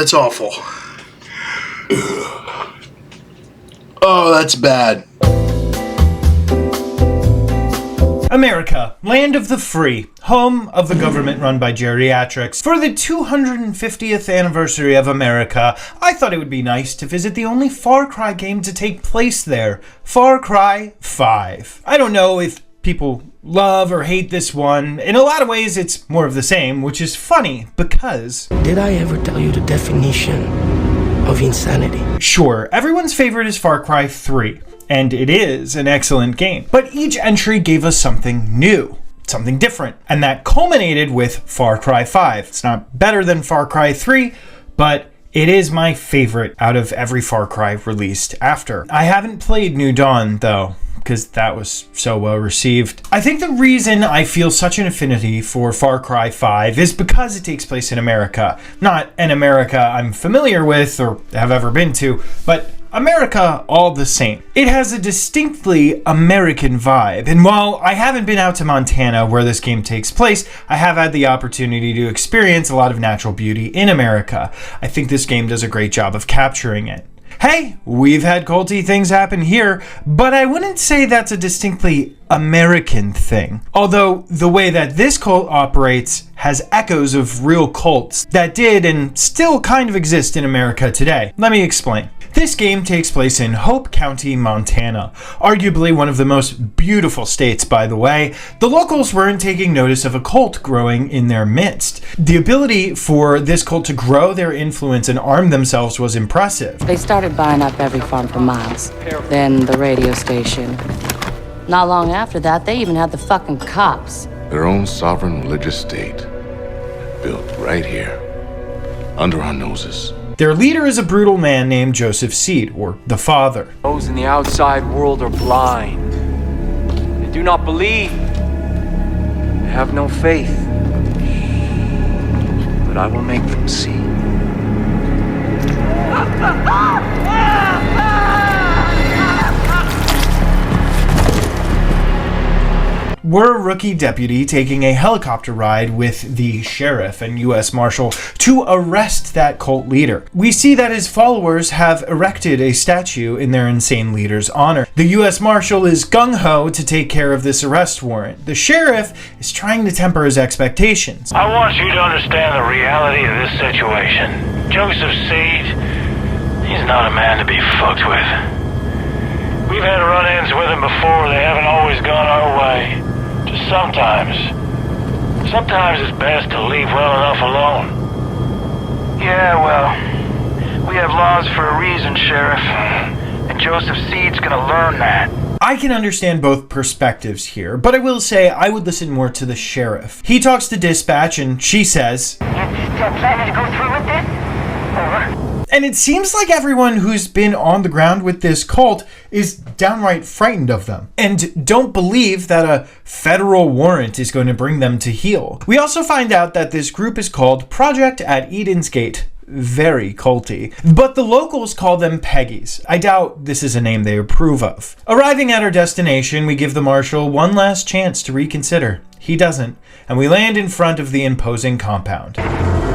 that's awful. Oh, that's bad. America, land of the free, home of the government run by geriatrics. For the 250th anniversary of America, I thought it would be nice to visit the only Far Cry game to take place there, Far Cry 5. I don't know if people love or hate this one. In a lot of ways, it's more of the same, which is funny because... Did I ever tell you the definition of insanity? Sure, everyone's favorite is Far Cry 3. And it is an excellent game. But each entry gave us something new, something different. And that culminated with Far Cry 5. It's not better than Far Cry 3, but it is my favorite out of every Far Cry released after. I haven't played New Dawn, though, because that was so well received. I think the reason I feel such an affinity for Far Cry 5 is because it takes place in America. Not an America I'm familiar with or have ever been to, but America all the same. It has a distinctly American vibe, and while I haven't been out to Montana where this game takes place, I have had the opportunity to experience a lot of natural beauty in America. I think this game does a great job of capturing it. Hey, we've had culty things happen here, but I wouldn't say that's a distinctly American thing. Although the way that this cult operates has echoes of real cults that did and still kind of exist in America today. Let me explain. This game takes place in Hope County, Montana, arguably one of the most beautiful states, by the way. The locals weren't taking notice of a cult growing in their midst. The ability for this cult to grow their influence and arm themselves was impressive. They started buying up every farm for miles, then the radio station. Not long after that, they even had the fucking cops. Their own sovereign religious state, built right here, under our noses. Their leader is a brutal man named Joseph Seed, or the Father. Those in the outside world are blind. They do not believe. They have no faith. But I will make them see. We're a rookie deputy taking a helicopter ride with the sheriff and U.S. Marshal to arrest that cult leader. We see that his followers have erected a statue in their insane leader's honor. The U.S. Marshal is gung-ho to take care of this arrest warrant. The sheriff is trying to temper his expectations. I want you to understand the reality of this situation. Joseph Seed, he's not a man to be fucked with. We've had run-ins with him before. They haven't always gone our way. Sometimes it's best to leave well enough alone. Yeah, well, we have laws for a reason, Sheriff. And Joseph Seed's gonna learn that. I can understand both perspectives here, but I will say I would listen more to the sheriff. He talks to dispatch and she says, "You still planning to go through with this? Over." And it seems like everyone who's been on the ground with this cult is downright frightened of them and don't believe that a federal warrant is going to bring them to heel. We also find out that this group is called Project at Eden's Gate. Very culty. But the locals call them Peggies. I doubt this is a name they approve of. Arriving at our destination, we give the marshal one last chance to reconsider. He doesn't, and we land in front of the imposing compound.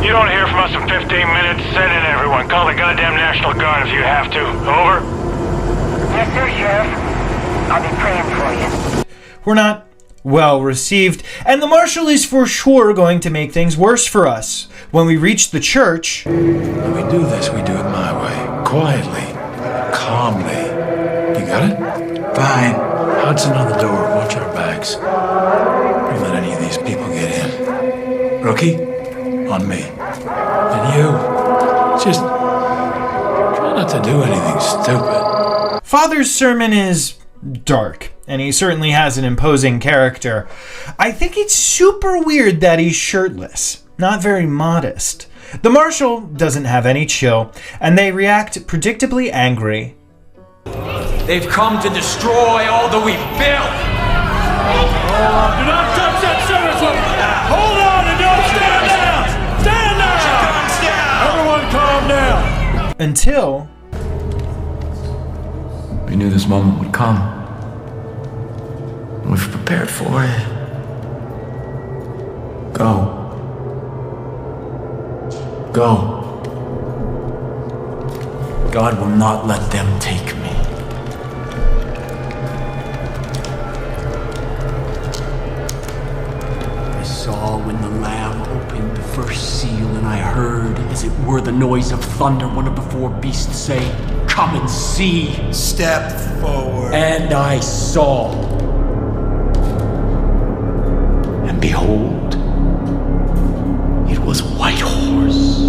You don't hear from us in 15 minutes, send in everyone. Call the goddamn National Guard if you have to. Over? Yes, sir, Sheriff. I'll be praying for you. We're not well received, and the marshal is for sure going to make things worse for us. When we reach the church... When we do this, we do it my way. Quietly. Calmly. You got it? Fine. Hudson on the door. Watch our backs. Don't let any of these people get in. Rookie? On me. And you, just try not to do anything stupid. Father's sermon is dark, and he certainly has an imposing character. I think it's super weird that he's shirtless, not very modest. The marshal doesn't have any chill, and they react predictably angry. They've come to destroy all that we've built. Do not touch that service. Hold on and don't stand down. Everyone calm down. Until... We knew this moment would come. And we've prepared for it. Go. Go. God will not let them take me. I saw when the Lamb opened the first seal, and I heard, as it were the noise of thunder, one of the four beasts say, "Come and see." Step forward. And I saw. And behold, it was a white horse.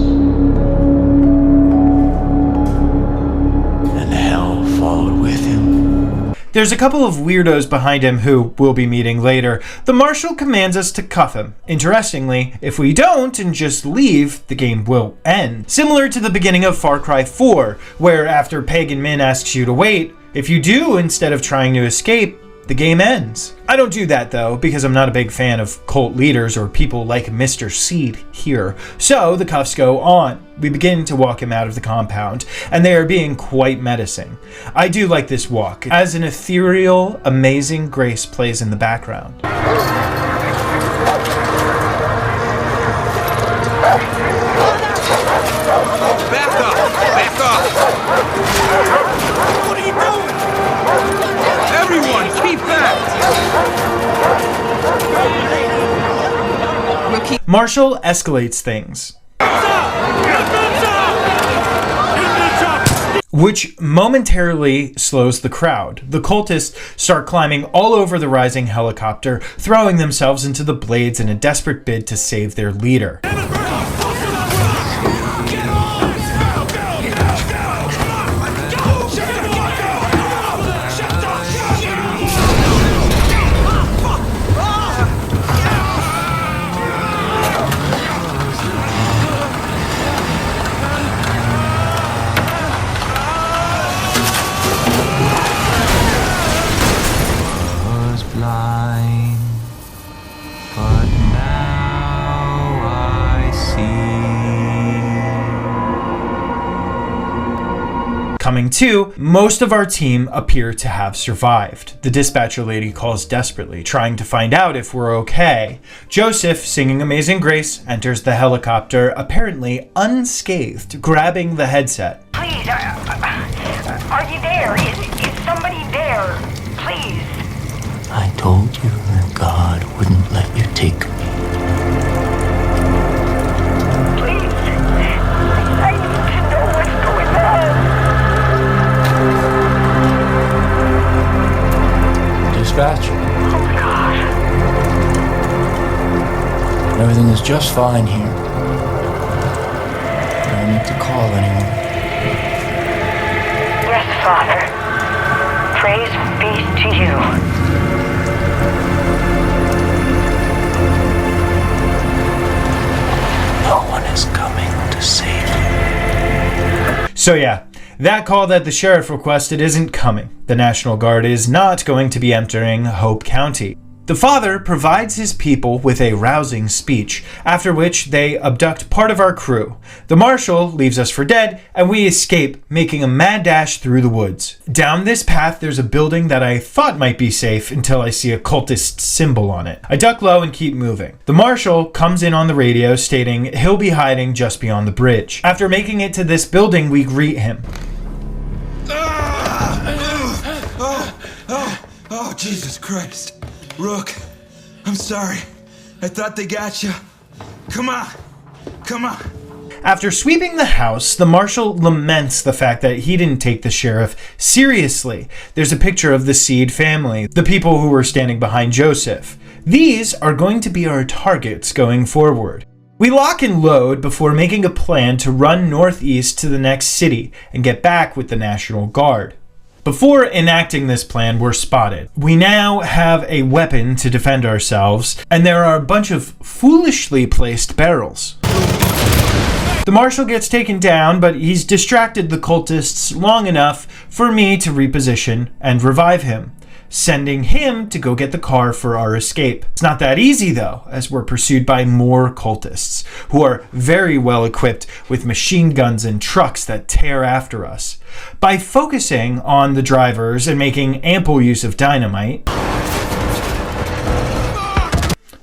And hell followed with him. There's a couple of weirdos behind him who we'll be meeting later. The Marshal commands us to cuff him. Interestingly, if we don't and just leave, the game will end. Similar to the beginning of Far Cry 4, where after Pagan Min asks you to wait, if you do instead of trying to escape, the game ends. I don't do that though, because I'm not a big fan of cult leaders or people like Mr. Seed here. So the cuffs go on. We begin to walk him out of the compound, and they are being quite menacing. I do like this walk, as an ethereal, amazing grace plays in the background. Back up! Back up! What are you doing? Everyone, keep back! Marshall escalates things, which momentarily slows the crowd. The cultists start climbing all over the rising helicopter, throwing themselves into the blades in a desperate bid to save their leader. Coming to, most of our team appear to have survived. The dispatcher lady calls desperately, trying to find out if we're okay. Joseph, singing Amazing Grace, enters the helicopter, apparently unscathed, grabbing the headset. Please, are you there? Is somebody there? Please. I told you that God wouldn't let you take me. Please. I need to know what's going on. Dispatch. Oh, God. Everything is just fine here. I don't need to call anyone. Yes, Father. Praise be to you. No one is coming to save you. So yeah, that call that the sheriff requested isn't coming. The National Guard is not going to be entering Hope County. The father provides his people with a rousing speech, after which they abduct part of our crew. The marshal leaves us for dead, and we escape, making a mad dash through the woods. Down this path, there's a building that I thought might be safe until I see a cultist symbol on it. I duck low and keep moving. The marshal comes in on the radio stating he'll be hiding just beyond the bridge. After making it to this building, we greet him. Oh, Jesus Christ. Rook, I'm sorry. I thought they got you. Come on. Come on. After sweeping the house, the marshal laments the fact that he didn't take the sheriff seriously. There's a picture of the Seed family, the people who were standing behind Joseph. These are going to be our targets going forward. We lock and load before making a plan to run northeast to the next city and get back with the National Guard. Before enacting this plan, we're spotted. We now have a weapon to defend ourselves, and there are a bunch of foolishly placed barrels. The marshal gets taken down, but he's distracted the cultists long enough for me to reposition and revive him, sending him to go get the car for our escape. It's not that easy though, as we're pursued by more cultists, who are very well equipped with machine guns and trucks that tear after us. By focusing on the drivers and making ample use of dynamite,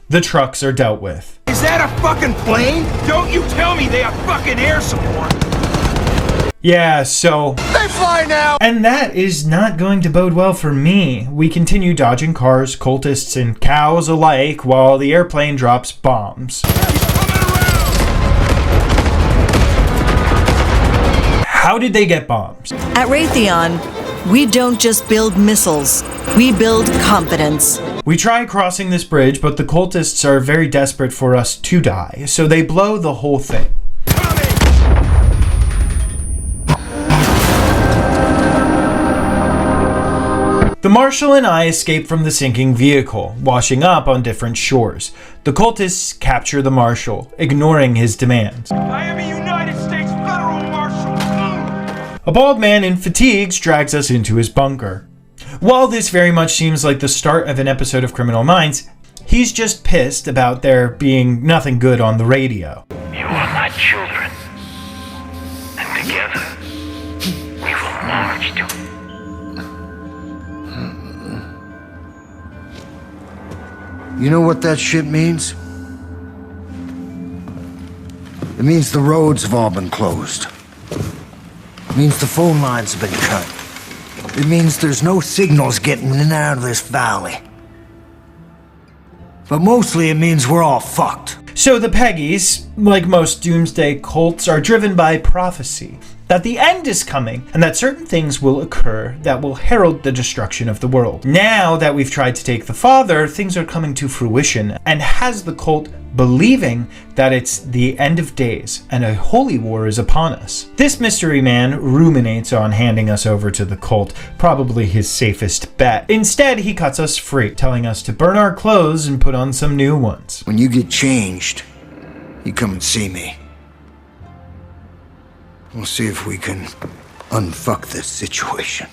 the trucks are dealt with. Is that a fucking plane? Don't you tell me they have fucking air support. Yeah, so... They fly now! And that is not going to bode well for me. We continue dodging cars, cultists, and cows alike while the airplane drops bombs. How did they get bombs? At Raytheon, we don't just build missiles, we build confidence. We try crossing this bridge, but the cultists are very desperate for us to die, so they blow the whole thing. The Marshal and I escape from the sinking vehicle, washing up on different shores. The cultists capture the Marshal, ignoring his demands. I am a United States Federal Marshal. A bald man in fatigues drags us into his bunker. While this very much seems like the start of an episode of Criminal Minds, he's just pissed about there being nothing good on the radio. You are my children. And together, we will march to... You know what that shit means? It means the roads have all been closed. It means the phone lines have been cut. It means there's no signals getting in and out of this valley. But mostly it means we're all fucked. So the Peggies, like most doomsday cults, are driven by prophecy. That the end is coming, and that certain things will occur that will herald the destruction of the world. Now that we've tried to take the Father, things are coming to fruition, and has the cult believing that it's the end of days, and a holy war is upon us. This mystery man ruminates on handing us over to the cult, probably his safest bet. Instead, he cuts us free, telling us to burn our clothes and put on some new ones. When you get changed, you come and see me. We'll see if we can unfuck this situation.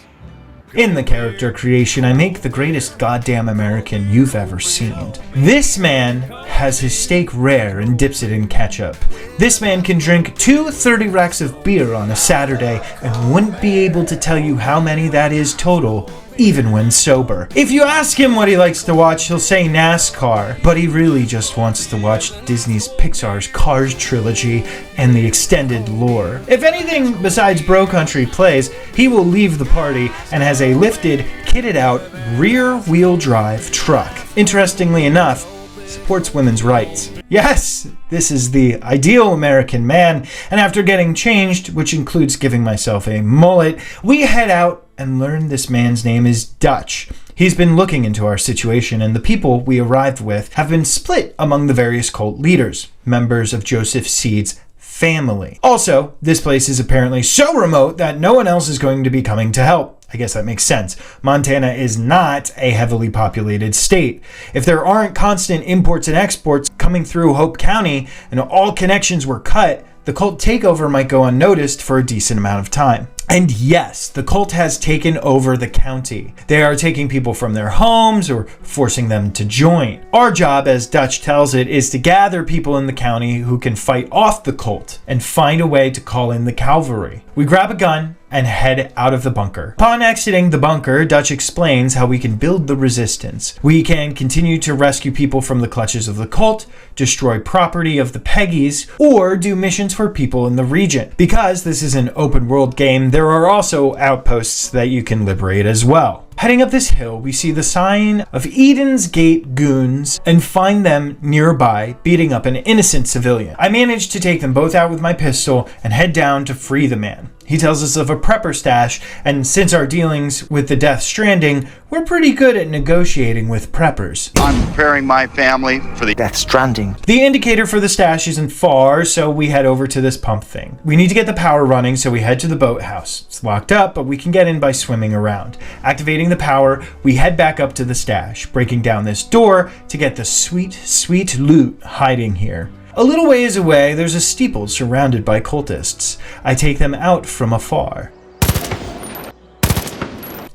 In the character creation, I make the greatest goddamn American you've ever seen. This man has his steak rare and dips it in ketchup. This man can drink 30 racks of beer on a Saturday and wouldn't be able to tell you how many that is total, even when sober. If you ask him what he likes to watch, he'll say NASCAR, but he really just wants to watch Disney's Pixar's Cars trilogy and the extended lore. If anything besides Bro Country plays, he will leave the party and has a lifted, kitted out, rear-wheel drive truck. Interestingly enough, supports women's rights. Yes, this is the ideal American man, and after getting changed, which includes giving myself a mullet, we head out and learn this man's name is Dutch. He's been looking into our situation, and the people we arrived with have been split among the various cult leaders, members of Joseph Seed's family. Also, this place is apparently so remote that no one else is going to be coming to help. I guess that makes sense. Montana is not a heavily populated state. If there aren't constant imports and exports coming through Hope County and all connections were cut, the cult takeover might go unnoticed for a decent amount of time. And yes, the cult has taken over the county. They are taking people from their homes or forcing them to join. Our job, as Dutch tells it, is to gather people in the county who can fight off the cult and find a way to call in the cavalry. We grab a gun and head out of the bunker. Upon exiting the bunker, Dutch explains how we can build the resistance. We can continue to rescue people from the clutches of the cult, destroy property of the Peggies, or do missions for people in the region. Because this is an open world game, there are also outposts that you can liberate as well. Heading up this hill, we see the sign of Eden's Gate goons and find them nearby beating up an innocent civilian. I manage to take them both out with my pistol and head down to free the man. He tells us of a prepper stash, and since our dealings with the Death Stranding, we're pretty good at negotiating with preppers. I'm preparing my family for the Death Stranding. The indicator for the stash isn't far, so we head over to this pump thing. We need to get the power running, so we head to the boathouse. It's locked up, but we can get in by swimming around. Activating the power, we head back up to the stash, breaking down this door to get the sweet, sweet loot hiding here. A little ways away, there's a steeple surrounded by cultists. I take them out from afar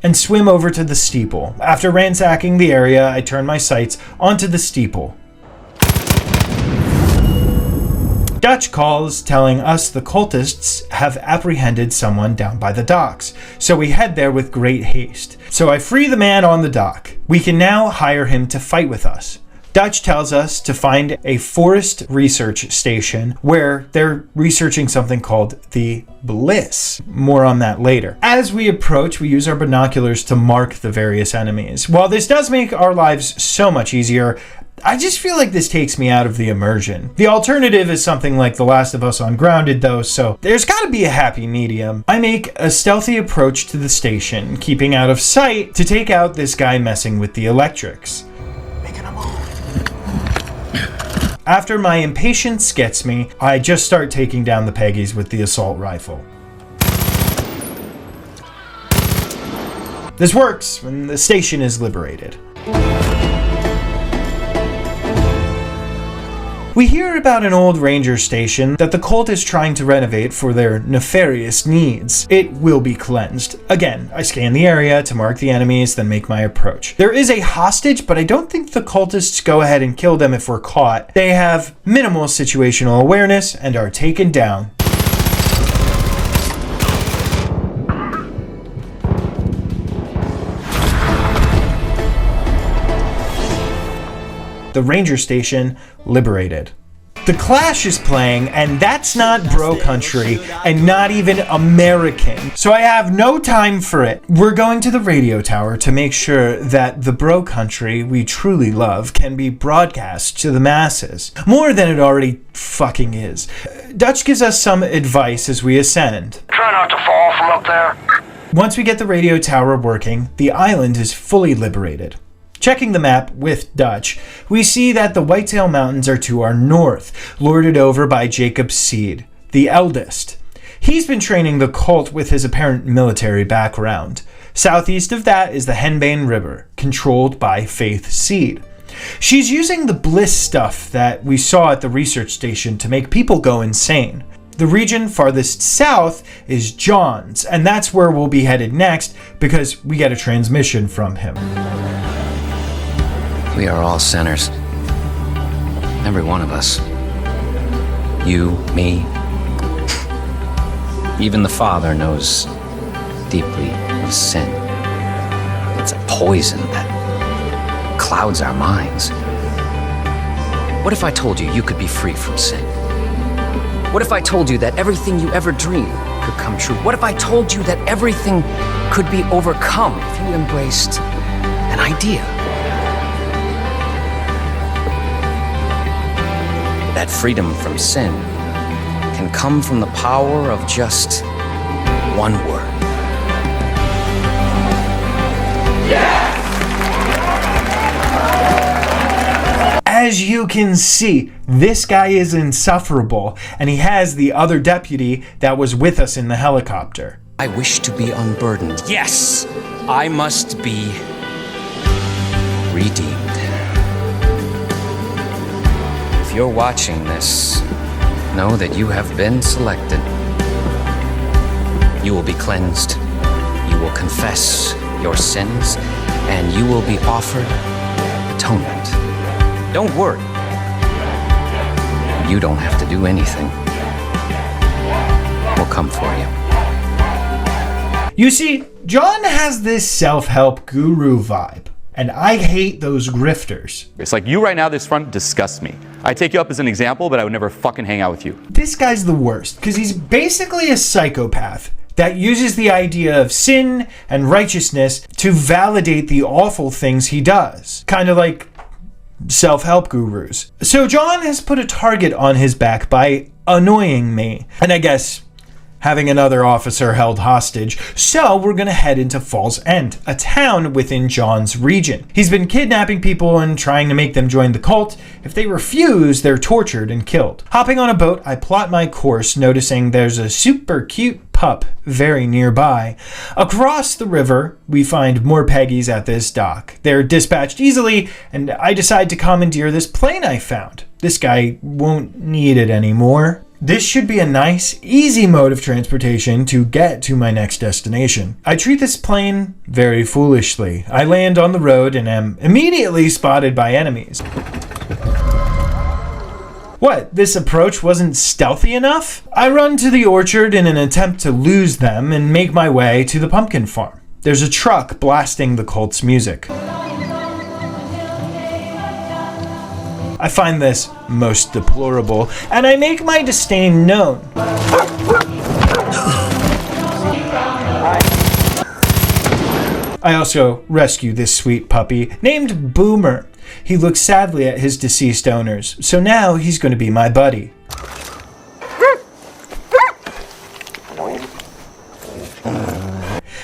and swim over to the steeple. After ransacking the area, I turn my sights onto the steeple. Dutch calls telling us the cultists have apprehended someone down by the docks, so we head there with great haste. So I free the man on the dock. We can now hire him to fight with us. Dutch tells us to find a forest research station where they're researching something called the Bliss. More on that later. As we approach, we use our binoculars to mark the various enemies. While this does make our lives so much easier, I just feel like this takes me out of the immersion. The alternative is something like The Last of Us on Grounded though, so there's gotta be a happy medium. I make a stealthy approach to the station, keeping out of sight to take out this guy messing with the electrics. After my impatience gets me, I just start taking down the Peggies with the assault rifle. This works when the station is liberated. We hear about an old ranger station that the cult is trying to renovate for their nefarious needs. It will be cleansed. Again, I scan the area to mark the enemies, then make my approach. There is a hostage, but I don't think the cultists go ahead and kill them if we're caught. They have minimal situational awareness and are taken down. The ranger station liberated. The Clash is playing, and that's not bro country and not even American, so I have no time for it. We're going to the radio tower to make sure that the bro country we truly love can be broadcast to the masses, more than it already fucking is. Dutch gives us some advice as we ascend. Try not to fall from up there. Once we get the radio tower working, the island is fully liberated. Checking the map with Dutch, we see that the Whitetail Mountains are to our north, lorded over by Jacob Seed, the eldest. He's been training the cult with his apparent military background. Southeast of that is the Henbane River, controlled by Faith Seed. She's using the Bliss stuff that we saw at the research station to make people go insane. The region farthest south is John's, and that's where we'll be headed next because we get a transmission from him. We are all sinners. Every one of us. You, me. Even the Father knows deeply of sin. It's a poison that clouds our minds. What if I told you you could be free from sin? What if I told you that everything you ever dreamed could come true? What if I told you that everything could be overcome if you embraced an idea? That freedom from sin can come from the power of just one word. Yes! As you can see, this guy is insufferable, and he has the other deputy that was with us in the helicopter. I wish to be unburdened. Yes, I must be redeemed. If you're watching this, know that you have been selected. You will be cleansed. You will confess your sins, and you will be offered atonement. Don't worry. You don't have to do anything. We'll come for you. You see, John has this self-help guru vibe. And I hate those grifters. It's like you right now, this front disgusts me. I take you up as an example, but I would never fucking hang out with you. This guy's the worst, because he's basically a psychopath that uses the idea of sin and righteousness to validate the awful things he does. Kind of like self-help gurus. So John has put a target on his back by annoying me. And I guess having another officer held hostage, so we're gonna head into Falls End, a town within John's region. He's been kidnapping people and trying to make them join the cult. If they refuse, they're tortured and killed. Hopping on a boat, I plot my course, noticing there's a super cute pup very nearby. Across the river, we find more Peggies at this dock. They're dispatched easily, and I decide to commandeer this plane I found. This guy won't need it anymore. This should be a nice, easy mode of transportation to get to my next destination. I treat this plane very foolishly. I land on the road and am immediately spotted by enemies. What, this approach wasn't stealthy enough? I run to the orchard in an attempt to lose them and make my way to the pumpkin farm. There's a truck blasting the cult's music. I find this most deplorable, and I make my disdain known. I also rescue this sweet puppy named Boomer. He looks sadly at his deceased owners, so now he's going to be my buddy.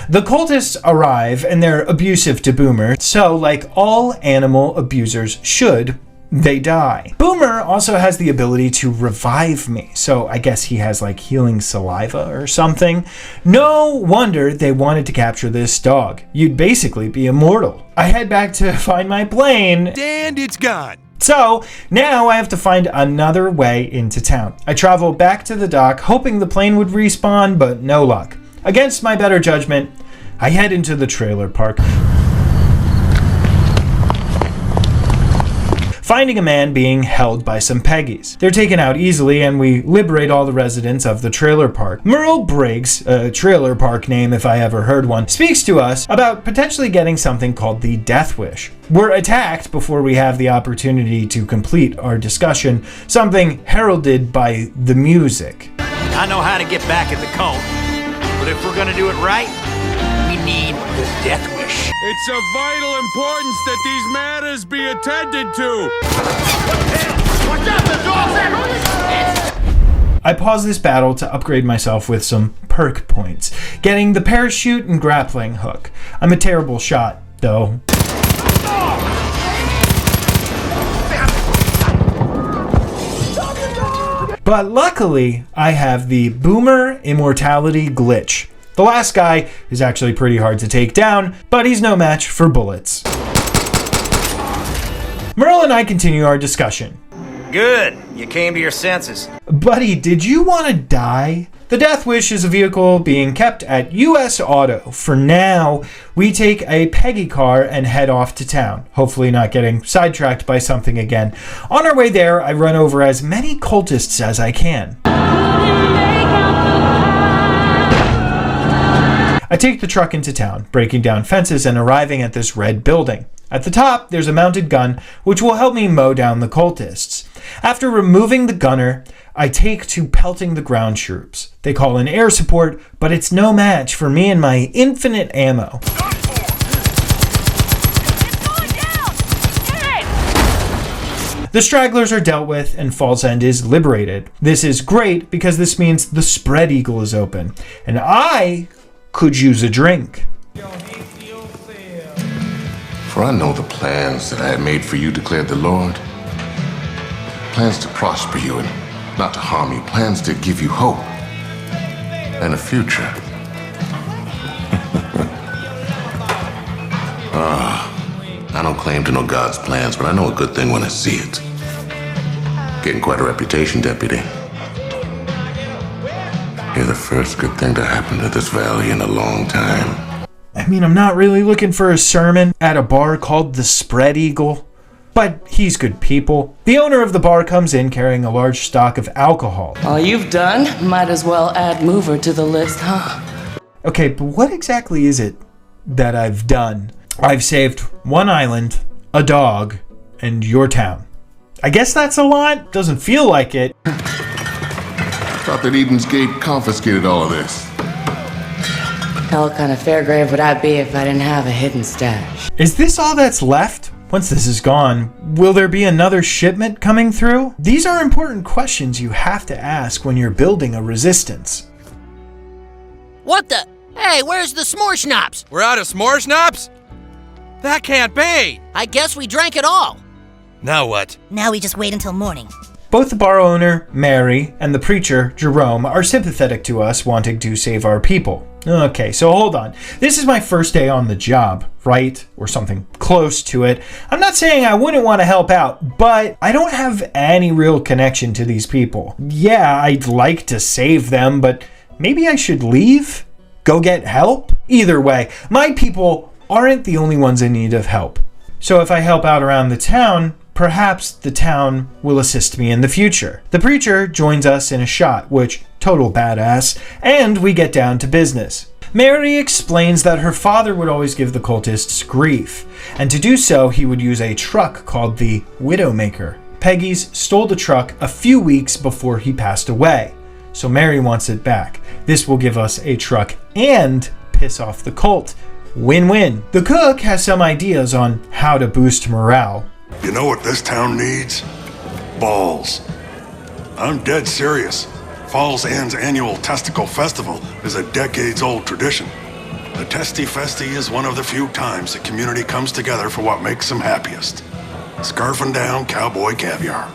The cultists arrive and they're abusive to Boomer, so like all animal abusers should, they die. Boomer also has the ability to revive me, so I guess he has like healing saliva or something. No wonder they wanted to capture this dog. You'd basically be immortal. I head back to find my plane. And it's gone. So now I have to find another way into town. I travel back to the dock hoping the plane would respawn, but no luck. Against my better judgment, I head into the trailer park, finding a man being held by some Peggies. They're taken out easily and we liberate all the residents of the trailer park. Merle Briggs, a trailer park name if I ever heard one, speaks to us about potentially getting something called the Death Wish. We're attacked before we have the opportunity to complete our discussion, something heralded by the music. I know how to get back at the cult, but if we're gonna do it right, we need the Death Wish. It's of vital importance that these matters be attended to. Watch out, the dog's I pause this battle to upgrade myself with some perk points, getting the parachute and grappling hook. I'm a terrible shot, though. But luckily, I have the Boomer Immortality glitch. The last guy is actually pretty hard to take down, but he's no match for bullets. Merle and I continue our discussion. Good, you came to your senses. Buddy, did you want to die? The Death Wish is a vehicle being kept at US Auto. For now, we take a Peggy car and head off to town, hopefully not getting sidetracked by something again. On our way there, I run over as many cultists as I can. I take the truck into town, breaking down fences and arriving at this red building. At the top, there's a mounted gun, which will help me mow down the cultists. After removing the gunner, I take to pelting the ground troops. They call in air support, but it's no match for me and my infinite ammo. The stragglers are dealt with and False End is liberated. This is great because this means the Spread Eagle is open, and I could use a drink. For I know the plans that I had made for you, declared the Lord. Plans to prosper you and not to harm you. Plans to give you hope and a future. I don't claim to know God's plans, but I know a good thing when I see it. Getting quite a reputation, deputy. You're the first good thing to happen to this valley in a long time. I mean, I'm not really looking for a sermon at a bar called the Spread Eagle, but he's good people. The owner of the bar comes in carrying a large stock of alcohol. All you've done, might as well add Mover to the list, huh? Okay, but what exactly is it that I've done? I've saved one island, a dog, and your town. I guess that's a lot. Doesn't feel like it. Thought that Eden's Gate confiscated all of this. Hell kind of fair grave would I be if I didn't have a hidden stash. Is this all that's left? Once this is gone, will there be another shipment coming through? These are important questions you have to ask when you're building a resistance. What the? Hey, where's the s'more schnapps? We're out of s'more schnapps? That can't be! I guess we drank it all. Now what? Now we just wait until morning. Both the bar owner, Mary, and the preacher, Jerome, are sympathetic to us wanting to save our people. Okay, so hold on. This is my first day on the job, right? Or something close to it. I'm not saying I wouldn't want to help out, but I don't have any real connection to these people. Yeah, I'd like to save them, but maybe I should leave? Go get help? Either way, my people aren't the only ones in need of help. So if I help out around the town, perhaps the town will assist me in the future. The preacher joins us in a shot, which, total badass, and we get down to business. Mary explains that her father would always give the cultists grief, and to do so he would use a truck called the Widowmaker. Peggy's stole the truck a few weeks before he passed away, so Mary wants it back. This will give us a truck and piss off the cult. Win-win. The cook has some ideas on how to boost morale. You know what this town needs? Balls. I'm dead serious. Falls Inn's annual Testicle Festival is a decades-old tradition. The Testy Festy is one of the few times the community comes together for what makes them happiest. Scarfing down cowboy caviar.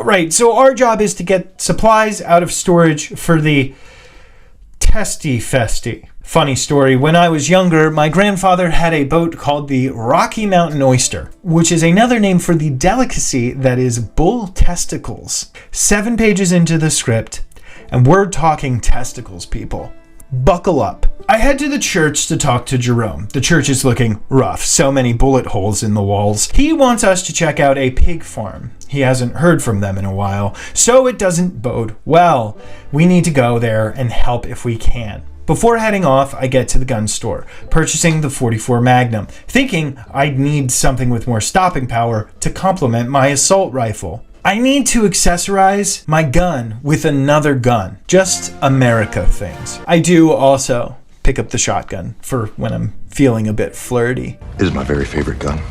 Right, so our job is to get supplies out of storage for the Testy Festy. Funny story, when I was younger, my grandfather had a boat called the Rocky Mountain Oyster, which is another name for the delicacy that is bull testicles. 7 pages into the script, and we're talking testicles, people. Buckle up. I head to the church to talk to Jerome. The church is looking rough, so many bullet holes in the walls. He wants us to check out a pig farm. He hasn't heard from them in a while, so it doesn't bode well. We need to go there and help if we can. Before heading off, I get to the gun store, purchasing the .44 Magnum, thinking I'd need something with more stopping power to complement my assault rifle. I need to accessorize my gun with another gun. Just America things. I do also pick up the shotgun for when I'm feeling a bit flirty. This is my very favorite gun.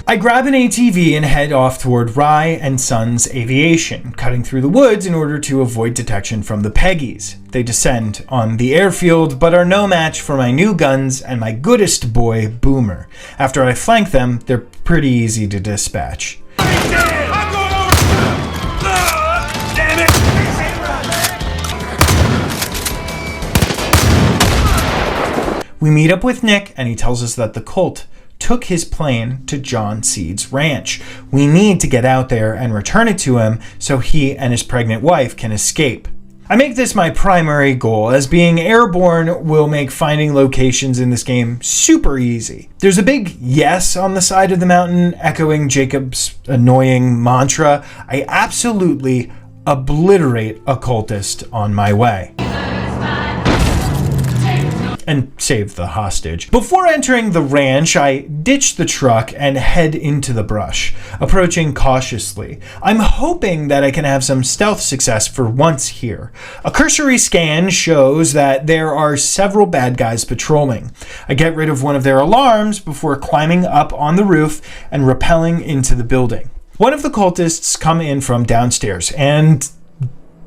I grab an ATV and head off toward Rye and Sons Aviation, cutting through the woods in order to avoid detection from the Peggies. They descend on the airfield, but are no match for my new guns and my goodest boy, Boomer. After I flank them, they're pretty easy to dispatch. We meet up with Nick, and he tells us that the cult took his plane to John Seed's ranch. We need to get out there and return it to him so he and his pregnant wife can escape. I make this my primary goal, as being airborne will make finding locations in this game super easy. There's a big yes on the side of the mountain, echoing Jacob's annoying mantra. I absolutely obliterate a cultist on my way. And save the hostage. Before entering the ranch, I ditch the truck and head into the brush, approaching cautiously. I'm hoping that I can have some stealth success for once here. A cursory scan shows that there are several bad guys patrolling. I get rid of one of their alarms before climbing up on the roof and rappelling into the building. One of the cultists come in from downstairs and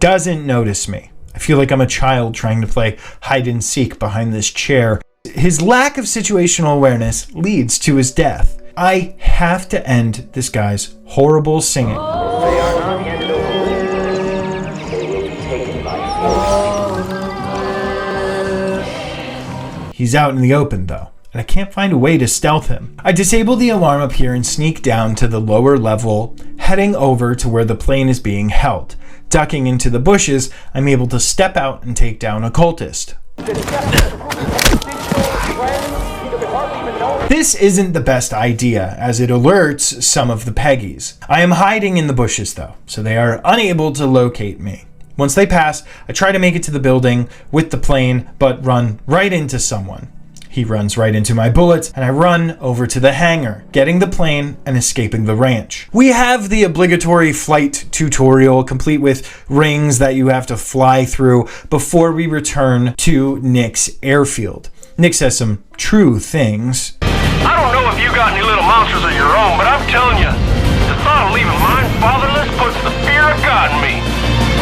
doesn't notice me. I feel like I'm a child trying to play hide and seek behind this chair. His lack of situational awareness leads to his death. I have to end this guy's horrible singing. He's out in the open though, and I can't find a way to stealth him. I disable the alarm up here and sneak down to the lower level, heading over to where the plane is being held. Ducking into the bushes, I'm able to step out and take down a cultist. This isn't the best idea, as it alerts some of the Peggies. I am hiding in the bushes though, so they are unable to locate me. Once they pass, I try to make it to the building with the plane, but run right into someone. He runs right into my bullets, and I run over to the hangar, getting the plane and escaping the ranch. We have the obligatory flight tutorial, complete with rings that you have to fly through before we return to Nick's airfield. Nick says some true things. I don't know if you got any little monsters of your own, but I'm telling you, the thought of leaving mine fatherless puts the fear of God in me.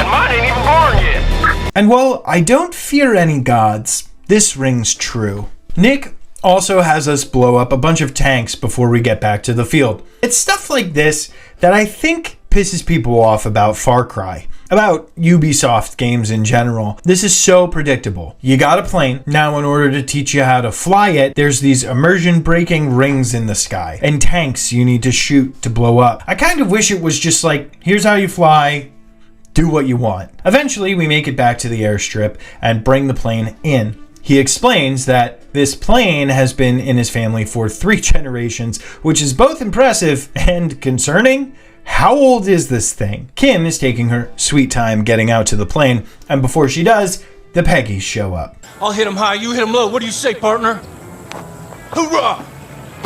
And mine ain't even born yet. And while I don't fear any gods, this rings true. Nick also has us blow up a bunch of tanks before we get back to the field. It's stuff like this that I think pisses people off about Far Cry, about Ubisoft games in general. This is so predictable. You got a plane. Now in order to teach you how to fly it, there's these immersion breaking rings in the sky and tanks you need to shoot to blow up. I kind of wish it was just like, here's how you fly, do what you want. Eventually we make it back to the airstrip and bring the plane in. He explains that this plane has been in his family for 3 generations, which is both impressive and concerning. How old is this thing? Kim is taking her sweet time getting out to the plane, and before she does, the Peggies show up. I'll hit him high, you hit him low. What do you say, partner? Hoorah!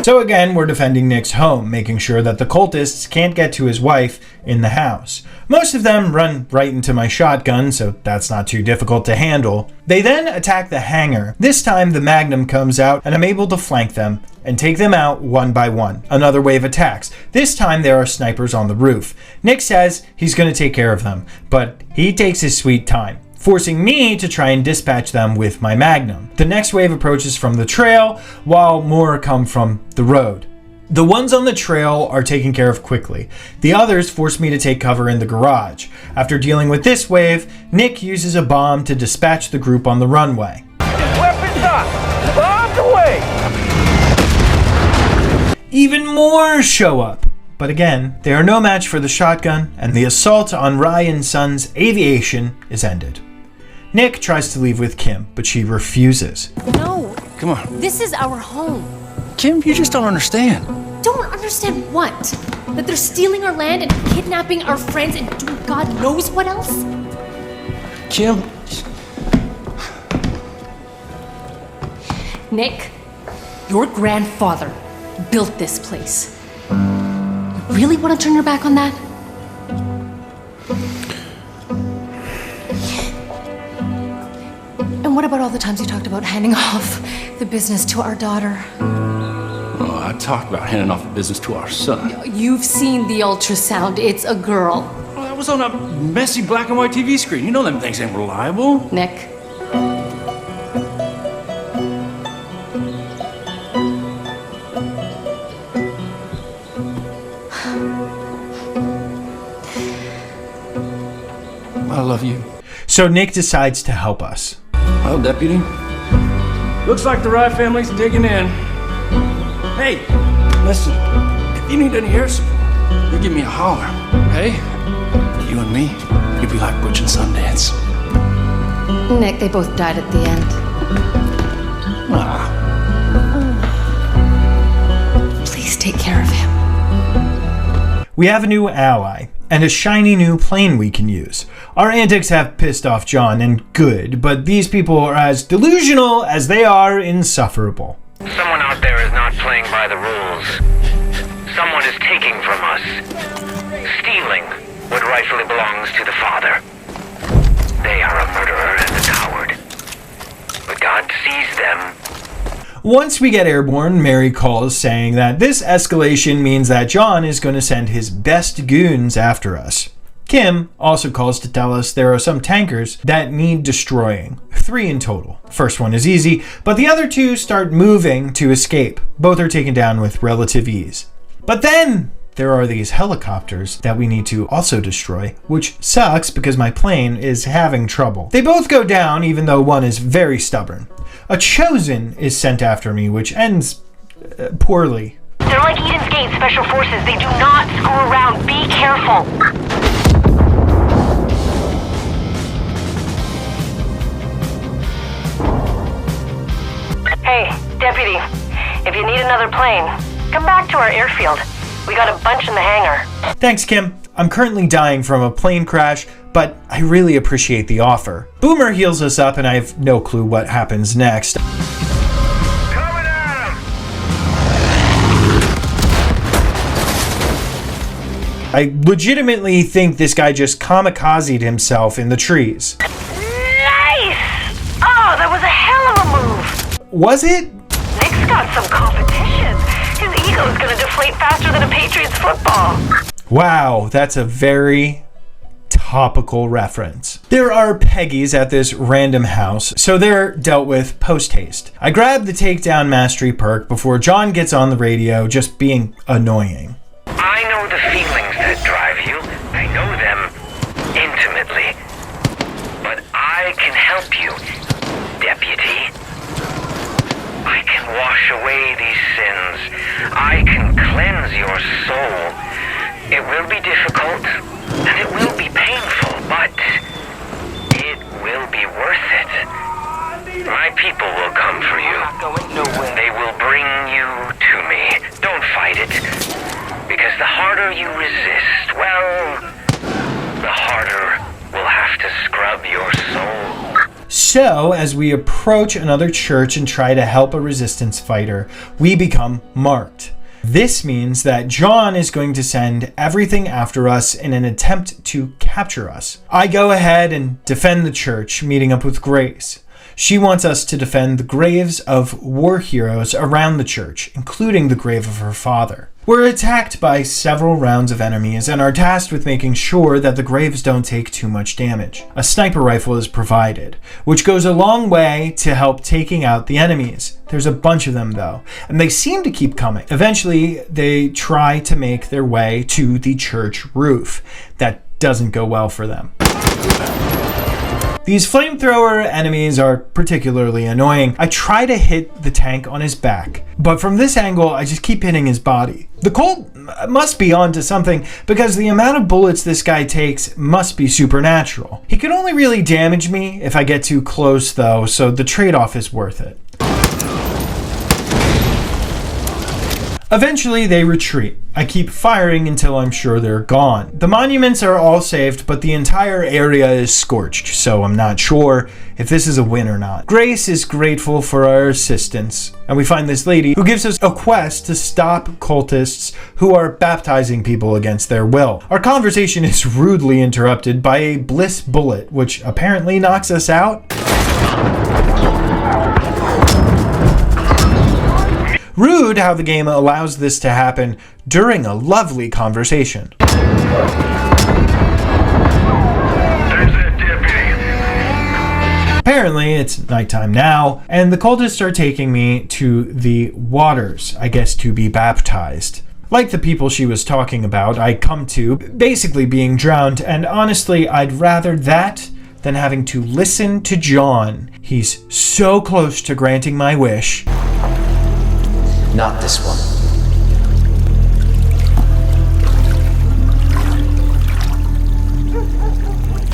So again, we're defending Nick's home, making sure that the cultists can't get to his wife in the house. Most of them run right into my shotgun, so that's not too difficult to handle. They then attack the hangar. This time the Magnum comes out and I'm able to flank them and take them out one by one. Another wave attacks. This time there are snipers on the roof. Nick says he's going to take care of them, but he takes his sweet time, forcing me to try and dispatch them with my Magnum. The next wave approaches from the trail, while more come from the road. The ones on the trail are taken care of quickly. The others force me to take cover in the garage. After dealing with this wave, Nick uses a bomb to dispatch the group on the runway. Weapons up! Bombs away! Even more show up. But again, they are no match for the shotgun, and the assault on Ryan Sun's aviation is ended. Nick tries to leave with Kim, but she refuses. No. Come on. This is our home. Kim, you just don't understand. Don't understand what? That they're stealing our land and kidnapping our friends and doing God knows what else? Kim. Nick, your grandfather built this place. You really want to turn your back on that? And what about all the times you talked about handing off the business to our daughter? Oh, I talked about handing off the business to our son. You've seen the ultrasound. It's a girl. Well, that was on a messy black and white TV screen. You know them things ain't reliable. Nick. I love you. So Nick decides to help us. Well, deputy, looks like the Rye family's digging in. Hey, listen, if you need any air support, you give me a holler, okay? You and me, you'd be like Butch and Sundance. Nick, they both died at the end. Ah. Please take care of him. We have a new ally, and a shiny new plane we can use. Our antics have pissed off John, and good, but these people are as delusional as they are insufferable. Someone out there is not playing by the rules. Someone is taking from us, stealing what rightfully belongs to the Father. They are a murderer and a coward. But God sees them. Once we get airborne, Mary calls saying that this escalation means that John is going to send his best goons after us. Kim also calls to tell us there are some tankers that need destroying. 3 in total. First one is easy, but the other 2 start moving to escape. Both are taken down with relative ease. But then there are these helicopters that we need to also destroy, which sucks because my plane is having trouble. They both go down, even though one is very stubborn. A Chosen is sent after me, which ends poorly. They're like Eden's Gate Special Forces. They do not screw around. Be careful. Hey, deputy. If you need another plane, come back to our airfield. We got a bunch in the hangar. Thanks, Kim. I'm currently dying from a plane crash, but I really appreciate the offer. Boomer heals us up, and I have no clue what happens next. I legitimately think this guy just kamikazed himself in the trees. Nice! Oh, that was a hell of a move. Was it? Nick's got some competition. His ego is going to deflate faster than a Patriots football. Wow, that's a very topical reference. There are Peggies at this random house, so they're dealt with post-haste. I grab the takedown mastery perk before John gets on the radio, just being annoying. I know the feelings that drive you. I know them intimately. But I can help you, deputy. I can wash away these sins. I can cleanse your soul. It will be difficult, and it will be painful, but it will be worth it. My people will come for you. They will bring you to me. Don't fight it, because the harder you resist, well, the harder we'll have to scrub your soul. So, as we approach another church and try to help a resistance fighter, we become marked. This means that John is going to send everything after us in an attempt to capture us. I go ahead and defend the church, meeting up with Grace. She wants us to defend the graves of war heroes around the church, including the grave of her father. We're attacked by several rounds of enemies and are tasked with making sure that the graves don't take too much damage. A sniper rifle is provided, which goes a long way to help taking out the enemies. There's a bunch of them though, and they seem to keep coming. Eventually, they try to make their way to the church roof. That doesn't go well for them. These flamethrower enemies are particularly annoying. I try to hit the tank on his back, but from this angle, I just keep hitting his body. The Colt must be onto something because the amount of bullets this guy takes must be supernatural. He can only really damage me if I get too close though, so the trade-off is worth it. Eventually, they retreat. I keep firing until I'm sure they're gone. The monuments are all saved, but the entire area is scorched, so I'm not sure if this is a win or not. Grace is grateful for our assistance, and we find this lady who gives us a quest to stop cultists who are baptizing people against their will. Our conversation is rudely interrupted by a bliss bullet, which apparently knocks us out. Rude how the game allows this to happen during a lovely conversation. There's that deputy. Apparently it's nighttime now, and the cultists are taking me to the waters, I guess to be baptized. Like the people she was talking about, I come to basically being drowned, and honestly, I'd rather that than having to listen to John. He's so close to granting my wish. Not this one.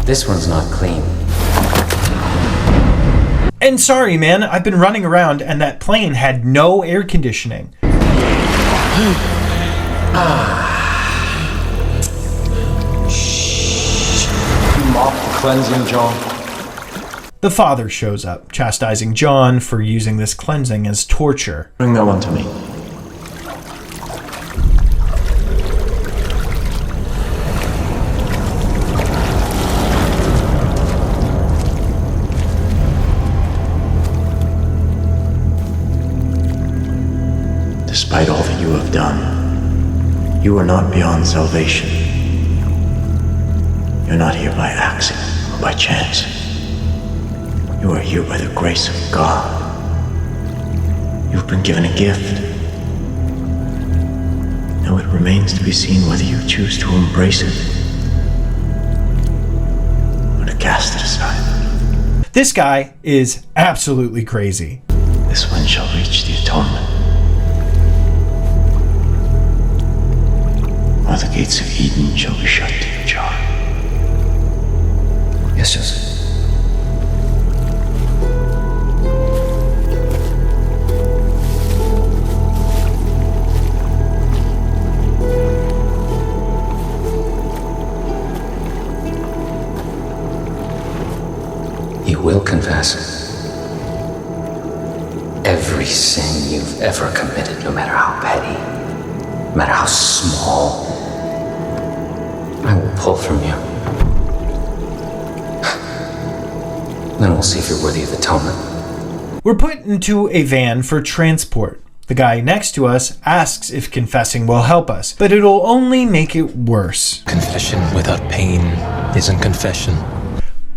This one's not clean. And sorry, man, I've been running around and that plane had no air conditioning. Mop the cleansing, John. The father shows up, chastising John for using this cleansing as torture. Bring that one to me. Despite all that you have done, you are not beyond salvation. You're not here by accident or by chance. You are here by the grace of God. You've been given a gift. Now it remains to be seen whether you choose to embrace it or to cast it aside. This guy is absolutely crazy. This one shall reach the atonement, or the gates of Eden shall be shut to you, John. Yes, Joseph. You will confess every sin you've ever committed, no matter how petty, no matter how small. I will pull from you. Then we'll see if you're worthy of atonement. We're put into a van for transport. The guy next to us asks if confessing will help us, but it'll only make it worse. Confession without pain isn't confession.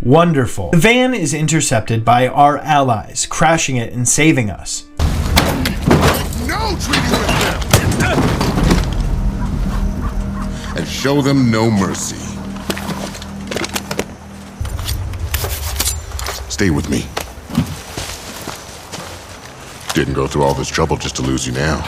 Wonderful. The van is intercepted by our allies, crashing it and saving us. No treating with them! And show them no mercy. Stay with me. Didn't go through all this trouble just to lose you now.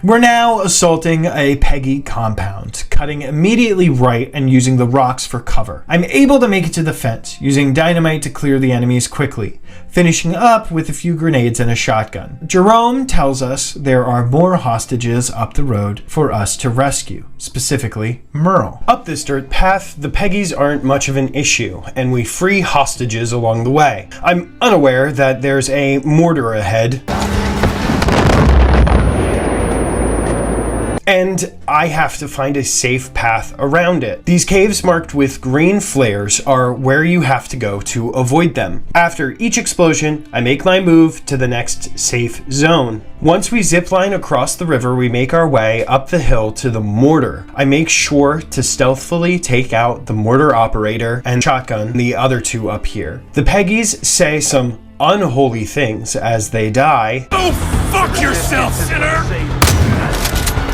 We're now assaulting a Peggy compound, cutting immediately right and using the rocks for cover. I'm able to make it to the fence, using dynamite to clear the enemies quickly, finishing up with a few grenades and a shotgun. Jerome tells us there are more hostages up the road for us to rescue, specifically Merle. Up this dirt path, the Peggies aren't much of an issue, and we free hostages along the way. I'm unaware that there's a mortar ahead, and I have to find a safe path around it. These caves marked with green flares are where you have to go to avoid them. After each explosion, I make my move to the next safe zone. Once we zipline across the river, we make our way up the hill to the mortar. I make sure to stealthily take out the mortar operator and shotgun the other two up here. The Peggies say some unholy things as they die. Oh, fuck yourself, sinner!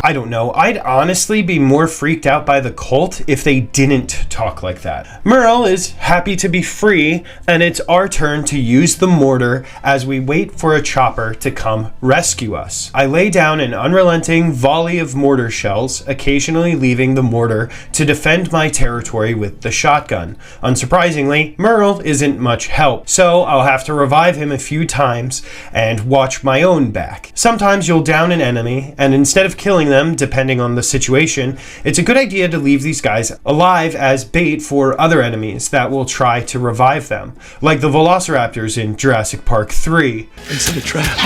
I don't know, I'd honestly be more freaked out by the cult if they didn't talk like that. Merle is happy to be free, and it's our turn to use the mortar as we wait for a chopper to come rescue us. I lay down an unrelenting volley of mortar shells, occasionally leaving the mortar to defend my territory with the shotgun. Unsurprisingly, Merle isn't much help, so I'll have to revive him a few times and watch my own back. Sometimes you'll down an enemy, and instead of killing them, depending on the situation, it's a good idea to leave these guys alive as bait for other enemies that will try to revive them, like the velociraptors in Jurassic Park 3. They set a trap.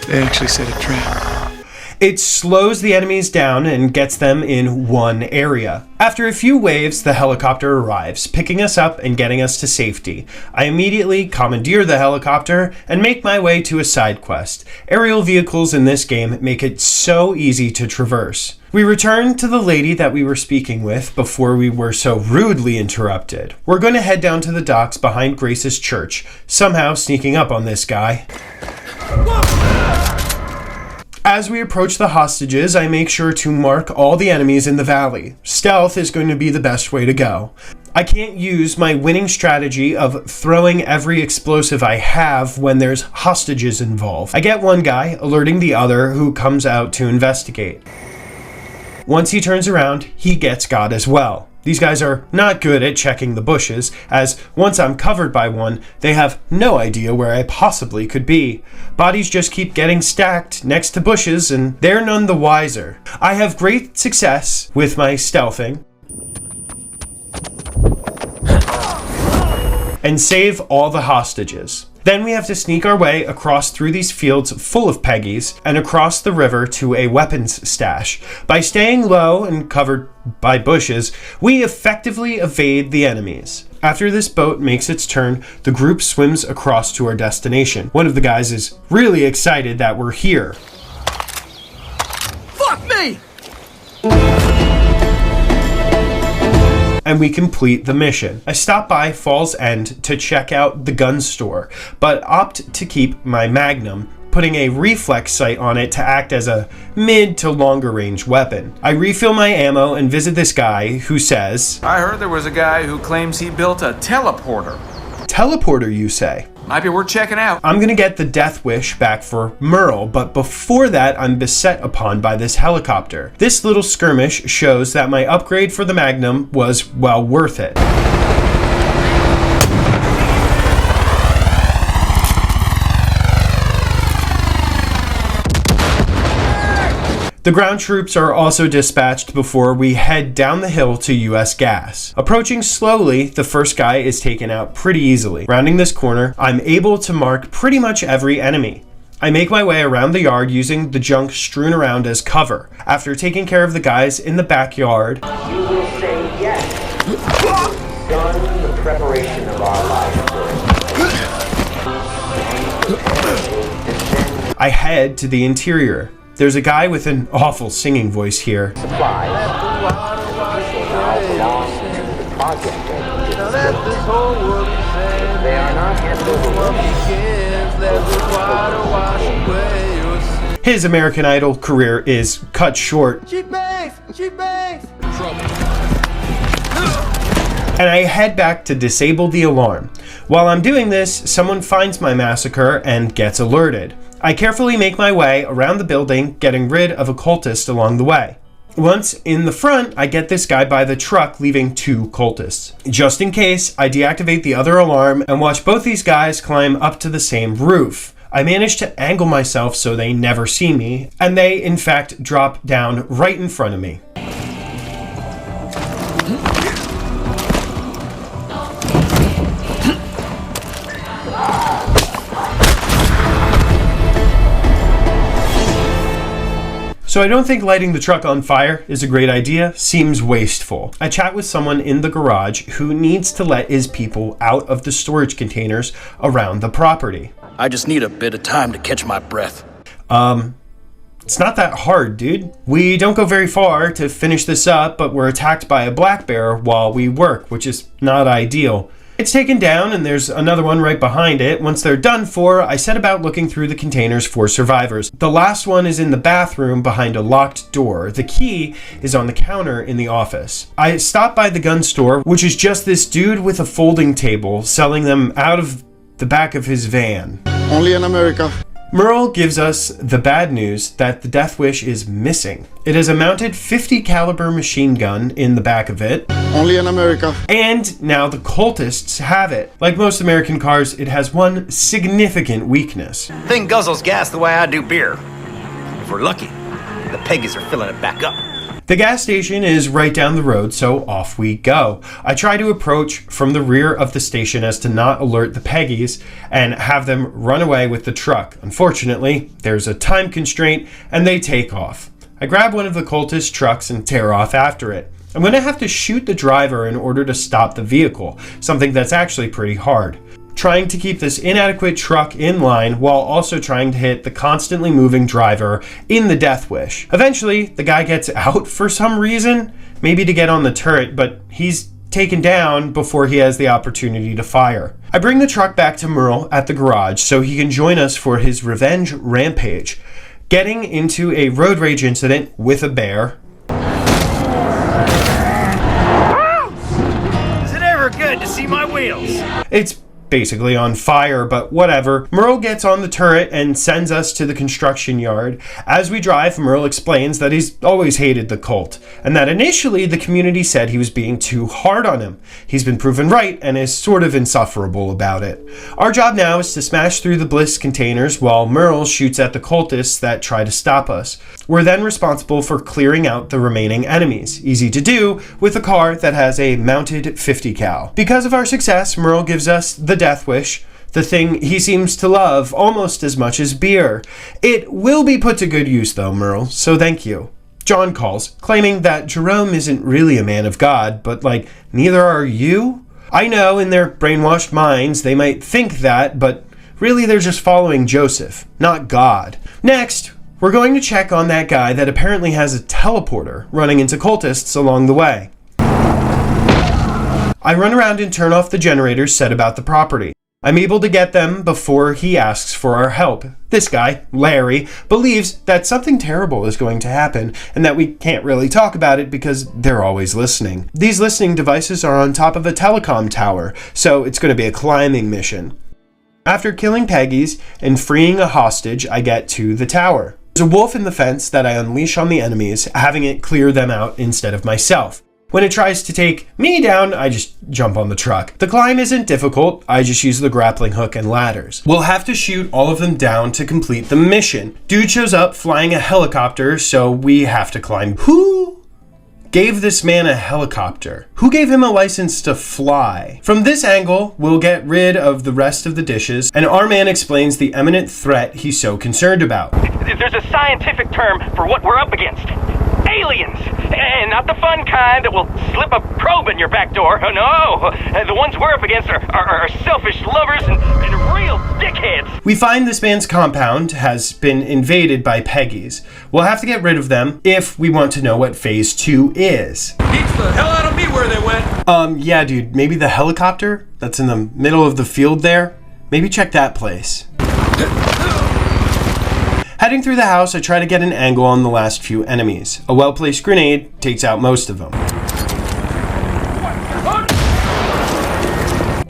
They actually set a trap. It slows the enemies down and gets them in one area. After a few waves, the helicopter arrives, picking us up and getting us to safety. I immediately commandeer the helicopter and make my way to a side quest. Aerial vehicles in this game make it so easy to traverse. We return to the lady that we were speaking with before we were so rudely interrupted. We're going to head down to the docks behind Grace's church, somehow sneaking up on this guy. As we approach the hostages, I make sure to mark all the enemies in the valley. Stealth is going to be the best way to go. I can't use my winning strategy of throwing every explosive I have when there's hostages involved. I get one guy, alerting the other, who comes out to investigate. Once he turns around, he gets got as well. These guys are not good at checking the bushes, as once I'm covered by one, they have no idea where I possibly could be. Bodies just keep getting stacked next to bushes, and they're none the wiser. I have great success with my stealthing, and save all the hostages. Then we have to sneak our way across through these fields full of Peggies and across the river to a weapons stash. By staying low and covered by bushes, we effectively evade the enemies. After this boat makes its turn, the group swims across to our destination. One of the guys is really excited that we're here. Fuck me! And we complete the mission. I stop by Falls End to check out the gun store, but opt to keep my Magnum, putting a reflex sight on it to act as a mid to longer range weapon. I refill my ammo and visit this guy who says, I heard there was a guy who claims he built a teleporter. Teleporter, you say? Might be worth checking out. I'm gonna get the Death Wish back for Merle, but before that, I'm beset upon by this helicopter. This little skirmish shows that my upgrade for the Magnum was well worth it. The ground troops are also dispatched before we head down the hill to US Gas. Approaching slowly, the first guy is taken out pretty easily. Rounding this corner, I'm able to mark pretty much every enemy. I make my way around the yard using the junk strewn around as cover. After taking care of the guys in the backyard, You will say yes. Done the preparation of our life. I head to the interior. There's a guy with an awful singing voice here. His American Idol career is cut short. and I head back to disable the alarm. While I'm doing this, someone finds my massacre and gets alerted. I carefully make my way around the building, getting rid of a cultist along the way. Once in the front, I get this guy by the truck, leaving 2 cultists. Just in case, I deactivate the other alarm and watch both these guys climb up to the same roof. I manage to angle myself so they never see me, and they in fact drop down right in front of me. So I don't think lighting the truck on fire is a great idea, seems wasteful. I chat with someone in the garage who needs to let his people out of the storage containers around the property. I just need a bit of time to catch my breath. It's not that hard, dude. We don't go very far to finish this up, but we're attacked by a black bear while we work, which is not ideal. It's taken down and there's another one right behind it. Once they're done for, I set about looking through the containers for survivors. The last one is in the bathroom behind a locked door. The key is on the counter in the office. I stop by the gun store, which is just this dude with a folding table selling them out of the back of his van. Only in America. Merle gives us the bad news that the Death Wish is missing. It has a mounted .50 caliber machine gun in the back of it. Only in America. And now the cultists have it. Like most American cars, it has one significant weakness. Thing guzzles gas the way I do beer. If we're lucky, the Peggies are filling it back up. The gas station is right down the road, so off we go. I try to approach from the rear of the station as to not alert the Peggies and have them run away with the truck. Unfortunately, there's a time constraint and they take off. I grab one of the cultist trucks and tear off after it. I'm going to have to shoot the driver in order to stop the vehicle, something that's actually pretty hard. Trying to keep this inadequate truck in line while also trying to hit the constantly moving driver in the Death Wish. Eventually, the guy gets out for some reason, maybe to get on the turret, but he's taken down before he has the opportunity to fire. I bring the truck back to Merle at the garage so he can join us for his revenge rampage, getting into a road rage incident with a bear. Is it ever good to see my wheels? It's basically on fire, but whatever. Merle gets on the turret and sends us to the construction yard. As we drive, Merle explains that he's always hated the cult, and that initially the community said he was being too hard on him. He's been proven right and is sort of insufferable about it. Our job now is to smash through the Bliss containers while Merle shoots at the cultists that try to stop us. We're then responsible for clearing out the remaining enemies. Easy to do with a car that has a mounted .50 cal. Because of our success, Merle gives us the Death Wish, the thing he seems to love almost as much as beer. It will be put to good use though, Merle, so thank you. John calls, claiming that Jerome isn't really a man of God, but like, neither are you? I know in their brainwashed minds they might think that, but really they're just following Joseph, not God. Next, we're going to check on that guy that apparently has a teleporter running into cultists along the way. I run around and turn off the generators set about the property. I'm able to get them before he asks for our help. This guy, Larry, believes that something terrible is going to happen and that we can't really talk about it because they're always listening. These listening devices are on top of a telecom tower, so it's going to be a climbing mission. After killing Peggies and freeing a hostage, I get to the tower. There's a wolf in the fence that I unleash on the enemies, having it clear them out instead of myself. When it tries to take me down, I just jump on the truck. The climb isn't difficult, I just use the grappling hook and ladders. We'll have to shoot all of them down to complete the mission. Dude shows up flying a helicopter, so we have to climb. Who gave this man a helicopter? Who gave him a license to fly? From this angle, we'll get rid of the rest of the dishes, and our man explains the imminent threat he's so concerned about. There's a scientific term for what we're up against. Aliens! And not the fun kind that will slip a probe in your back door. Oh, no! The ones we're up against are selfish lovers and real dickheads. We find this man's compound has been invaded by Peggies. We'll have to get rid of them if we want to know what Phase 2 is. Beats the hell out of me where they went. Yeah, dude, maybe the helicopter that's in the middle of the field there? Maybe check that place. Heading through the house, I try to get an angle on the last few enemies. A well-placed grenade takes out most of them.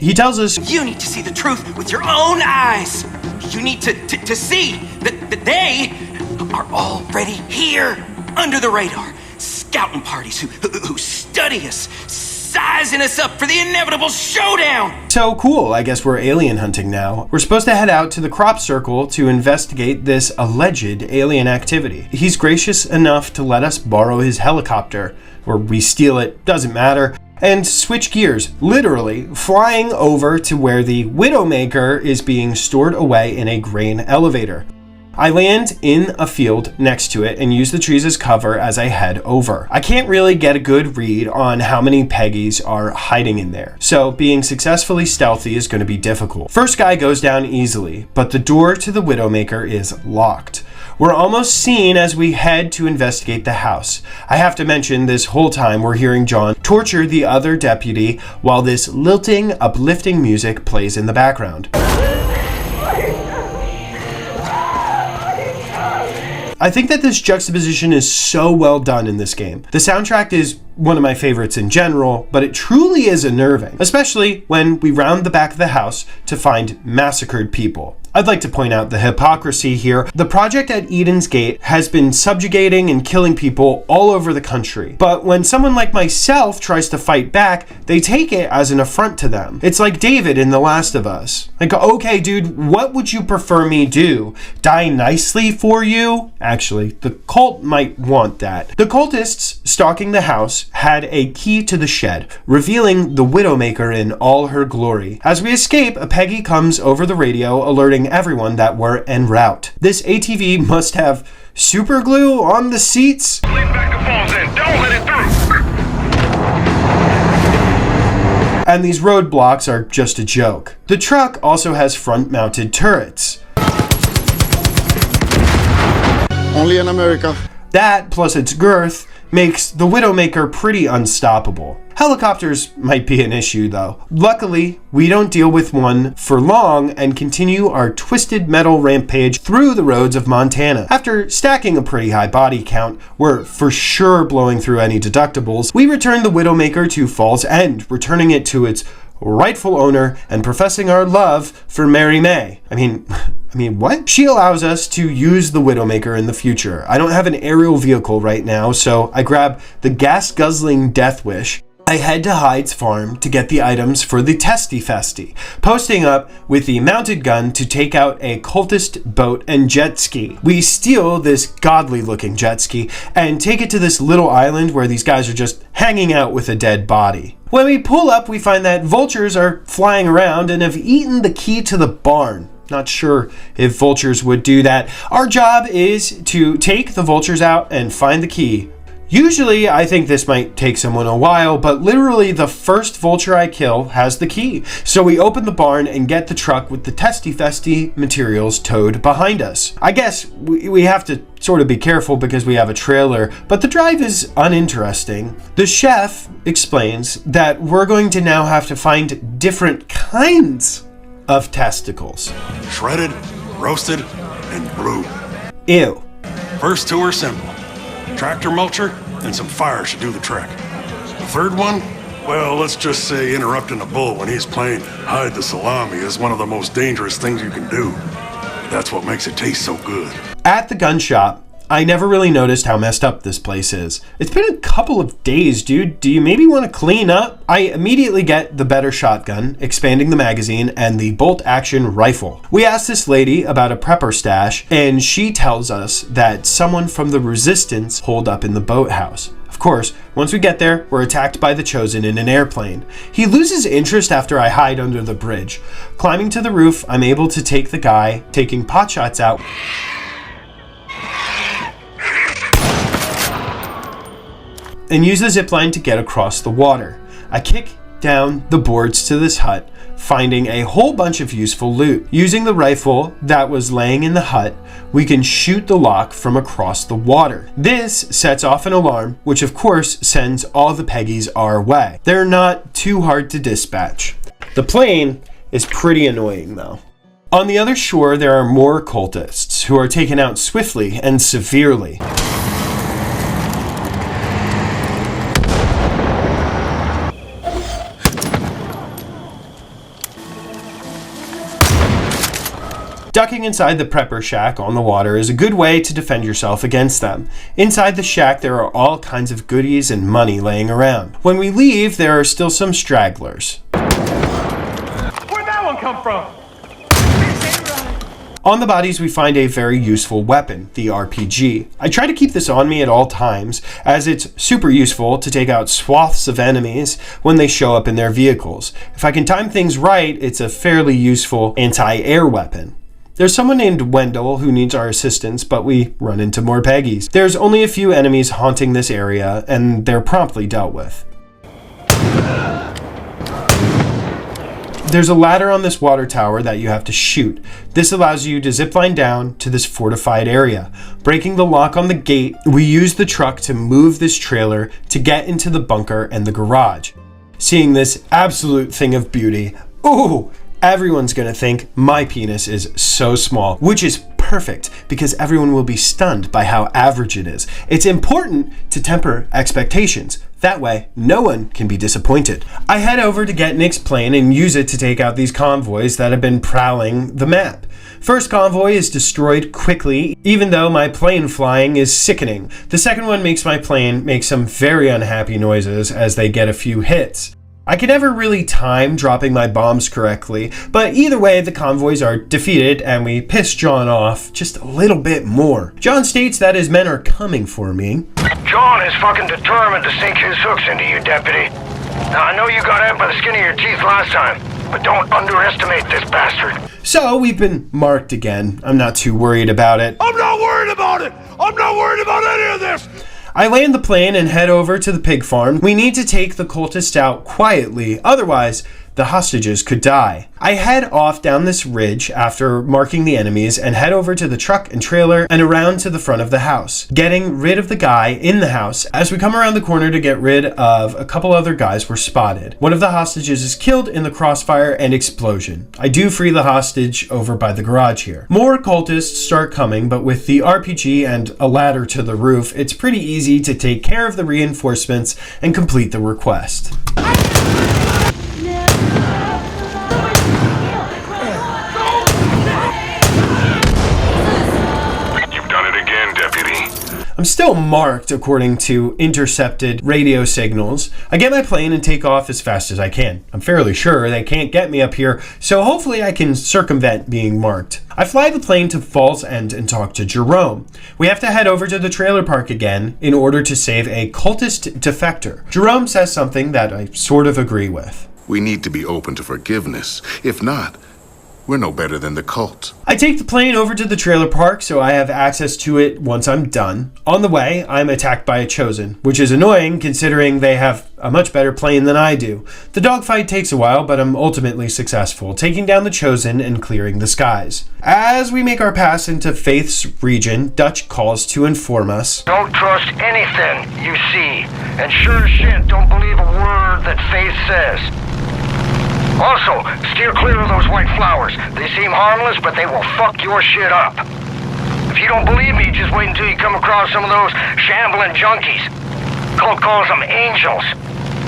He tells us, "You need to see the truth with your own eyes. You need to see that they are already here, under the radar. Scouting parties who study us, sizing us up for the inevitable showdown." So cool, I guess we're alien hunting now. We're supposed to head out to the crop circle to investigate this alleged alien activity. He's gracious enough to let us borrow his helicopter, or we steal it, doesn't matter, and switch gears, literally flying over to where the Widowmaker is being stored away in a grain elevator. I land in a field next to it and use the trees as cover as I head over. I can't really get a good read on how many Peggies are hiding in there, so being successfully stealthy is going to be difficult. First guy goes down easily, but the door to the Widowmaker is locked. We're almost seen as we head to investigate the house. I have to mention, this whole time we're hearing John torture the other deputy while this lilting, uplifting music plays in the background. I think that this juxtaposition is so well done in this game. The soundtrack is one of my favorites in general, but it truly is unnerving, especially when we round the back of the house to find massacred people. I'd like to point out the hypocrisy here. The project at Eden's Gate has been subjugating and killing people all over the country. But when someone like myself tries to fight back, they take it as an affront to them. It's like David in The Last of Us. Like, okay, dude, what would you prefer me do? Die nicely for you? Actually, the cult might want that. The cultists stalking the house had a key to the shed, revealing the Widowmaker in all her glory. As we escape, a Peggy comes over the radio, alerting everyone that we're en route. This ATV must have super glue on the seats. Lean back the phones in. Don't let it through. And these roadblocks are just a joke. The truck also has front-mounted turrets. Only in America. That, plus its girth, makes the Widowmaker pretty unstoppable. Helicopters might be an issue though. Luckily, we don't deal with one for long and continue our twisted metal rampage through the roads of Montana. After stacking a pretty high body count, we're for sure blowing through any deductibles. We return the Widowmaker to Falls End, returning it to its rightful owner and professing our love for Mary May. I mean, what? She allows us to use the Widowmaker in the future. I don't have an aerial vehicle right now, so I grab the gas-guzzling Death Wish. I head to Hyde's farm to get the items for the Testy Festy, posting up with the mounted gun to take out a cultist boat and jet ski. We steal this godly-looking jet ski and take it to this little island where these guys are just hanging out with a dead body. When we pull up, we find that vultures are flying around and have eaten the key to the barn. Not sure if vultures would do that. Our job is to take the vultures out and find the key. Usually, I think this might take someone a while, but literally the first vulture I kill has the key. So we open the barn and get the truck with the Testy Festy materials towed behind us. I guess we have to sort of be careful because we have a trailer, but the drive is uninteresting. The chef explains that we're going to now have to find different kinds of testicles. Shredded, roasted, and blue. Ew. First two are simple. Tractor mulcher and some fire should do the trick. The third one, well, let's just say interrupting a bull when he's playing hide the salami is one of the most dangerous things you can do. That's what makes it taste so good. At the gun shop, I never really noticed how messed up this place is. It's been a couple of days, dude. Do you maybe want to clean up? I immediately get the better shotgun, expanding the magazine, and the bolt-action rifle. We ask this lady about a prepper stash, and she tells us that someone from the Resistance holed up in the boathouse. Of course, once we get there, we're attacked by the Chosen in an airplane. He loses interest after I hide under the bridge. Climbing to the roof, I'm able to take the guy, taking potshots out, and use the zipline to get across the water. I kick down the boards to this hut, finding a whole bunch of useful loot. Using the rifle that was laying in the hut, we can shoot the lock from across the water. This sets off an alarm, which of course sends all the Peggies our way. They're not too hard to dispatch. The plane is pretty annoying though. On the other shore, there are more cultists who are taken out swiftly and severely. Ducking inside the prepper shack on the water is a good way to defend yourself against them. Inside the shack there are all kinds of goodies and money laying around. When we leave, there are still some stragglers. Where'd that one come from? On the bodies we find a very useful weapon, the RPG. I try to keep this on me at all times, as it's super useful to take out swaths of enemies when they show up in their vehicles. If I can time things right, it's a fairly useful anti-air weapon. There's someone named Wendell who needs our assistance, but we run into more Peggies. There's only a few enemies haunting this area, and they're promptly dealt with. There's a ladder on this water tower that you have to shoot. This allows you to zipline down to this fortified area. Breaking the lock on the gate, we use the truck to move this trailer to get into the bunker and the garage. Seeing this absolute thing of beauty, ooh, everyone's gonna think my penis is so small, which is perfect because everyone will be stunned by how average it is. It's important to temper expectations. That way, no one can be disappointed. I head over to get Nick's plane and use it to take out these convoys that have been prowling the map. First convoy is destroyed quickly, even though my plane flying is sickening. The second one makes my plane make some very unhappy noises as they get a few hits. I can never really time dropping my bombs correctly, but either way the convoys are defeated and we piss John off just a little bit more. John states that his men are coming for me. John is fucking determined to sink his hooks into you, Deputy. Now, I know you got out by the skin of your teeth last time, but don't underestimate this bastard. So, we've been marked again. I'm not too worried about it. I'm not worried about it! I'm not worried about any of this! I land the plane and head over to the pig farm. We need to take the cultists out quietly, otherwise the hostages could die. I head off down this ridge after marking the enemies and head over to the truck and trailer and around to the front of the house, getting rid of the guy in the house. As we come around the corner to get rid of a couple other guys, we're spotted. One of the hostages is killed in the crossfire and explosion. I do free the hostage over by the garage here. More cultists start coming, but with the RPG and a ladder to the roof, it's pretty easy to take care of the reinforcements and complete the request. I'm still marked according to intercepted radio signals. I get my plane and take off as fast as I can. I'm fairly sure they can't get me up here, so hopefully I can circumvent being marked. I fly the plane to Falls End and talk to Jerome. We have to head over to the trailer park again in order to save a cultist defector. Jerome says something that I sort of agree with. We need to be open to forgiveness. If not, we're no better than the cult. I take the plane over to the trailer park so I have access to it once I'm done. On the way, I'm attacked by a Chosen, which is annoying considering they have a much better plane than I do. The dogfight takes a while, but I'm ultimately successful, taking down the Chosen and clearing the skies. As we make our pass into Faith's region, Dutch calls to inform us. Don't trust anything you see, and sure as shit don't believe a word that Faith says. Also, steer clear of those white flowers. They seem harmless, but they will fuck your shit up. If you don't believe me, just wait until you come across some of those shambling junkies. Cult calls them angels,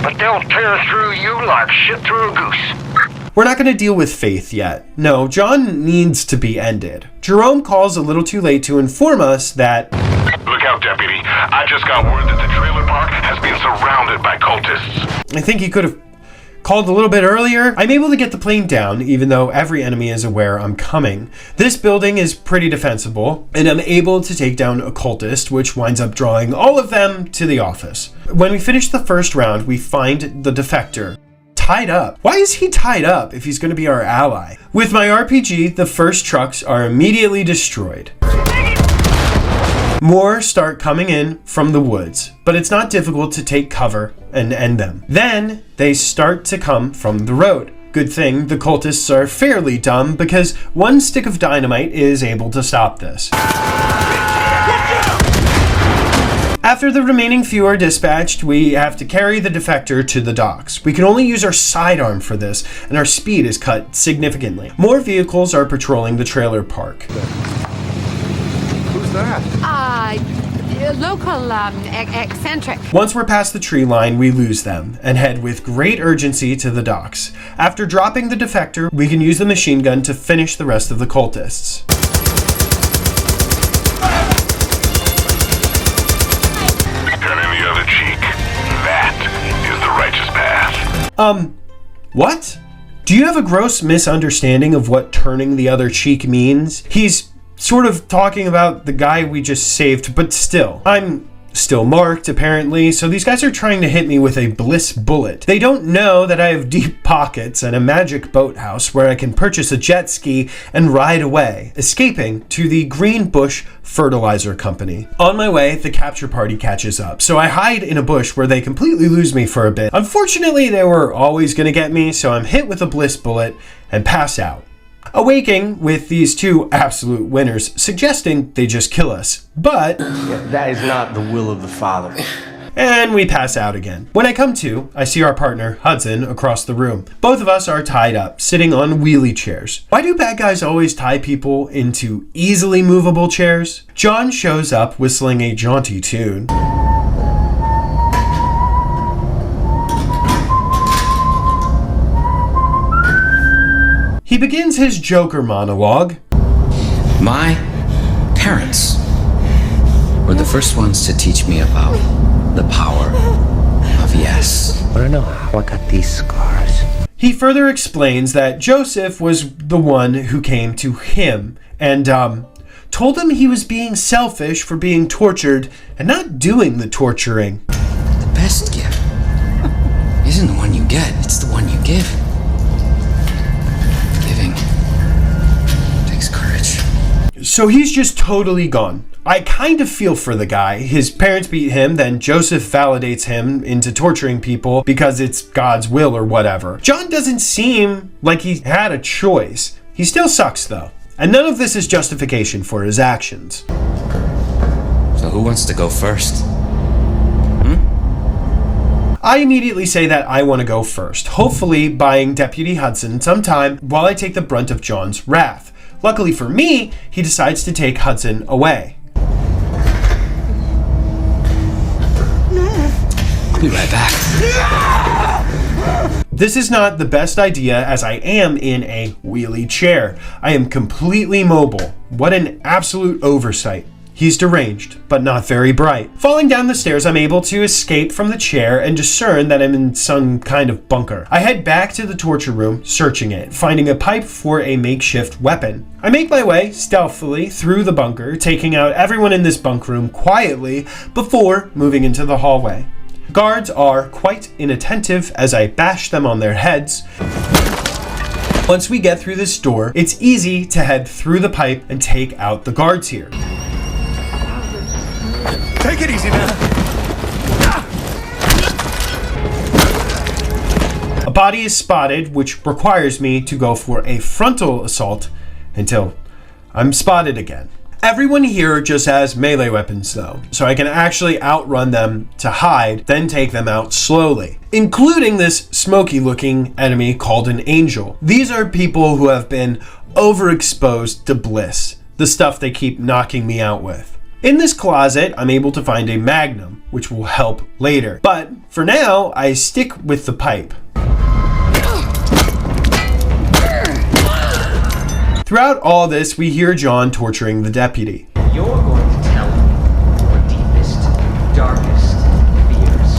but they'll tear through you like shit through a goose. We're not going to deal with Faith yet. No, John needs to be ended. Jerome calls a little too late to inform us that... Look out, Deputy. I just got word that the trailer park has been surrounded by cultists. I think he could have called a little bit earlier. I'm able to get the plane down, even though every enemy is aware I'm coming. This building is pretty defensible, and I'm able to take down a cultist, which winds up drawing all of them to the office. When we finish the first round, we find the defector tied up. Why is he tied up if he's going to be our ally? With my RPG, the first trucks are immediately destroyed. More start coming in from the woods, but it's not difficult to take cover and end them. Then they start to come from the road. Good thing the cultists are fairly dumb because one stick of dynamite is able to stop this. After the remaining few are dispatched, we have to carry the defector to the docks. We can only use our sidearm for this, and our speed is cut significantly. More vehicles are patrolling the trailer park. Who's that? local eccentric. Once we're past the tree line, we lose them and head with great urgency to the docks. After dropping the defector, we can use the machine gun to finish the rest of the cultists. Turn in the other cheek. That is the righteous path. What? Do you have a gross misunderstanding of what turning the other cheek means? He's sort of talking about the guy we just saved, but still. I'm still marked, apparently, so these guys are trying to hit me with a bliss bullet. They don't know that I have deep pockets and a magic boathouse where I can purchase a jet ski and ride away, escaping to the Green Bush Fertilizer Company. On my way, the capture party catches up, so I hide in a bush where they completely lose me for a bit. Unfortunately, they were always gonna get me, so I'm hit with a bliss bullet and pass out. Awaking with these two absolute winners, suggesting they just kill us. But that is not the will of the Father. And we pass out again. When I come to, I see our partner, Hudson, across the room. Both of us are tied up, sitting on wheelie chairs. Why do bad guys always tie people into easily movable chairs? John shows up whistling a jaunty tune. He begins his Joker monologue. My parents were the first ones to teach me about the power of yes. I don't know how I got these scars. He further explains that Joseph was the one who came to him and told him he was being selfish for being tortured and not doing the torturing. The best gift isn't the one you get, it's the one you give. So he's just totally gone. I kind of feel for the guy. His parents beat him, then Joseph validates him into torturing people because it's God's will or whatever. John doesn't seem like he had a choice. He still sucks though. And none of this is justification for his actions. So who wants to go first? I immediately say that I want to go first, hopefully buying Deputy Hudson some time while I take the brunt of John's wrath. Luckily for me, he decides to take Hudson away. I'll be right back. This is not the best idea as I am in a wheelie chair. I am completely mobile. What an absolute oversight. He's deranged, but not very bright. Falling down the stairs, I'm able to escape from the chair and discern that I'm in some kind of bunker. I head back to the torture room, searching it, finding a pipe for a makeshift weapon. I make my way stealthily through the bunker, taking out everyone in this bunk room quietly before moving into the hallway. Guards are quite inattentive as I bash them on their heads. Once we get through this door, it's easy to head through the pipe and take out the guards here. Take it easy now. A body is spotted, which requires me to go for a frontal assault until I'm spotted again. Everyone here just has melee weapons though, so I can actually outrun them to hide, then take them out slowly, including this smoky looking enemy called an angel. These are people who have been overexposed to bliss, the stuff they keep knocking me out with. In this closet, I'm able to find a magnum, which will help later. But for now, I stick with the pipe. Throughout all this, we hear John torturing the deputy. You're going to tell him your deepest, darkest fears.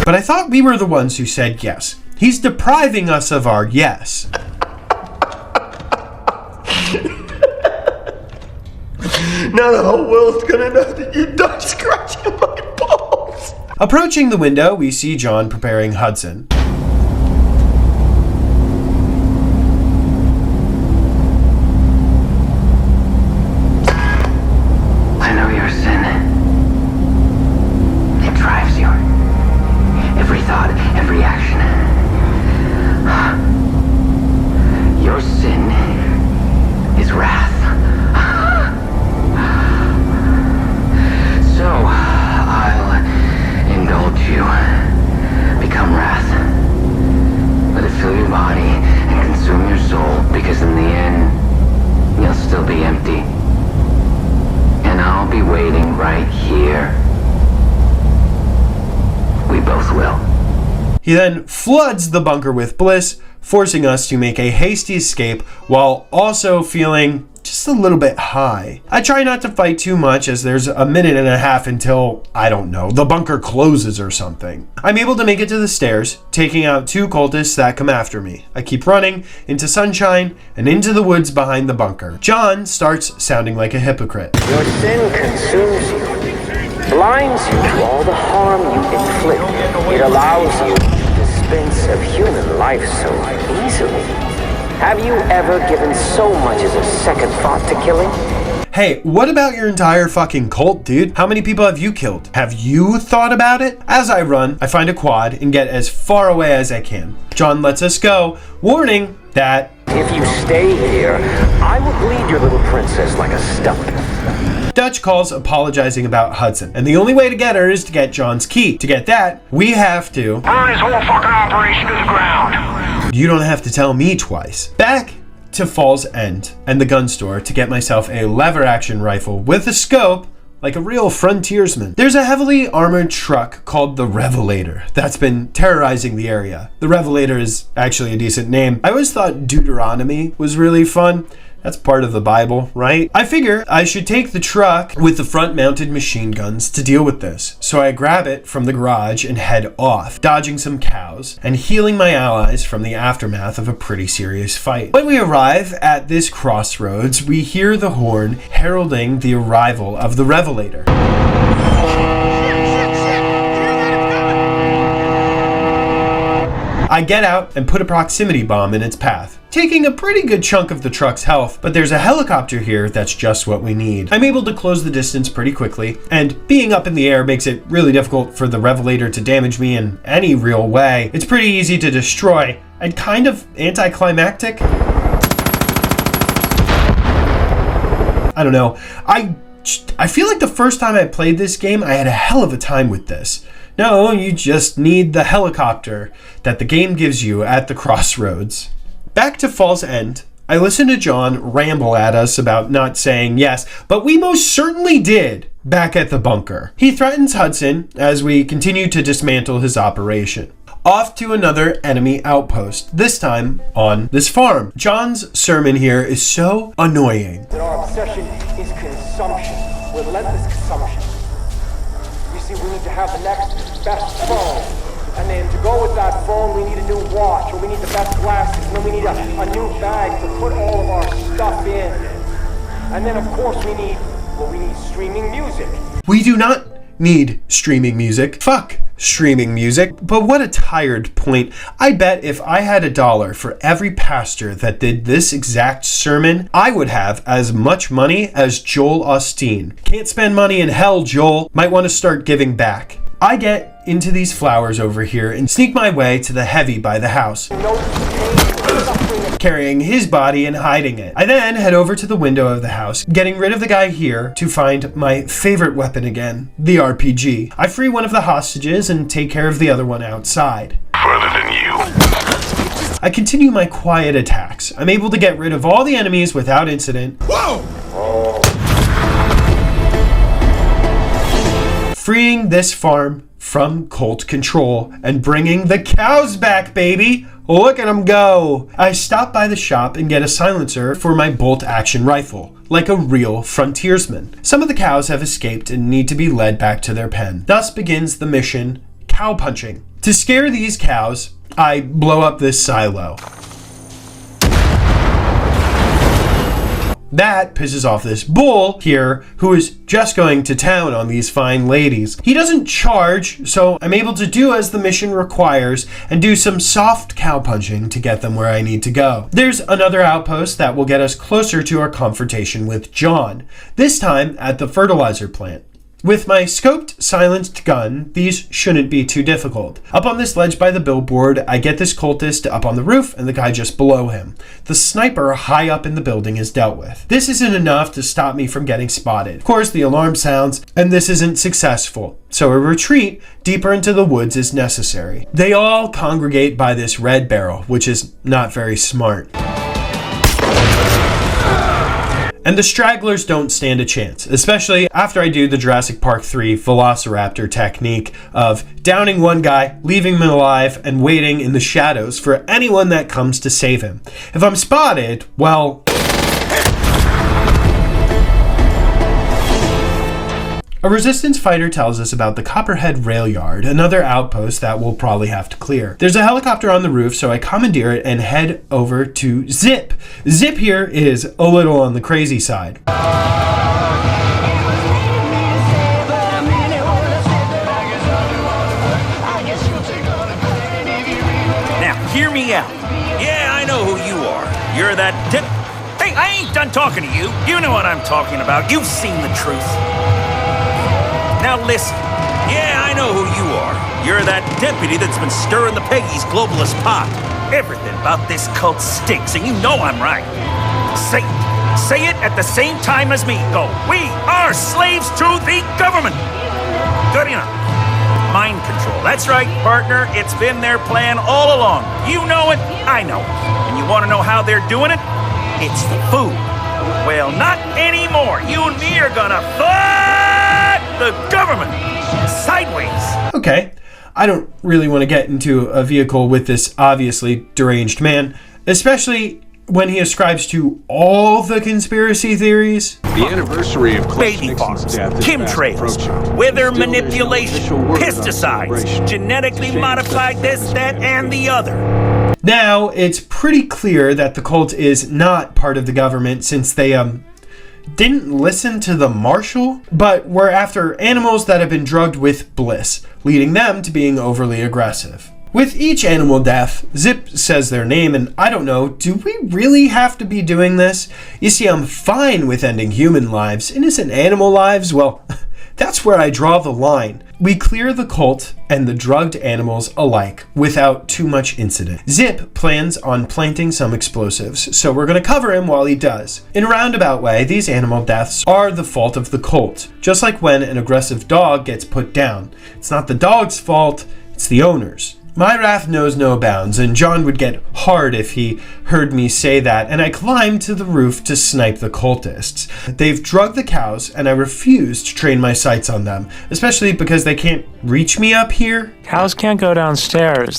But I thought we were the ones who said yes. He's depriving us of our yes. Now the whole world's gonna know that you died scratching my balls. Approaching the window, we see John preparing Hudson. I know your sin. It drives you. Every thought, every action. Your sin is wrath. So, I'll indulge you. Become wrath. right here. We both will. He then floods the bunker with bliss, forcing us to make a hasty escape while also feeling just a little bit high. I try not to fight too much as there's a minute and a half until, I don't know, the bunker closes or something. I'm able to make it to the stairs, taking out 2 cultists that come after me. I keep running into sunshine and into the woods behind the bunker. John starts sounding like a hypocrite. Your sin consumes you, blinds you to all the harm you inflict. It allows you to dispense of human life so easily. Have you ever given so much as a second thought to killing? Hey, what about your entire fucking cult, dude? How many people have you killed? Have you thought about it? As I run, I find a quad and get as far away as I can. John lets us go, warning that if you stay here, I will bleed your little princess like a stump. Dutch calls apologizing about Hudson, and the only way to get her is to get John's key. To get that, we have to burn his whole fucking operation to the ground. You don't have to tell me twice. Back to Falls End and the gun store to get myself a lever-action rifle with a scope like a real frontiersman. There's a heavily armored truck called the Revelator that's been terrorizing the area. The Revelator is actually a decent name. I always thought Deuteronomy was really fun. That's part of the Bible, right? I figure I should take the truck with the front-mounted machine guns to deal with this. So I grab it from the garage and head off, dodging some cows and healing my allies from the aftermath of a pretty serious fight. When we arrive at this crossroads, we hear the horn heralding the arrival of the Revelator. I get out and put a proximity bomb in its path, taking a pretty good chunk of the truck's health, but there's a helicopter here that's just what we need. I'm able to close the distance pretty quickly, and being up in the air makes it really difficult for the Revelator to damage me in any real way. It's pretty easy to destroy, and kind of anticlimactic. I don't know. I feel like the first time I played this game, I had a hell of a time with this. No, you just need the helicopter that the game gives you at the crossroads. Back to Falls End, I listened to John ramble at us about not saying yes, but we most certainly did back at the bunker. He threatens Hudson as we continue to dismantle his operation. Off to another enemy outpost, this time on this farm. John's sermon here is so annoying. That our obsession is consumption, relentless consumption. You see, we need to have the next best phone. And then to go with that phone, we need a new watch, or we need the best glasses, and then we need a new bag to put all of our stuff in. And then, of course, we need streaming music. We do not need streaming music. Fuck streaming music. But what a tired point. I bet if I had $1 for every pastor that did this exact sermon, I would have as much money as Joel Osteen. Can't spend money in hell, Joel. Might want to start giving back. I get into these flowers over here and sneak my way to the heavy by the house, carrying his body and hiding it. I then head over to the window of the house, getting rid of the guy here to find my favorite weapon again, the RPG. I free one of the hostages and take care of the other one outside. Further than you. I continue my quiet attacks. I'm able to get rid of all the enemies without incident. Whoa! Freeing this farm from cult control and bringing the cows back, baby! Look at them go! I stop by the shop and get a silencer for my bolt-action rifle, like a real frontiersman. Some of the cows have escaped and need to be led back to their pen. Thus begins the mission, cow punching. To scare these cows, I blow up this silo. That pisses off this bull here who is just going to town on these fine ladies. He doesn't charge, so I'm able to do as the mission requires and do some soft cow punching to get them where I need to go. There's another outpost that will get us closer to our confrontation with John, this time at the fertilizer plant. With my scoped, silenced gun, these shouldn't be too difficult. Up on this ledge by the billboard, I get this cultist up on the roof and the guy just below him. The sniper high up in the building is dealt with. This isn't enough to stop me from getting spotted. Of course, the alarm sounds, and this isn't successful, so a retreat deeper into the woods is necessary. They all congregate by this red barrel, which is not very smart. And the stragglers don't stand a chance, especially after I do the Jurassic Park 3 Velociraptor technique of downing one guy, leaving him alive, and waiting in the shadows for anyone that comes to save him. If I'm spotted, well... A Resistance fighter tells us about the Copperhead Rail Yard, another outpost that we'll probably have to clear. There's a helicopter on the roof, so I commandeer it and head over to Zip. Zip here is a little on the crazy side. Now, hear me out. Yeah, I know who you are. You're that tip. Hey, I ain't done talking to you. You know what I'm talking about. You've seen the truth. Now listen, yeah, I know who you are. You're that deputy that's been stirring the Peggy's globalist pot. Everything about this cult stinks, and you know I'm right. Say it at the same time as me. Go, we are slaves to the government. Good enough. Mind control, that's right, partner. It's been their plan all along. You know it, I know it. And you want to know how they're doing it? It's the food. Well, not anymore. You and me are gonna fight the government sideways. Okay, I don't really want to get into a vehicle with this obviously deranged man, especially when he ascribes to all the conspiracy theories. The anniversary of baby farms, chemtrails, weather manipulation, pesticides, genetically modified this, that, and the other. Now, it's pretty clear that the cult is not part of the government since they, didn't listen to the marshal, but were after animals that have been drugged with bliss, leading them to being overly aggressive. With each animal death, Zip says their name, and I don't know, do we really have to be doing this? You see, I'm fine with ending human lives. Innocent animal lives, well, that's where I draw the line. We clear the cult and the drugged animals alike without too much incident. Zip plans on planting some explosives, so we're going to cover him while he does. In a roundabout way, these animal deaths are the fault of the cult, just like when an aggressive dog gets put down. It's not the dog's fault, it's the owner's. My wrath knows no bounds, and John would get hard if he heard me say that, and I climbed to the roof to snipe the cultists. They've drugged the cows, and I refuse to train my sights on them, especially because they can't reach me up here. Cows can't go downstairs.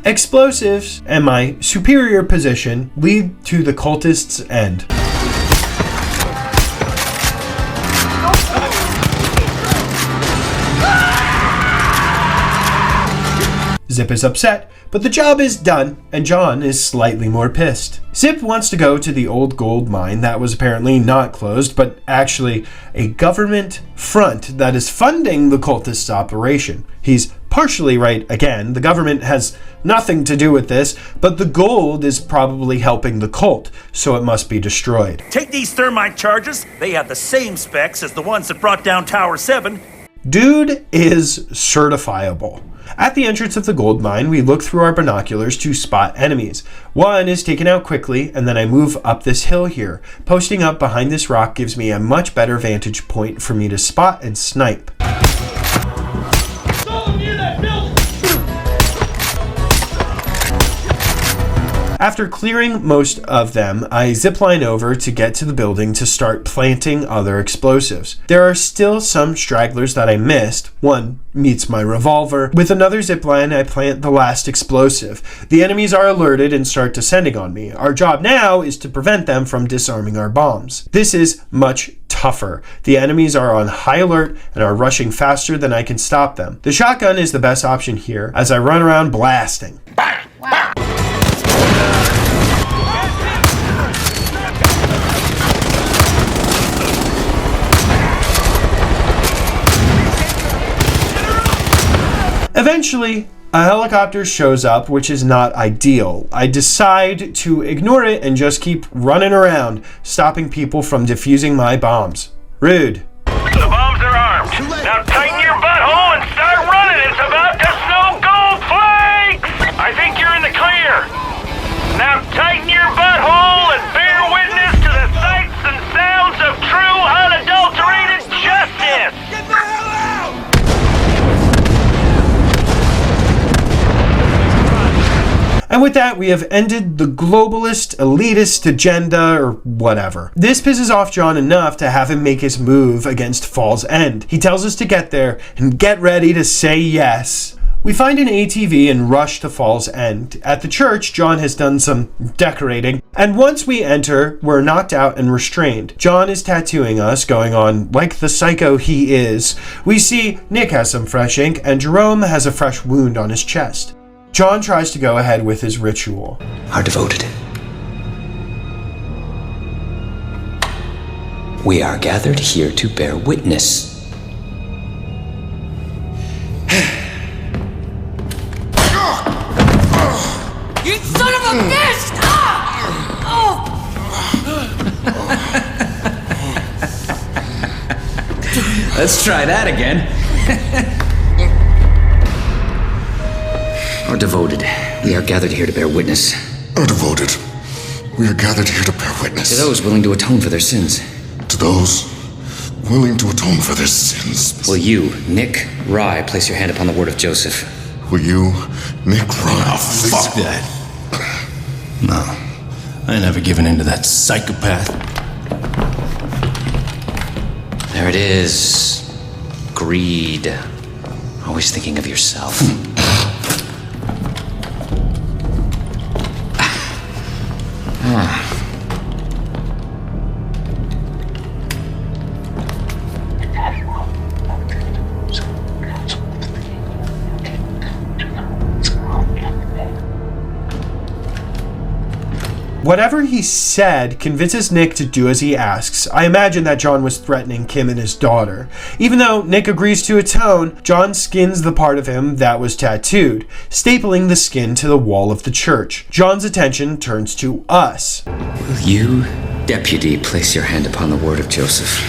Explosives and my superior position lead to the cultists' end. Zip is upset, but the job is done, and John is slightly more pissed. Zip wants to go to the old gold mine that was apparently not closed, but actually a government front that is funding the cultists' operation. He's partially right again. The government has nothing to do with this, but the gold is probably helping the cult, so it must be destroyed. Take these thermite charges. They have the same specs as the ones that brought down Tower 7. Dude is certifiable. At the entrance of the gold mine, we look through our binoculars to spot enemies. One is taken out quickly, and then I move up this hill here. Posting up behind this rock gives me a much better vantage point for me to spot and snipe. After clearing most of them, I zipline over to get to the building to start planting other explosives. There are still some stragglers that I missed. One meets my revolver. With another zipline, I plant the last explosive. The enemies are alerted and start descending on me. Our job now is to prevent them from disarming our bombs. This is much tougher. The enemies are on high alert and are rushing faster than I can stop them. The shotgun is the best option here as I run around blasting. Wow. Eventually, a helicopter shows up, which is not ideal. I decide to ignore it and just keep running around, stopping people from defusing my bombs. Rude. The bombs are armed. Now tighten your butthole and start running. It's about to snow gold flakes. I think you're in the clear. Now tighten your butthole and bear witness to the sights and sounds of true unadulterated justice. Get the hell out! And And with that, we have ended the globalist, elitist agenda, or whatever. This pisses off John enough to have him make his move against Fall's End. He tells us to get there and get ready to say yes. We find an ATV and rush to Fall's End. At the church, John has done some decorating, and once we enter, we're knocked out and restrained. John is tattooing us, going on like the psycho he is. We see Nick has some fresh ink, and Jerome has a fresh wound on his chest. John tries to go ahead with his ritual. Are devoted. We are gathered here to bear witness. You son of a bitch! Let's try that again. Are devoted. We are gathered here to bear witness. Are devoted. We are gathered here to bear witness. To those willing to atone for their sins. To those willing to atone for their sins. Will you, Nick Rye, place your hand upon the word of Joseph? Will you, Nick Rye? Oh, fuck that. No. I ain't never given in to that psychopath. There it is. Greed. Always thinking of yourself. Whatever he said convinces Nick to do as he asks. I imagine that John was threatening Kim and his daughter. Even though Nick agrees to atone, John skins the part of him that was tattooed, stapling the skin to the wall of the church. John's attention turns to us. Will you, deputy, place your hand upon the word of Joseph?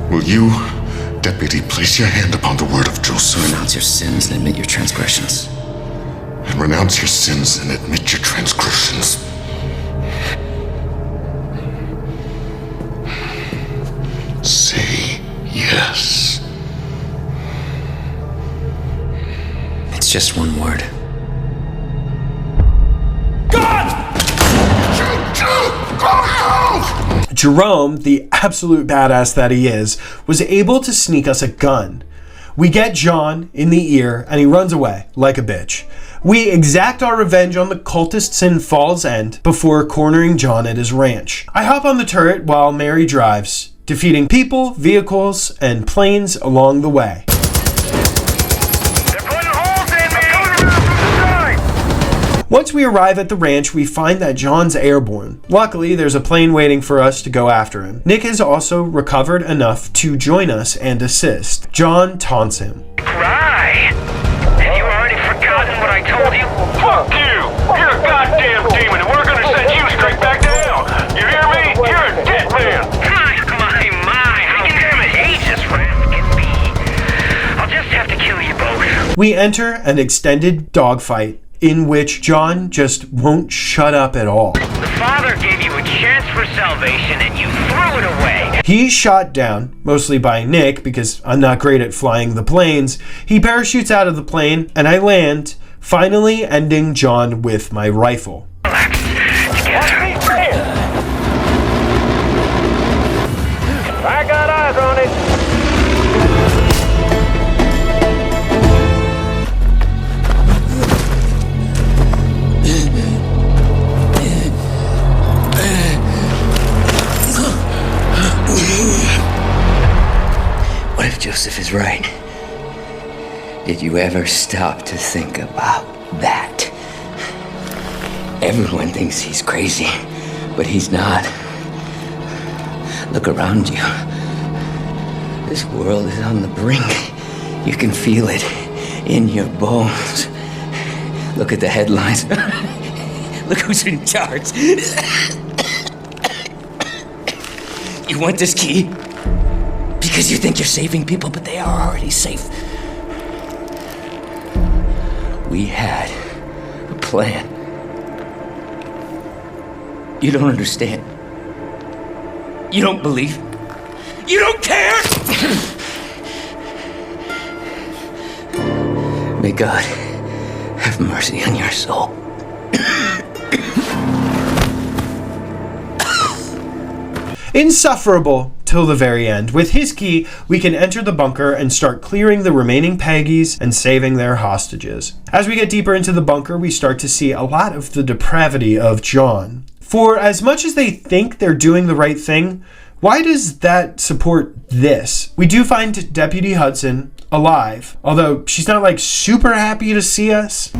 Will you, deputy, place your hand upon the word of Joseph? Renounce your sins and admit your transgressions. And renounce your sins and admit your transgressions. Say yes. It's just one word. Jerome, the absolute badass that he is, was able to sneak us a gun. We get John in the ear and he runs away like a bitch. We exact our revenge on the cultists in Fall's End before cornering John at his ranch. I hop on the turret while Mary drives, defeating people, vehicles, and planes along the way. Once we arrive at the ranch, we find that John's airborne. Luckily, there's a plane waiting for us to go after him. Nick has also recovered enough to join us and assist. John taunts him. Right. Have you already forgotten what I told you? Fuck you! You're a goddamn demon, and we're gonna send you straight back to hell! You hear me? You're a dead man! My, how contagious Raph can be. I'll just have to kill you both. We enter an extended dogfight in which John just won't shut up at all. The Father gave you a chance for salvation and you threw it away. He's shot down, mostly by Nick because I'm not great at flying the planes. He parachutes out of the plane and I land, finally ending John with my rifle. I got eyes on it! What if Joseph is right? Did you ever stop to think about that? Everyone thinks he's crazy, but he's not. Look around you. This world is on the brink. You can feel it in your bones. Look at the headlines. Look who's in charge. You want this key? Because you think you're saving people, but they are already safe. We had a plan. You don't understand. You don't believe. You don't care! May God have mercy on your soul. Insufferable till the very end. With his key, we can enter the bunker and start clearing the remaining Peggies and saving their hostages. As we get deeper into the bunker, we start to see a lot of the depravity of John. For as much as they think they're doing the right thing, why does that support this? We do find Deputy Hudson alive, although she's not like super happy to see us.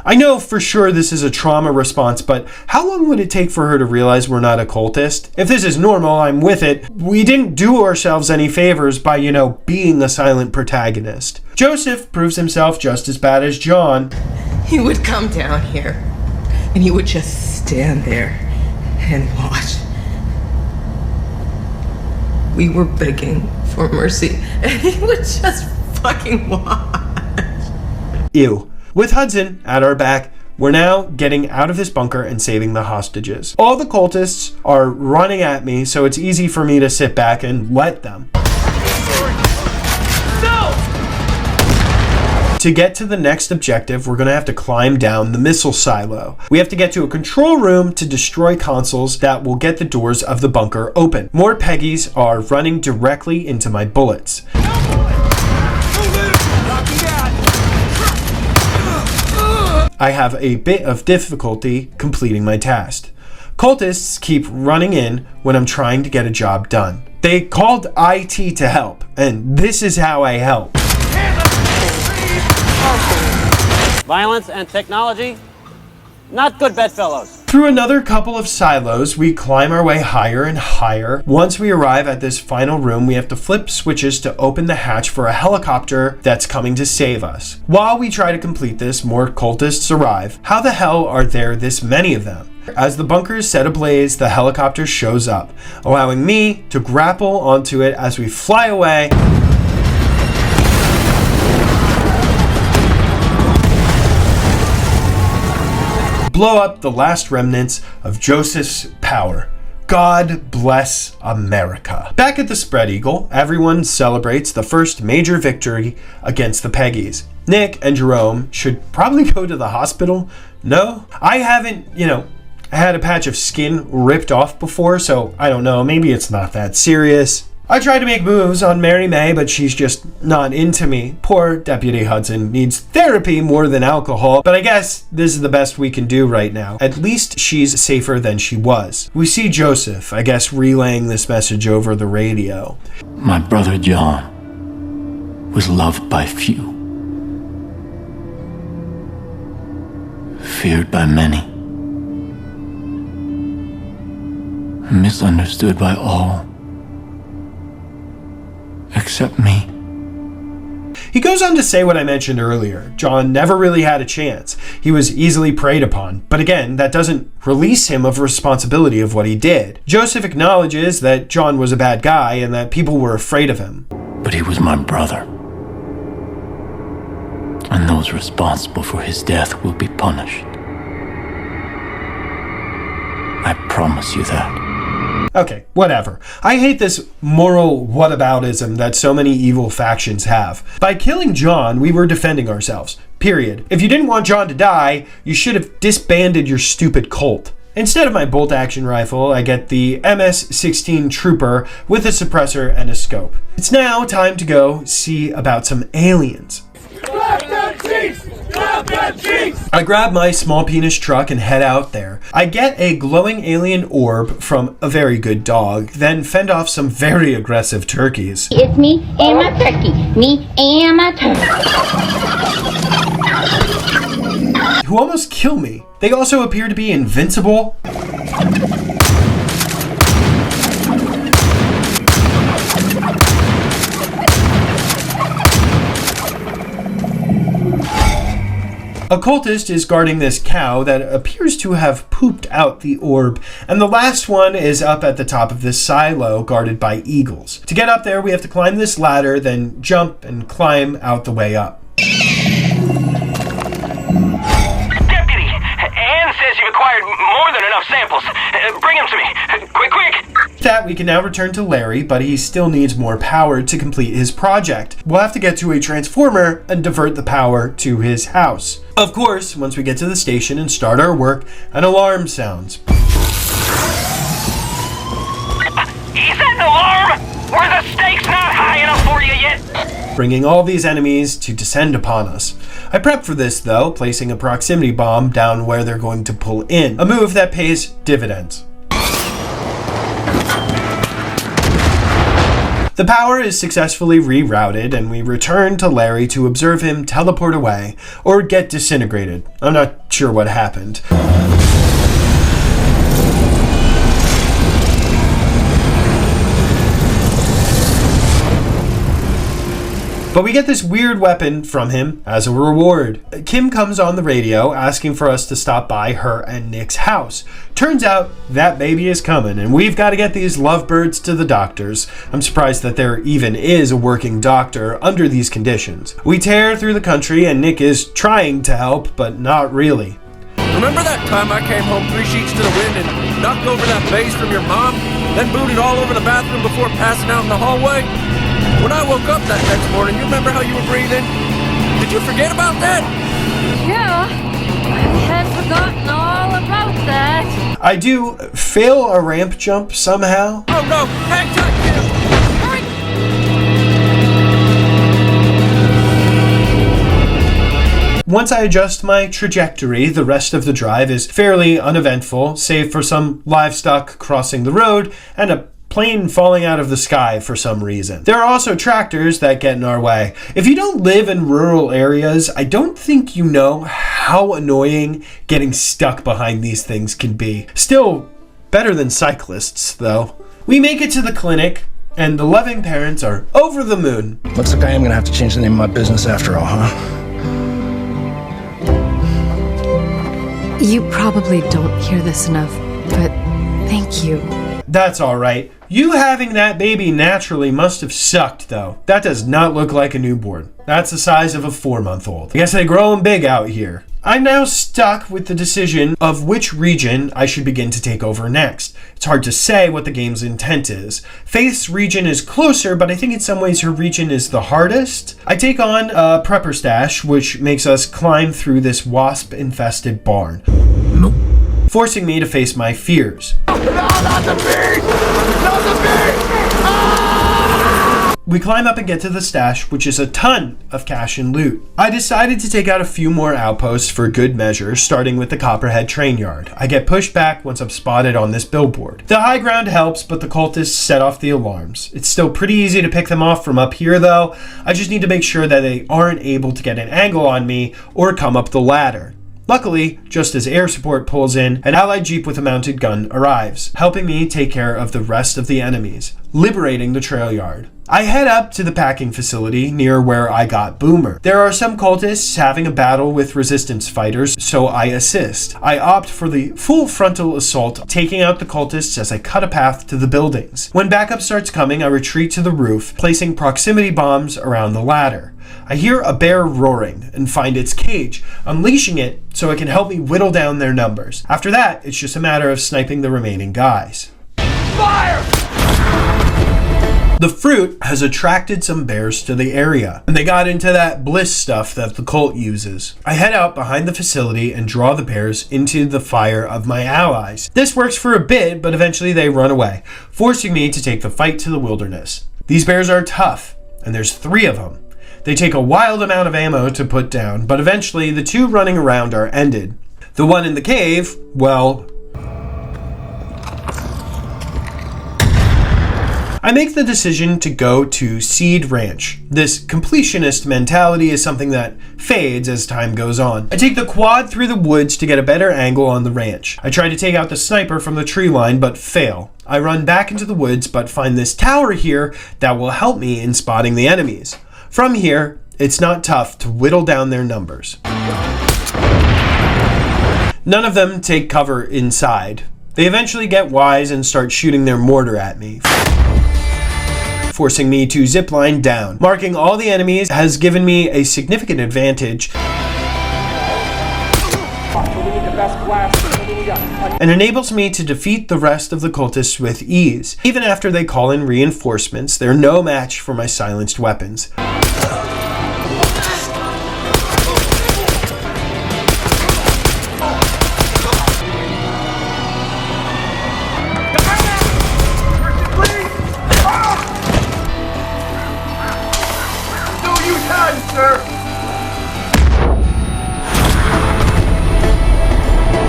I know for sure this is a trauma response, but how long would it take for her to realize we're not a cultist? If this is normal, I'm with it. We didn't do ourselves any favors by, being a silent protagonist. Joseph proves himself just as bad as John. He would come down here, and he would just stand there and watch. We were begging for mercy, and he would just fucking watch. Ew. With Hudson at our back, we're now getting out of this bunker and saving the hostages. All the cultists are running at me, so it's easy for me to sit back and let them. No! To get to the next objective, we're going to have to climb down the missile silo. We have to get to a control room to destroy consoles that will get the doors of the bunker open. More Peggies are running directly into my bullets. I have a bit of difficulty completing my task. Cultists keep running in when I'm trying to get a job done. They called IT to help, and this is how I help. Violence and technology, not good bedfellows. Through another couple of silos, we climb our way higher and higher. Once we arrive at this final room, we have to flip switches to open the hatch for a helicopter that's coming to save us. While we try to complete this, more cultists arrive. How the hell are there this many of them? As the bunker is set ablaze, the helicopter shows up, allowing me to grapple onto it as we fly away. Blow up the last remnants of Joseph's power. God bless America. Back at the Spread Eagle, everyone celebrates the first major victory against the Peggies. Nick and Jerome should probably go to the hospital. No, I haven't, had a patch of skin ripped off before, so I don't know, maybe it's not that serious. I tried to make moves on Mary May, but she's just not into me. Poor Deputy Hudson needs therapy more than alcohol, but I guess this is the best we can do right now. At least she's safer than she was. We see Joseph, I guess, relaying this message over the radio. My brother John was loved by few, feared by many, misunderstood by all. Except me. He goes on to say what I mentioned earlier. John never really had a chance. He was easily preyed upon. But again, that doesn't release him of responsibility of what he did. Joseph acknowledges that John was a bad guy and that people were afraid of him. But he was my brother. And those responsible for his death will be punished. I promise you that. Okay, whatever. I hate this moral whataboutism that so many evil factions have. By killing John, we were defending ourselves. Period. If you didn't want John to die, you should have disbanded your stupid cult. Instead of my bolt-action rifle, I get the MS-16 Trooper with a suppressor and a scope. It's now time to go see about some aliens. I grab my small penis truck and head out there. I get a glowing alien orb from a very good dog, then fend off some very aggressive turkeys. It's me and my turkey. Me and my turkey. Who almost kill me. They also appear to be invincible. A cultist is guarding this cow that appears to have pooped out the orb, and the last one is up at the top of this silo guarded by eagles. To get up there, we have to climb this ladder, then jump and climb out the way up. Deputy, Anne says you've acquired more than enough samples. Bring them to me. Quick, quick! that, we can now return to Larry, but he still needs more power to complete his project. We'll have to get to a transformer and divert the power to his house. Of course, once we get to the station and start our work, an alarm sounds. Is that an alarm? Were the stakes not high enough for you yet? Bringing all these enemies to descend upon us. I prep for this though, placing a proximity bomb down where they're going to pull in, a move that pays dividends. The power is successfully rerouted and we return to Larry to observe him teleport away or get disintegrated. I'm not sure what happened. But we get this weird weapon from him as a reward. Kim comes on the radio asking for us to stop by her and Nick's house. Turns out that baby is coming and we've got to get these lovebirds to the doctors. I'm surprised that there even is a working doctor under these conditions. We tear through the country and Nick is trying to help, but not really. Remember that time I came home 3 sheets to the wind and knocked over that vase from your mom? Then booted all over the bathroom before passing out in the hallway? When I woke up that next morning, you remember how you were breathing? Did you forget about that? Yeah, I had forgotten all about that. I do fail a ramp jump somehow. Oh no, hang tight, Kim! Once I adjust my trajectory, the rest of the drive is fairly uneventful, save for some livestock crossing the road and a plane falling out of the sky for some reason. There are also tractors that get in our way. If you don't live in rural areas, I don't think you know how annoying getting stuck behind these things can be. Still, better than cyclists, though. We make it to the clinic, and the loving parents are over the moon. Looks like I am gonna have to change the name of my business after all, huh? You probably don't hear this enough, but thank you. That's alright. You having that baby naturally must have sucked, though. That does not look like a newborn. That's the size of a 4-month-old. I guess they grow them big out here. I'm now stuck with the decision of which region I should begin to take over next. It's hard to say what the game's intent is. Faith's region is closer, but I think in some ways her region is the hardest. I take on a prepper stash, which makes us climb through this wasp-infested barn. Nope. Forcing me to face my fears. No, not the beast! Not the beast! Ah! We climb up and get to the stash, which is a ton of cash and loot. I decided to take out a few more outposts for good measure, starting with the Copperhead train yard. I get pushed back once I'm spotted on this billboard. The high ground helps, but the cultists set off the alarms. It's still pretty easy to pick them off from up here though. I just need to make sure that they aren't able to get an angle on me or come up the ladder. Luckily, just as air support pulls in, an allied jeep with a mounted gun arrives, helping me take care of the rest of the enemies, liberating the trail yard. I head up to the packing facility near where I got Boomer. There are some cultists having a battle with resistance fighters, so I assist. I opt for the full frontal assault, taking out the cultists as I cut a path to the buildings. When backup starts coming, I retreat to the roof, placing proximity bombs around the ladder. I hear a bear roaring and find its cage, unleashing it so it can help me whittle down their numbers. After that, it's just a matter of sniping the remaining guys. Fire! The fruit has attracted some bears to the area, and they got into that bliss stuff that the cult uses. I head out behind the facility and draw the bears into the fire of my allies. This works for a bit, but eventually they run away, forcing me to take the fight to the wilderness. These bears are tough, and there's 3 of them. They take a wild amount of ammo to put down, but eventually the 2 running around are ended. The one in the cave, well, I make the decision to go to Seed Ranch. This completionist mentality is something that fades as time goes on. I take the quad through the woods to get a better angle on the ranch. I try to take out the sniper from the tree line, but fail. I run back into the woods, but find this tower here that will help me in spotting the enemies. From here, it's not tough to whittle down their numbers. None of them take cover inside. They eventually get wise and start shooting their mortar at me, forcing me to zipline down. Marking all the enemies has given me a significant advantage. We need the best blast. We need and enables me to defeat the rest of the cultists with ease. Even after they call in reinforcements, they're no match for my silenced weapons.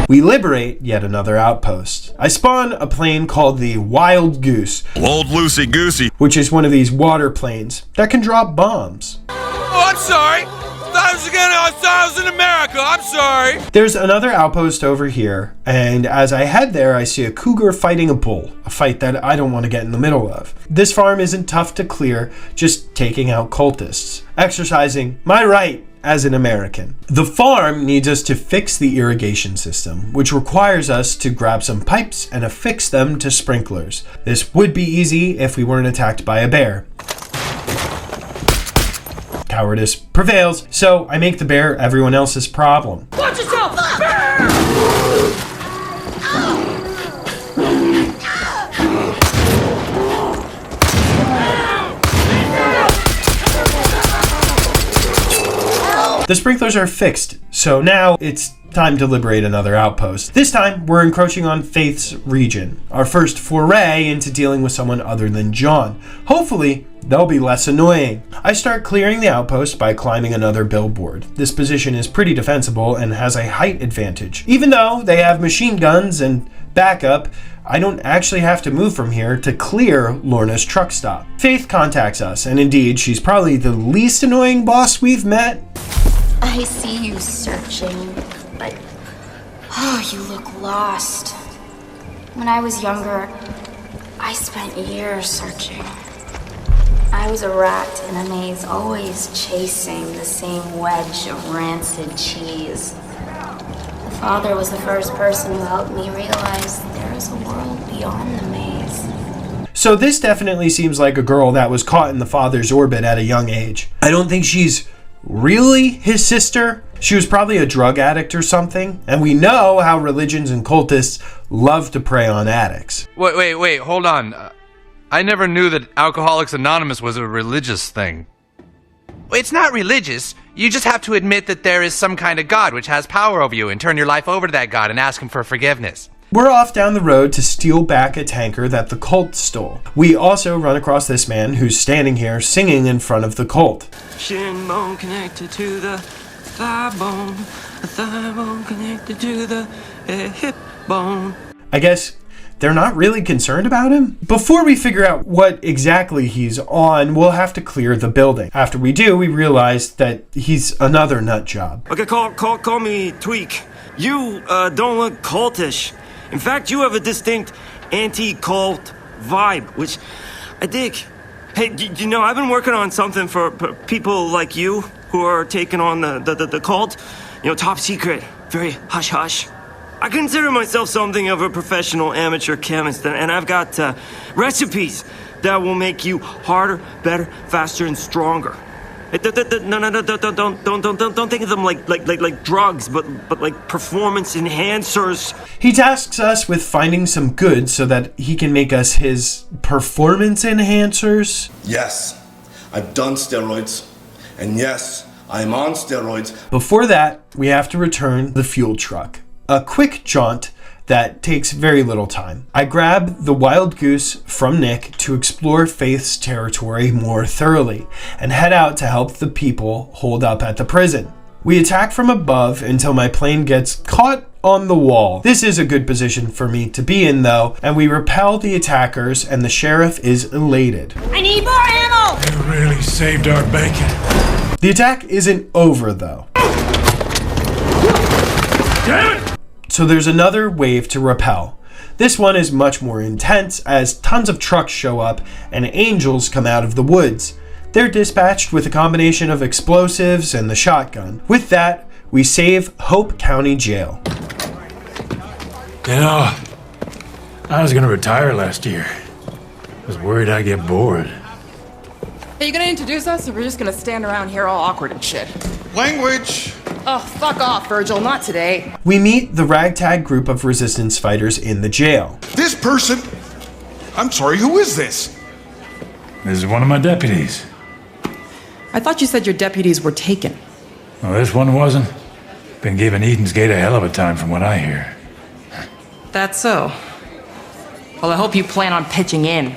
We liberate yet another outpost. I spawn a plane called the Wild Goose. Old Loosey Goosey. Which is one of these water planes that can drop bombs. Oh, I'm sorry. I thought I was in America. I'm sorry. There's another outpost over here, and as I head there, I see a cougar fighting a bull, a fight that I don't want to get in the middle of. This farm isn't tough to clear, just taking out cultists, exercising my right as an American. The farm needs us to fix the irrigation system, which requires us to grab some pipes and affix them to sprinklers. This would be easy if we weren't attacked by a bear. Cowardice prevails, so I make the bear everyone else's problem. Watch yourself! The sprinklers are fixed, so now it's time to liberate another outpost. This time, we're encroaching on Faith's region, our first foray into dealing with someone other than John. Hopefully, they'll be less annoying. I start clearing the outpost by climbing another billboard. This position is pretty defensible and has a height advantage. Even though they have machine guns and backup, I don't actually have to move from here to clear Lorna's truck stop. Faith contacts us, and indeed, she's probably the least annoying boss we've met. I see you searching, but you look lost. When I was younger, I spent years searching. I was a rat in a maze, always chasing the same wedge of rancid cheese. The father was the first person who helped me realize there is a world beyond the maze. So this definitely seems like a girl that was caught in the father's orbit at a young age. I don't think she's really his sister. She was probably a drug addict or something, and we know how religions and cultists love to prey on addicts. Wait, hold on. I never knew that Alcoholics Anonymous was a religious thing. It's not religious. You just have to admit that there is some kind of God which has power over you and turn your life over to that God and ask him for forgiveness. We're off down the road to steal back a tanker that the cult stole. We also run across this man who's standing here singing in front of the cult. Shin bone connected to the thigh bone connected to the hip bone. I guess they're not really concerned about him? Before we figure out what exactly he's on, we'll have to clear the building. After we do, we realize that he's another nut job. Okay, call me Tweak. You don't look cultish. In fact, you have a distinct anti-cult vibe, which I dig. Hey, you know, I've been working on something for people like you who are taking on the cult. You know, top secret, very hush-hush. I consider myself something of a professional amateur chemist, and I've got recipes that will make you harder, better, faster, and stronger. No, don't think of them like drugs, but like performance enhancers. He tasks us with finding some goods so that he can make us his performance enhancers. Yes, I've done steroids, and yes, I'm on steroids. Before that, we have to return the fuel truck. A quick jaunt that takes very little time. I grab the Wild Goose from Nick to explore Faith's territory more thoroughly and head out to help the people holed up at the prison. We attack from above until my plane gets caught on the wall. This is a good position for me to be in though, and we repel the attackers and the sheriff is elated. I need more ammo! They really saved our bacon. The attack isn't over though. Damn it! So there's another wave to repel. This one is much more intense as tons of trucks show up and angels come out of the woods. They're dispatched with a combination of explosives and the shotgun. With that, we save Hope County Jail. You know, I was gonna retire last year. I was worried I'd get bored. Are you gonna introduce us, or we're just gonna stand around here all awkward and shit? Language! Oh, fuck off, Virgil. Not today. We meet the ragtag group of resistance fighters in the jail. This person? I'm sorry, who is this? This is one of my deputies. I thought you said your deputies were taken. Well, this one wasn't. Been giving Eden's Gate a hell of a time from what I hear. That's so. Well, I hope you plan on pitching in.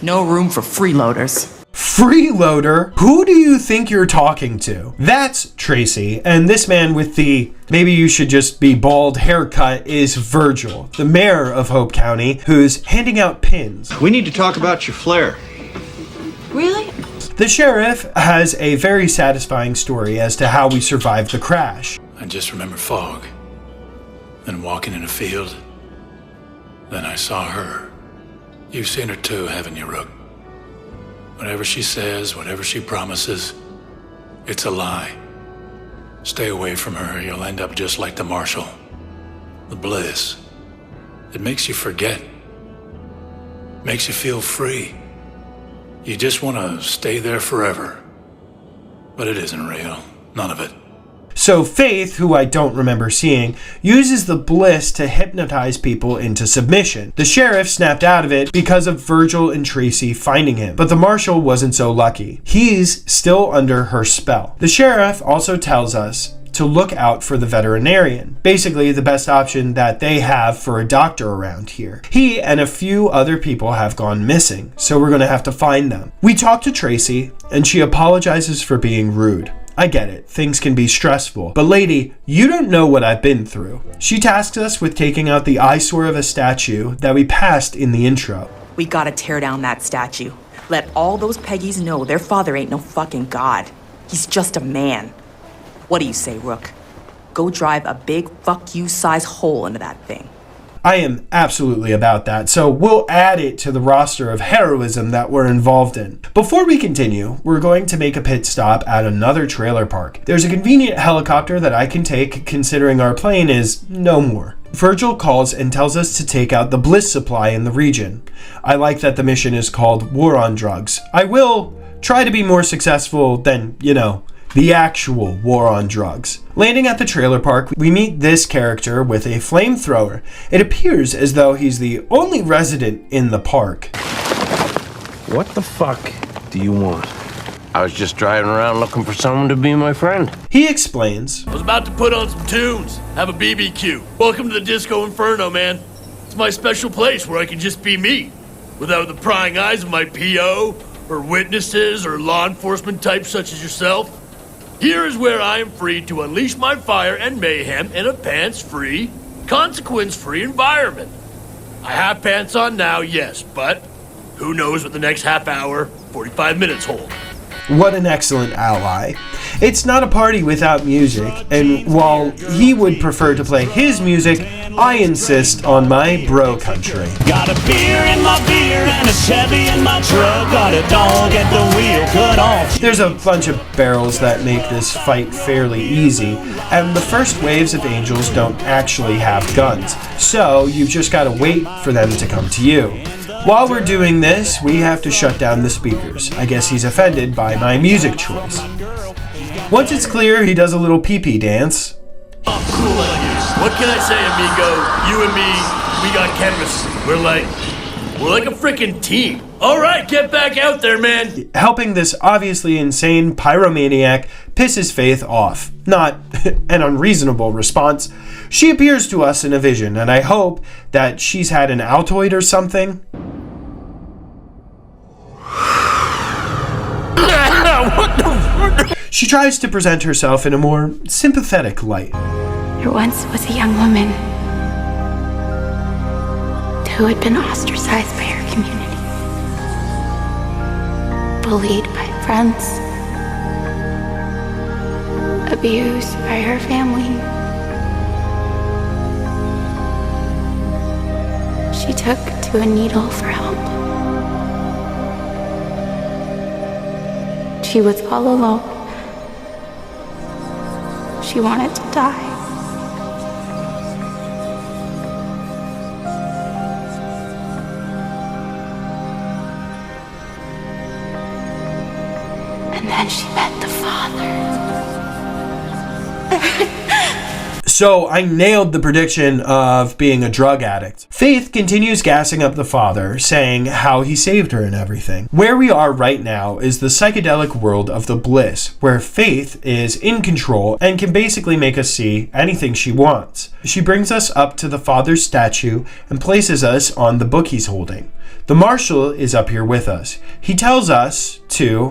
No room for freeloaders. Freeloader? Who do you think you're talking to? That's Tracy, and this man with the maybe you should just be bald haircut is Virgil, the mayor of Hope County, who's handing out pins. We need to talk about your flare. Really? The sheriff has a very satisfying story as to how we survived the crash. I just remember fog. Then walking in a field. Then I saw her. You've seen her too, haven't you, Rook? Whatever she says, whatever she promises, it's a lie. Stay away from her, you'll end up just like the Marshal. The bliss. It makes you forget. Makes you feel free. You just want to stay there forever. But it isn't real. None of it. So Faith, who I don't remember seeing, uses the bliss to hypnotize people into submission. The sheriff snapped out of it because of Virgil and Tracy finding him, but the marshal wasn't so lucky. He's still under her spell. The sheriff also tells us to look out for the veterinarian, basically the best option that they have for a doctor around here. He and a few other people have gone missing, so we're going to have to find them. We talk to Tracy, and she apologizes for being rude. I get it, things can be stressful, but lady, you don't know what I've been through. She tasks us with taking out the eyesore of a statue that we passed in the intro. We gotta tear down that statue. Let all those Peggies know their father ain't no fucking god. He's just a man. What do you say, Rook? Go drive a big fuck you size hole into that thing. I am absolutely about that, so we'll add it to the roster of heroism that we're involved in. Before we continue, we're going to make a pit stop at another trailer park. There's a convenient helicopter that I can take considering our plane is no more. Virgil calls and tells us to take out the bliss supply in the region. I like that the mission is called War on Drugs. I will try to be more successful than, the actual war on drugs. Landing at the trailer park, we meet this character with a flamethrower. It appears as though he's the only resident in the park. What the fuck do you want? I was just driving around looking for someone to be my friend. He explains. I was about to put on some tunes, have a BBQ. Welcome to the Disco Inferno, man. It's my special place where I can just be me, without the prying eyes of my PO, or witnesses, or law enforcement types such as yourself. Here is where I am free to unleash my fire and mayhem in a pants-free, consequence-free environment. I have pants on now, yes, but who knows what the next half hour, 45 minutes hold. What an excellent ally. It's not a party without music, and while he would prefer to play his music, I insist on my bro country. Got a beer in my beer and a Chevy in my truck. Got a dog at the wheel cut off. There's a bunch of barrels that make this fight fairly easy, and the first waves of angels don't actually have guns, so you've just got to wait for them to come to you. While we're doing this, we have to shut down the speakers. I guess he's offended by my music choice. Once it's clear, he does a little pee-pee dance. What can I say, amigo? You and me, we got chemistry. We're like a freaking team. All right, get back out there, man. Helping this obviously insane pyromaniac pisses Faith off. Not an unreasonable response. She appears to us in a vision, and I hope that she's had an Altoid or something. What the? She tries to present herself in a more sympathetic light. There once was a young woman who had been ostracized by her community, bullied by friends, abused by her family. She took to a needle for help. She was all alone. She wanted to die. And then she met the father. So I nailed the prediction of being a drug addict. Faith continues gassing up the father, saying how he saved her and everything. Where we are right now is the psychedelic world of the Bliss, where Faith is in control and can basically make us see anything she wants. She brings us up to the father's statue and places us on the book he's holding. The marshal is up here with us. He tells us to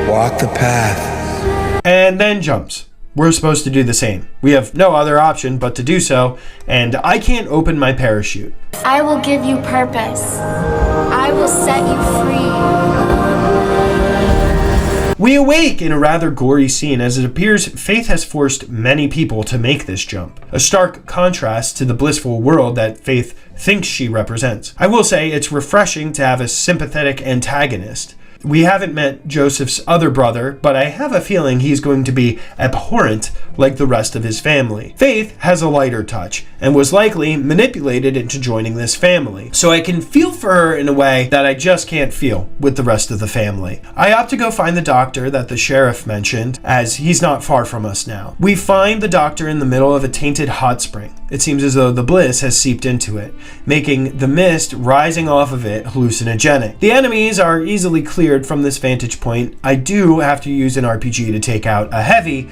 walk the path and then jumps. We're supposed to do the same. We have no other option but to do so, and I can't open my parachute. I will give you purpose. I will set you free. We awake in a rather gory scene as it appears Faith has forced many people to make this jump, a stark contrast to the blissful world that Faith thinks she represents. I will say it's refreshing to have a sympathetic antagonist. We haven't met Joseph's other brother, but I have a feeling he's going to be abhorrent like the rest of his family. Faith has a lighter touch and was likely manipulated into joining this family, so I can feel for her in a way that I just can't feel with the rest of the family. I opt to go find the doctor that the sheriff mentioned, as he's not far from us now. We find the doctor in the middle of a tainted hot spring. It seems as though the bliss has seeped into it, making the mist rising off of it hallucinogenic. The enemies are easily cleared from this vantage point. I do have to use an RPG to take out a heavy,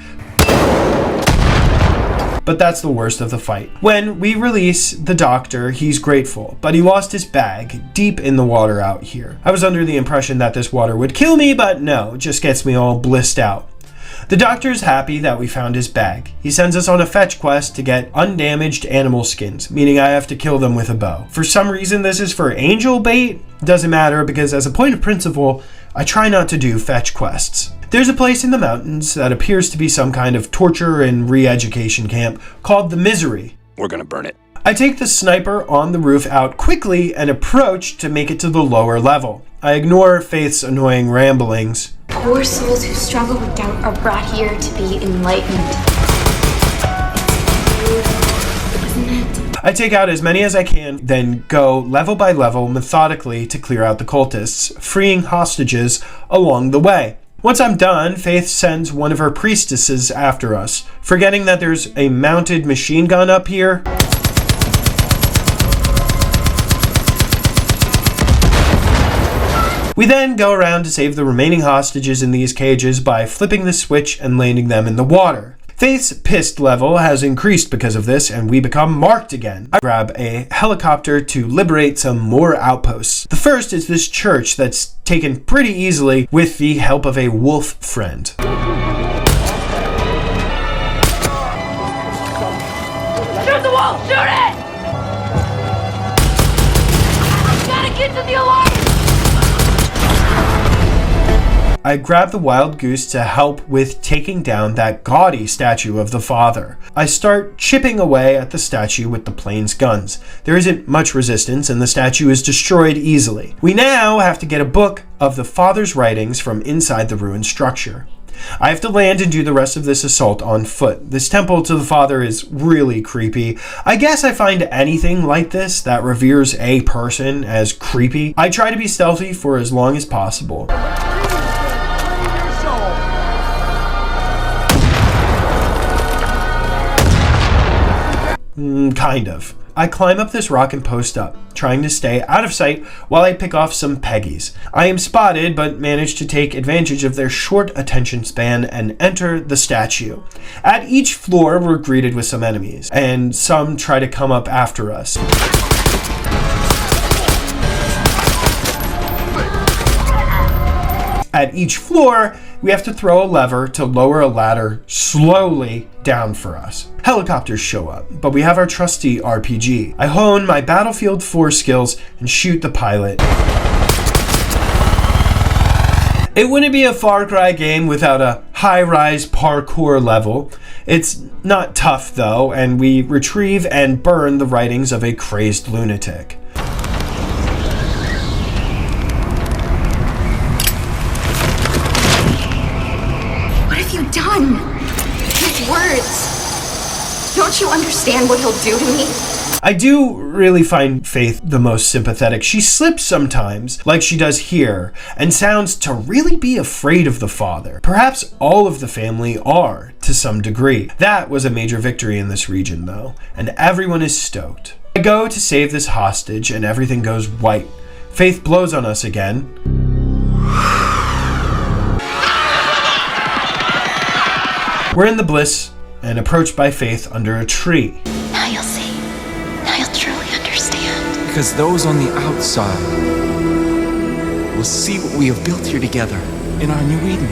but that's the worst of the fight. When we release the doctor, he's grateful, but he lost his bag deep in the water out here. I was under the impression that this water would kill me, but no, it just gets me all blissed out. The doctor's happy that we found his bag. He sends us on a fetch quest to get undamaged animal skins, meaning I have to kill them with a bow. For some reason, this is for angel bait. Doesn't matter, because as a point of principle, I try not to do fetch quests. There's a place in the mountains that appears to be some kind of torture and re-education camp called the Misery. We're gonna burn it. I take the sniper on the roof out quickly and approach to make it to the lower level. I ignore Faith's annoying ramblings. Poor souls who struggle with doubt are brought here to be enlightened. I take out as many as I can, then go level by level methodically to clear out the cultists, freeing hostages along the way. Once I'm done, Faith sends one of her priestesses after us, forgetting that there's a mounted machine gun up here. We then go around to save the remaining hostages in these cages by flipping the switch and landing them in the water. Faith's pissed level has increased because of this, and we become marked again. I grab a helicopter to liberate some more outposts. The first is this church that's taken pretty easily with the help of a wolf friend. Shoot the wall! Shoot it! Gotta get to the alarm! I grab the wild goose to help with taking down that gaudy statue of the father. I start chipping away at the statue with the plane's guns. There isn't much resistance and the statue is destroyed easily. We now have to get a book of the father's writings from inside the ruined structure. I have to land and do the rest of this assault on foot. This temple to the father is really creepy. I guess I find anything like this that reveres a person as creepy. I try to be stealthy for as long as possible. Kind of. I climb up this rock and post up, trying to stay out of sight while I pick off some Peggies. I am spotted, but manage to take advantage of their short attention span and enter the statue. At each floor, we're greeted with some enemies, and some try to come up after us. At each floor, we have to throw a lever to lower a ladder slowly down for us. Helicopters show up, but we have our trusty RPG. I hone my Battlefield 4 skills and shoot the pilot. It wouldn't be a Far Cry game without a high-rise parkour level. It's not tough though, and we retrieve and burn the writings of a crazed lunatic. Done. His words. Don't you understand what he'll do to me? I do really find Faith the most sympathetic. She slips sometimes, like she does here, and sounds to really be afraid of the father. Perhaps all of the family are, to some degree. That was a major victory in this region, though, and everyone is stoked. I go to save this hostage, and everything goes white. Faith blows on us again. We're in the Bliss, and approached by Faith under a tree. Now you'll see. Now you'll truly understand. Because those on the outside will see what we have built here together in our new Eden.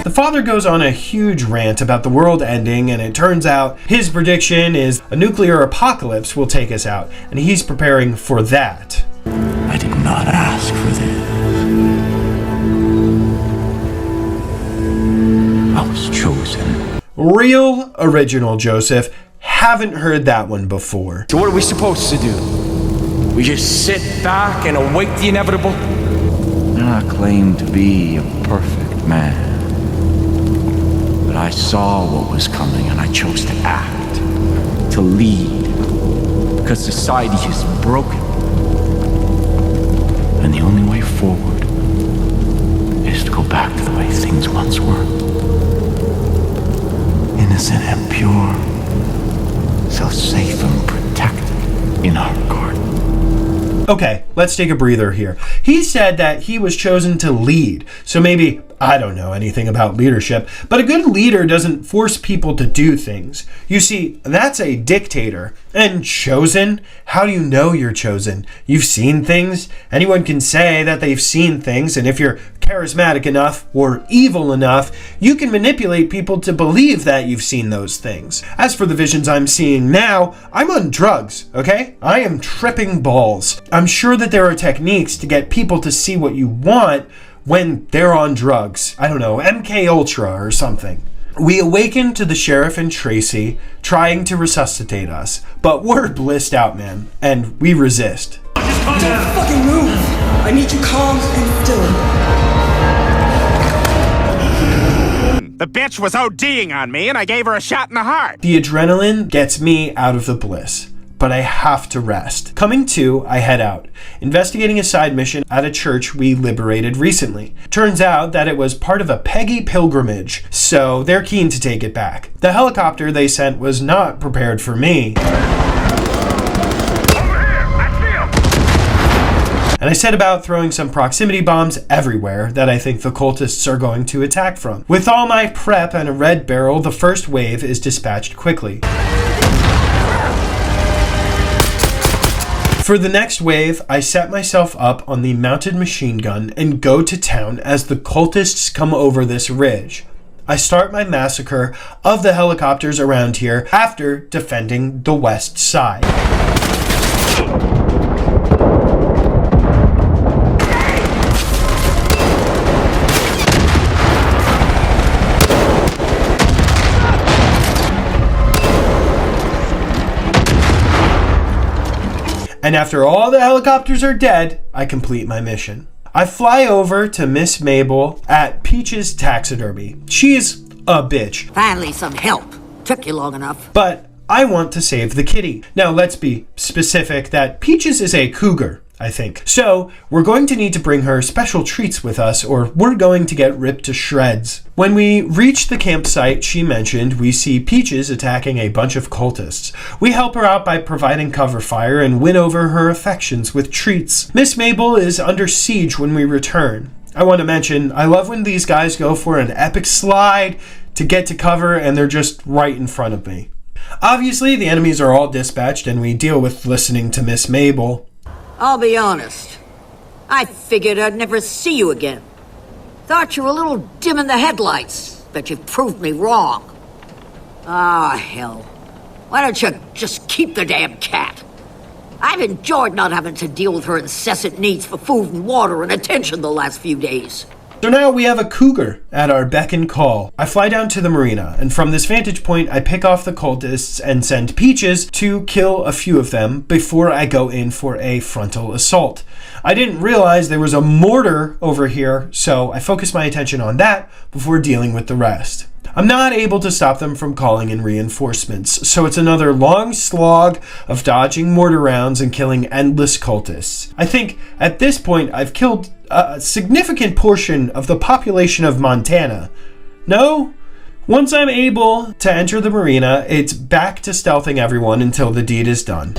The father goes on a huge rant about the world ending, and it turns out his prediction is a nuclear apocalypse will take us out, and he's preparing for that. I did not ask for this. I was chosen. Real original, Joseph. Haven't heard that one before. So what are we supposed to do? We just sit back and await the inevitable? I claim to be a perfect man. But I saw what was coming and I chose to act, to lead. Because society is broken. And the only way forward is to go back to the way things once were. Innocent and pure, so safe and protected in our garden. Okay, let's take a breather here. He said that he was chosen to lead, so maybe I don't know anything about leadership, but a good leader doesn't force people to do things. You see, that's a dictator. And chosen? How do you know you're chosen? You've seen things. Anyone can say that they've seen things, and if you're charismatic enough or evil enough, you can manipulate people to believe that you've seen those things. As for the visions I'm seeing now, I'm on drugs, okay? I am tripping balls. I'm sure that there are techniques to get people to see what you want when they're on drugs. I don't know, MK Ultra or something. We awaken to the sheriff and Tracy trying to resuscitate us, but we're blissed out, man, and we resist. Don't fucking move! I need you calm and still. The bitch was ODing on me and I gave her a shot in the heart. The adrenaline gets me out of the bliss, but I have to rest. Coming to, I head out, investigating a side mission at a church we liberated recently. Turns out that it was part of a Peggy pilgrimage, so they're keen to take it back. The helicopter they sent was not prepared for me. And I set about throwing some proximity bombs everywhere that I think the cultists are going to attack from. With all my prep and a red barrel, the first wave is dispatched quickly. For the next wave, I set myself up on the mounted machine gun and go to town as the cultists come over this ridge. I start my massacre of the helicopters around here after defending the west side. And after all the helicopters are dead, I complete my mission. I fly over to Miss Mabel at Peach's Taxidermy. She's a bitch. Finally some help. Took you long enough. But I want to save the kitty. Now let's be specific that Peaches is a cougar, I think. So we're going to need to bring her special treats with us or we're going to get ripped to shreds. When we reach the campsite she mentioned, we see Peaches attacking a bunch of cultists. We help her out by providing cover fire and win over her affections with treats. Miss Mabel is under siege when we return. I want to mention, I love when these guys go for an epic slide to get to cover and they're just right in front of me. Obviously, the enemies are all dispatched and we deal with listening to Miss Mabel. I'll be honest. I figured I'd never see you again. Thought you were a little dim in the headlights, but you've proved me wrong. Ah, hell. Why don't you just keep the damn cat? I've enjoyed not having to deal with her incessant needs for food and water and attention the last few days. So now we have a cougar at our beck and call. I fly down to the marina, and from this vantage point, I pick off the cultists and send Peaches to kill a few of them before I go in for a frontal assault. I didn't realize there was a mortar over here, so I focus my attention on that before dealing with the rest. I'm not able to stop them from calling in reinforcements, so it's another long slog of dodging mortar rounds and killing endless cultists. I think at this point I've killed a significant portion of the population of Montana. No? Once I'm able to enter the marina, it's back to stealthing everyone until the deed is done.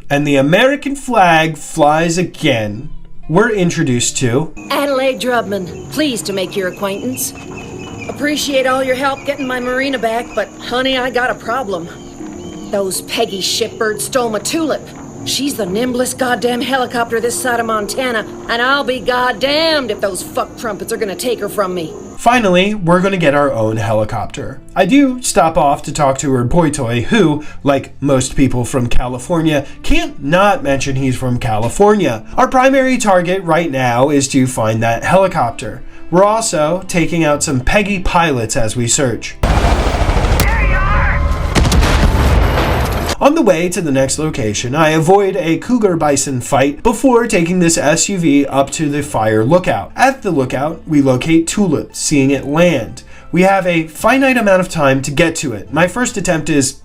And the American flag flies again. We're introduced to Adelaide Drubman, pleased to make your acquaintance. Appreciate all your help getting my marina back, but honey, I got a problem. Those Peggy shipbirds stole my Tulip. She's the nimblest goddamn helicopter this side of Montana, and I'll be goddamned if those fuck trumpets are gonna take her from me. Finally, we're going to get our own helicopter. I do stop off to talk to her boy toy, who, like most people from California, can't not mention he's from California. Our primary target right now is to find that helicopter. We're also taking out some Peggy pilots as we search. On the way to the next location, I avoid a cougar bison fight before taking this SUV up to the fire lookout. At the lookout, we locate Tulip, seeing it land. We have a finite amount of time to get to it. My first attempt is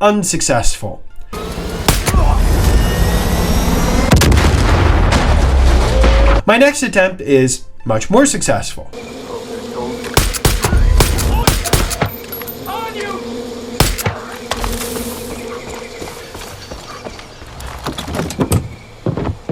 unsuccessful. My next attempt is much more successful.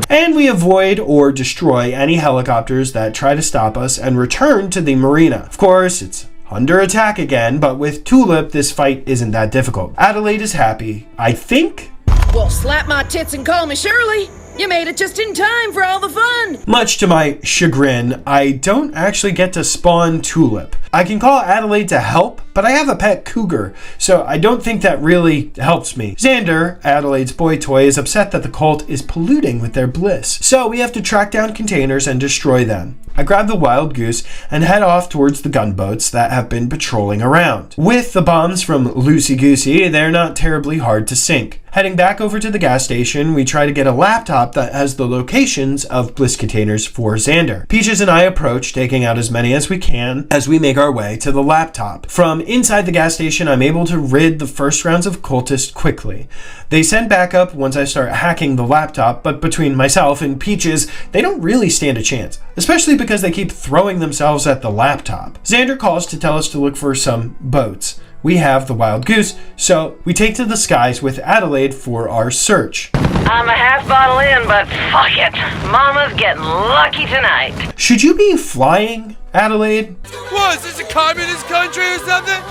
And we avoid or destroy any helicopters that try to stop us and return to the marina. Of course, it's under attack again, but with Tulip, this fight isn't that difficult. Adelaide is happy, I think. Well, slap my tits and call me Shirley. You made it just in time for all the fun. Much to my chagrin, I don't actually get to spawn Tulip. I can call Adelaide to help, but I have a pet cougar, so I don't think that really helps me. Xander, Adelaide's boy toy, is upset that the cult is polluting with their bliss, so we have to track down containers and destroy them. I grab the Wild Goose and head off towards the gunboats that have been patrolling around. With the bombs from Loosey Goosey, they're not terribly hard to sink. Heading back over to the gas station, we try to get a laptop that has the locations of bliss containers for Xander. Peaches and I approach, taking out as many as we can as we make our way to the laptop. From inside the gas station, I'm able to rid the first rounds of cultists quickly. They send backup once I start hacking the laptop, but between myself and Peaches, they don't really stand a chance, especially because they keep throwing themselves at the laptop. Xander calls to tell us to look for some boats. We have the Wild Goose, so we take to the skies with Adelaide for our search. I'm a half bottle in, but fuck it. Mama's getting lucky tonight. Should you be flying, Adelaide? What, is this a communist country or something?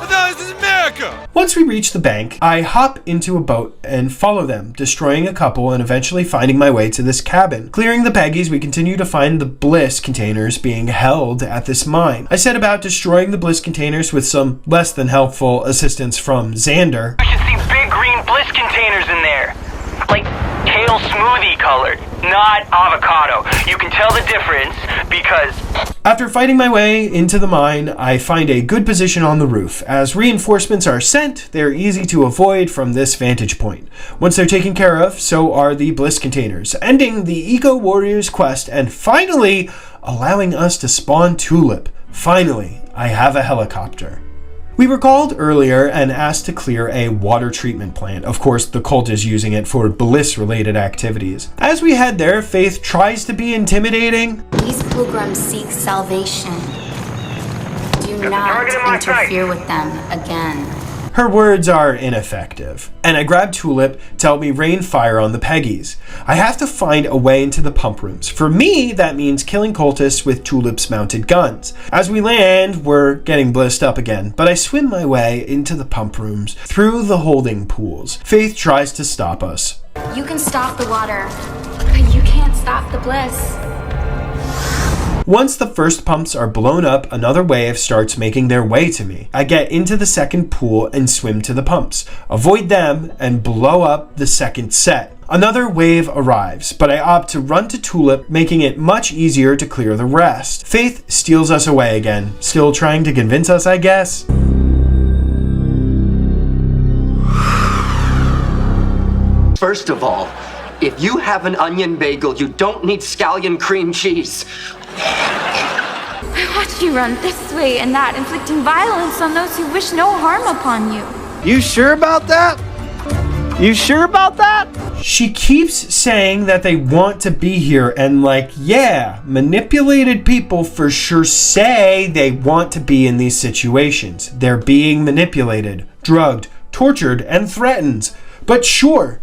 I thought this is America. Once we reach the bank, I hop into a boat and follow them, destroying a couple and eventually finding my way to this cabin. Clearing the Peggies, we continue to find the bliss containers being held at this mine. I set about destroying the bliss containers with some less than helpful assistance from Xander. You should see big green bliss containers in there. Like kale smoothie colored, not avocado. You can tell the difference because... After fighting my way into the mine, I find a good position on the roof. As reinforcements are sent, they're easy to avoid from this vantage point. Once they're taken care of, so are the bliss containers, ending the Eco Warriors quest and finally allowing us to spawn Tulip. Finally, I have a helicopter. We were called earlier and asked to clear a water treatment plant. Of course, the cult is using it for bliss-related activities. As we head there, Faith tries to be intimidating. These pilgrims seek salvation. Do not interfere with them again. Her words are ineffective, and I grab Tulip to help me rain fire on the Peggies. I have to find a way into the pump rooms. For me, that means killing cultists with Tulip's mounted guns. As we land, we're getting blissed up again, but I swim my way into the pump rooms through the holding pools. Faith tries to stop us. You can stop the water, but you can't stop the bliss. Once the first pumps are blown up, another wave starts making their way to me. I get into the second pool and swim to the pumps, avoid them, and blow up the second set. Another wave arrives, but I opt to run to Tulip, making it much easier to clear the rest. Faith steals us away again, still trying to convince us, I guess. First of all, if you have an onion bagel, you don't need scallion cream cheese. I watched you run this way and that, inflicting violence on those who wish no harm upon you. You sure about that? You sure about that? She keeps saying that they want to be here, and yeah, manipulated people for sure say they want to be in these situations. They're being manipulated, drugged, tortured, and threatened. But sure,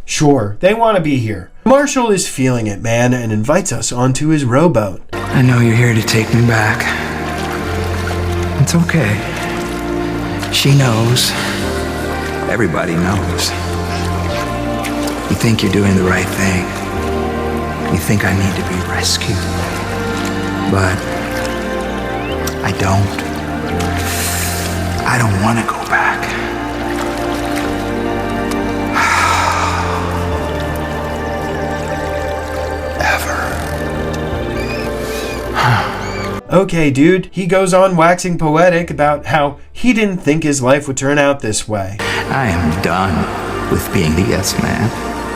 they want to be here. Marshall is feeling it, man, and invites us onto his rowboat. I know you're here to take me back. It's okay. She knows. Everybody knows. You think you're doing the right thing. You think I need to be rescued. But I don't. I don't want to go back. Okay, dude, he goes on waxing poetic about how he didn't think his life would turn out this way. I am done with being the yes man.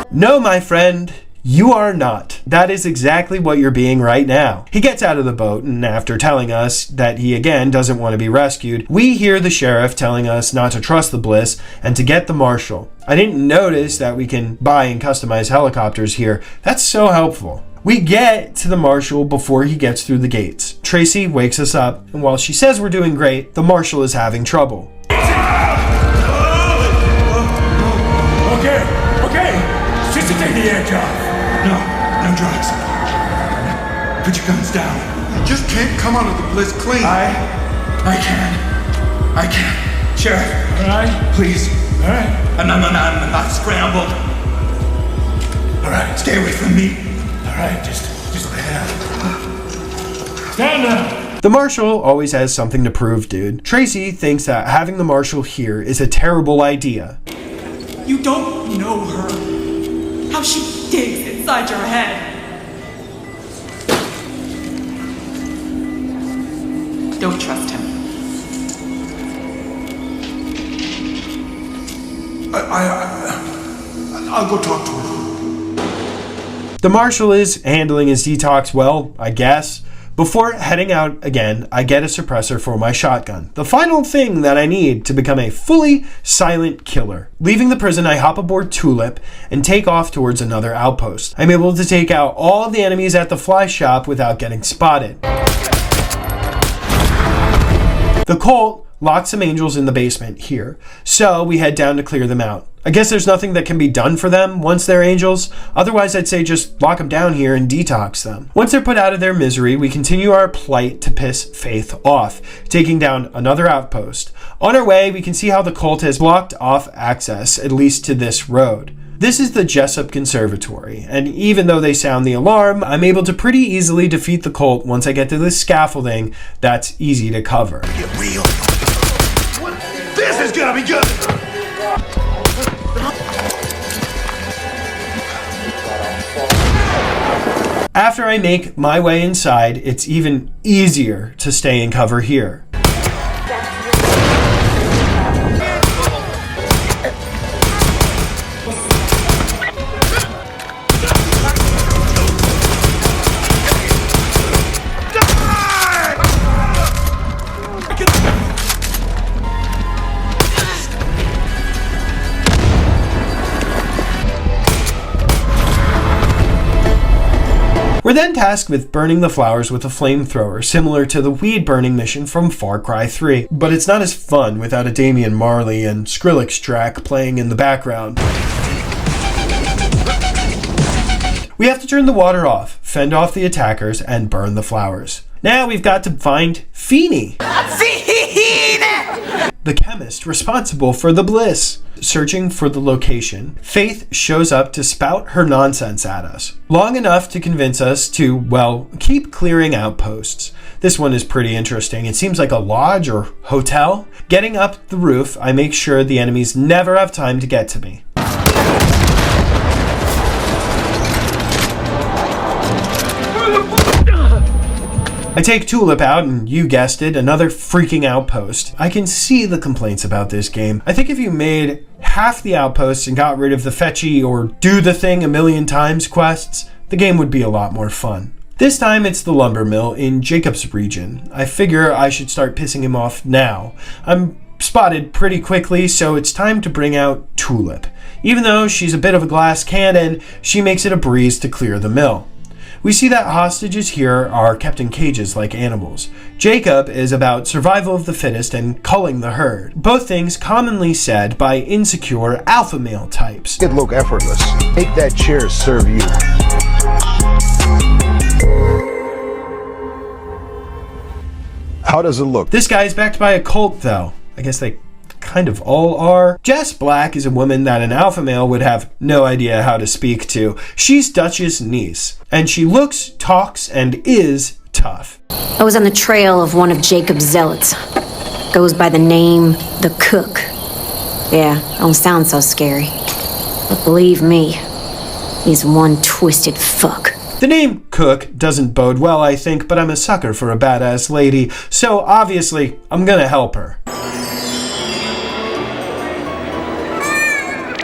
No, my friend, you are not. That is exactly what you're being right now. He gets out of the boat, and after telling us that he again doesn't want to be rescued, we hear the sheriff telling us not to trust the Bliss and to get the marshal. I didn't notice that we can buy and customize helicopters here. That's so helpful. We get to the marshal before he gets through the gates. Tracy wakes us up, and while she says we're doing great, the marshal is having trouble. Okay. Sister, take the edge off. No drugs. Put your guns down. You just can't come out of the Bliss clean. I can. Sheriff. All right. Please. All right. I'm not scrambled. All right. Stay away from me. All right. Just lay down. Stand up. The marshal always has something to prove, dude. Tracy thinks that having the marshal here is a terrible idea. You don't know her. How she digs inside your head. Don't trust him. I'll go talk to her. The marshal is handling his detox well, I guess. Before heading out again, I get a suppressor for my shotgun. The final thing that I need to become a fully silent killer. Leaving the prison, I hop aboard Tulip and take off towards another outpost. I'm able to take out all of the enemies at the fly shop without getting spotted. The cult locked some angels in the basement here, so we head down to clear them out. I guess there's nothing that can be done for them once they're angels. Otherwise, I'd say just lock them down here and detox them. Once they're put out of their misery, we continue our plight to piss Faith off, taking down another outpost. On our way, we can see how the cult has blocked off access, at least to this road. This is the Jessup Conservatory, and even though they sound the alarm, I'm able to pretty easily defeat the cult once I get to this scaffolding that's easy to cover. Get real. This is gonna be good. After I make my way inside, it's even easier to stay in cover here. We're then tasked with burning the flowers with a flamethrower, similar to the weed burning mission from Far Cry 3. But it's not as fun without a Damian Marley and Skrillex track playing in the background. We have to turn the water off, fend off the attackers, and burn the flowers. Now we've got to find Feeny, the chemist responsible for the Bliss. Searching for the location, Faith shows up to spout her nonsense at us. Long enough to convince us to, well, keep clearing outposts. This one is pretty interesting. It seems like a lodge or hotel. Getting up the roof, I make sure the enemies never have time to get to me. I take Tulip out, and you guessed it, another freaking outpost. I can see the complaints about this game. I think if you made half the outposts and got rid of the fetchy or do the thing a million times quests, the game would be a lot more fun. This time it's the lumber mill in Jacob's region. I figure I should start pissing him off now. I'm spotted pretty quickly, so it's time to bring out Tulip. Even though she's a bit of a glass cannon, she makes it a breeze to clear the mill. We see that hostages here are kept in cages like animals. Jacob is about survival of the fittest and culling the herd, both things commonly said by insecure alpha male types. It look effortless. Take that chair, serve you. How does it look? This guy is backed by a cult, though. I guess they kind of all are. Jess Black is a woman that an alpha male would have no idea how to speak to. She's Dutch's niece, and she looks, talks, and is tough. I was on the trail of one of Jacob's zealots. Goes by the name The Cook. Yeah, don't sound so scary. But believe me, he's one twisted fuck. The name Cook doesn't bode well, I think, but I'm a sucker for a badass lady, so obviously I'm gonna help her.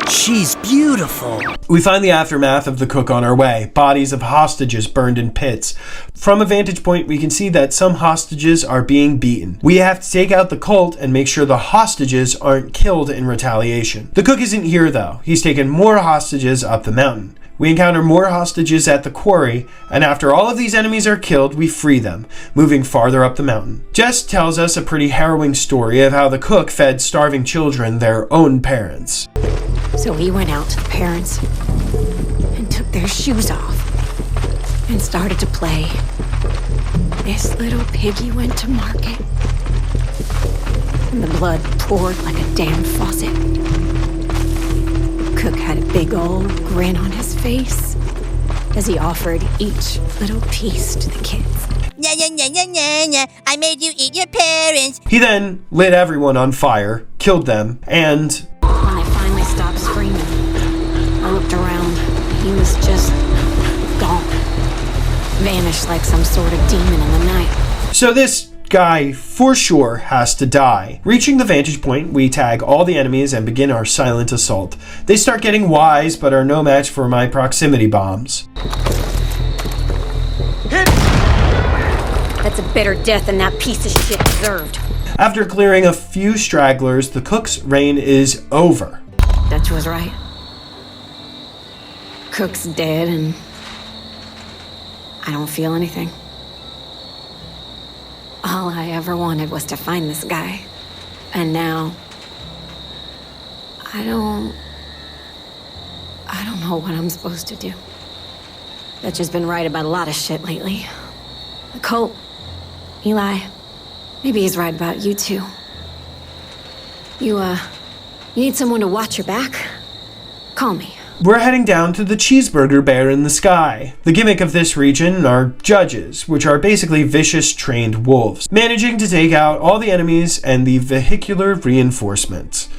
She's beautiful. We find the aftermath of the Cook on our way, bodies of hostages burned in pits. From a vantage point, we can see that some hostages are being beaten. We have to take out the cult and make sure the hostages aren't killed in retaliation. The Cook isn't here though. He's taken more hostages up the mountain. We encounter more hostages at the quarry, and after all of these enemies are killed, we free them, moving farther up the mountain. Jess tells us a pretty harrowing story of how the Cook fed starving children their own parents. So he went out to the parents and took their shoes off and started to play. This little piggy went to market, and the blood poured like a damn faucet. Cook had a big old grin on his face as he offered each little piece to the kids. Nya, nya, nya, nya, nya, nya. I made you eat your parents. He then lit everyone on fire, killed them, and when I finally stopped screaming, I looked around. He was just gone. Vanished like some sort of demon in the night. So this guy for sure has to die. Reaching the vantage point, we tag all the enemies and begin our silent assault. They start getting wise, but are no match for my proximity bombs. That's a better death than that piece of shit deserved. After clearing a few stragglers, the Cook's reign is over. Dutch was right. Cook's dead, and I don't feel anything. All I ever wanted was to find this guy. And now, I don't know what I'm supposed to do. Dutch has been right about a lot of shit lately. The cult, Eli, maybe he's right about you too. You need someone to watch your back? Call me. We're heading down to the Cheeseburger Bear in the Sky. The gimmick of this region are judges, which are basically vicious trained wolves, managing to take out all the enemies and the vehicular reinforcements.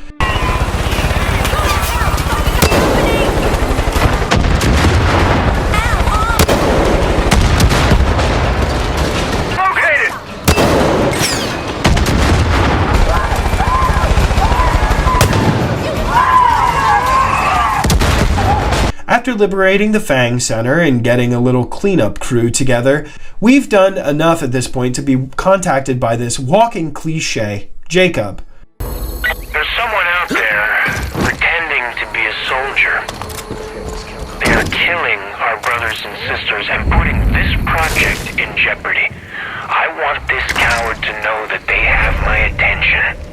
After liberating the Fang Center and getting a little cleanup crew together, we've done enough at this point to be contacted by this walking cliche, Jacob. There's someone out there pretending to be a soldier. They are killing our brothers and sisters and putting this project in jeopardy. I want this coward to know that they have my attention.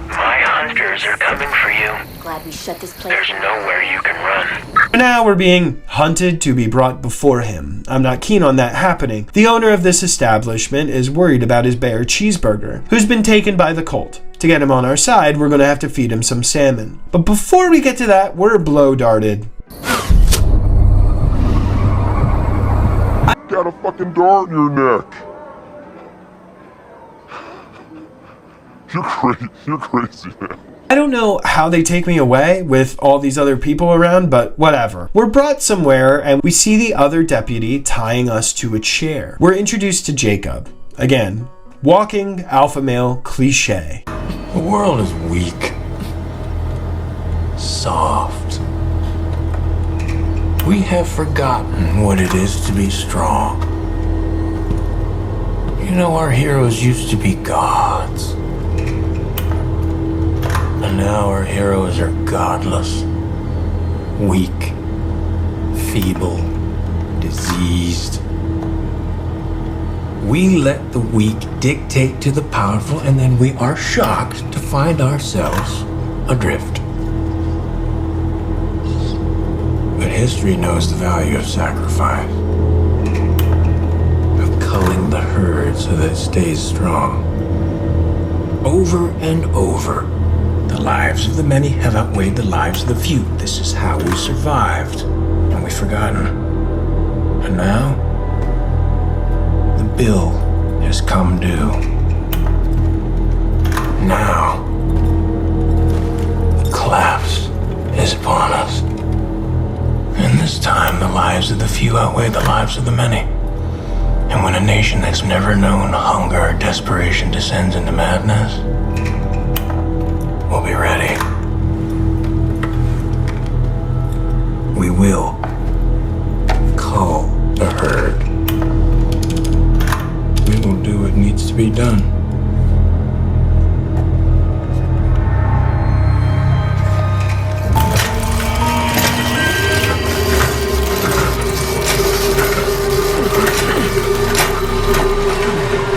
My hunters are coming for you. Glad we shut this place. There's nowhere you can run. Now we're being hunted to be brought before him. I'm not keen on that happening. The owner of this establishment is worried about his bear Cheeseburger, who's been taken by the cult. To get him on our side, we're going to have to feed him some salmon. But before we get to that, we're blow-darted. Got a fucking dart in your neck. You're crazy, man. I don't know how they take me away with all these other people around, but whatever. We're brought somewhere and we see the other deputy tying us to a chair. We're introduced to Jacob. Again, walking alpha male cliche. The world is weak. Soft. We have forgotten what it is to be strong. You know, our heroes used to be gods. And now our heroes are godless, weak, feeble, diseased. We let the weak dictate to the powerful, and then we are shocked to find ourselves adrift. But history knows the value of sacrifice, of culling the herd so that it stays strong. Over and over, the lives of the many have outweighed the lives of the few. This is how we survived, and we've forgotten. And now, the bill has come due. Now, the collapse is upon us. And this time, the lives of the few outweigh the lives of the many. And when a nation that's never known hunger or desperation descends into madness, we'll be ready. We will cull the herd. We will do what needs to be done.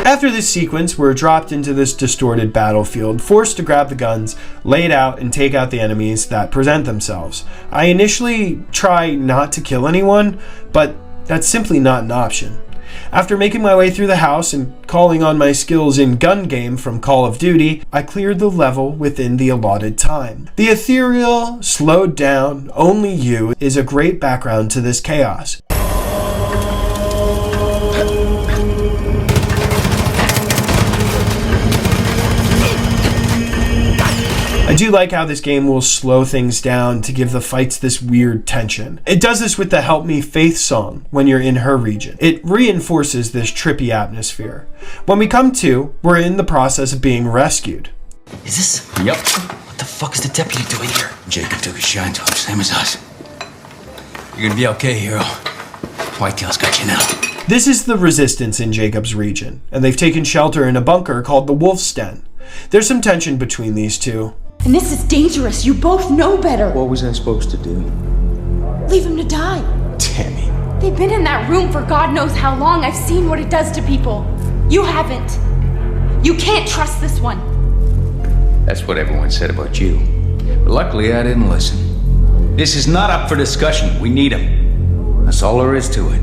After this sequence, we're dropped into this distorted battlefield, forced to grab the guns, lay it out, and take out the enemies that present themselves. I initially try not to kill anyone, but that's simply not an option. After making my way through the house and calling on my skills in gun game from Call of Duty, I cleared the level within the allotted time. The ethereal, slowed down, only you is a great background to this chaos. I do like how this game will slow things down to give the fights this weird tension. It does this with the Help Me Faith song when you're in her region. It reinforces this trippy atmosphere. When we come to, we're in the process of being rescued. Is this? Yep. What the fuck is the deputy doing here? Jacob took a shot to him, same as us. You're gonna be okay, hero. Whitetail's got you now. This is the resistance in Jacob's region, and they've taken shelter in a bunker called the Wolf's Den. There's some tension between these two. And this is dangerous. You both know better. What was I supposed to do? Leave him to die. Tammy. They've been in that room for God knows how long. I've seen what it does to people. You haven't. You can't trust this one. That's what everyone said about you. But luckily, I didn't listen. This is not up for discussion. We need him. That's all there is to it.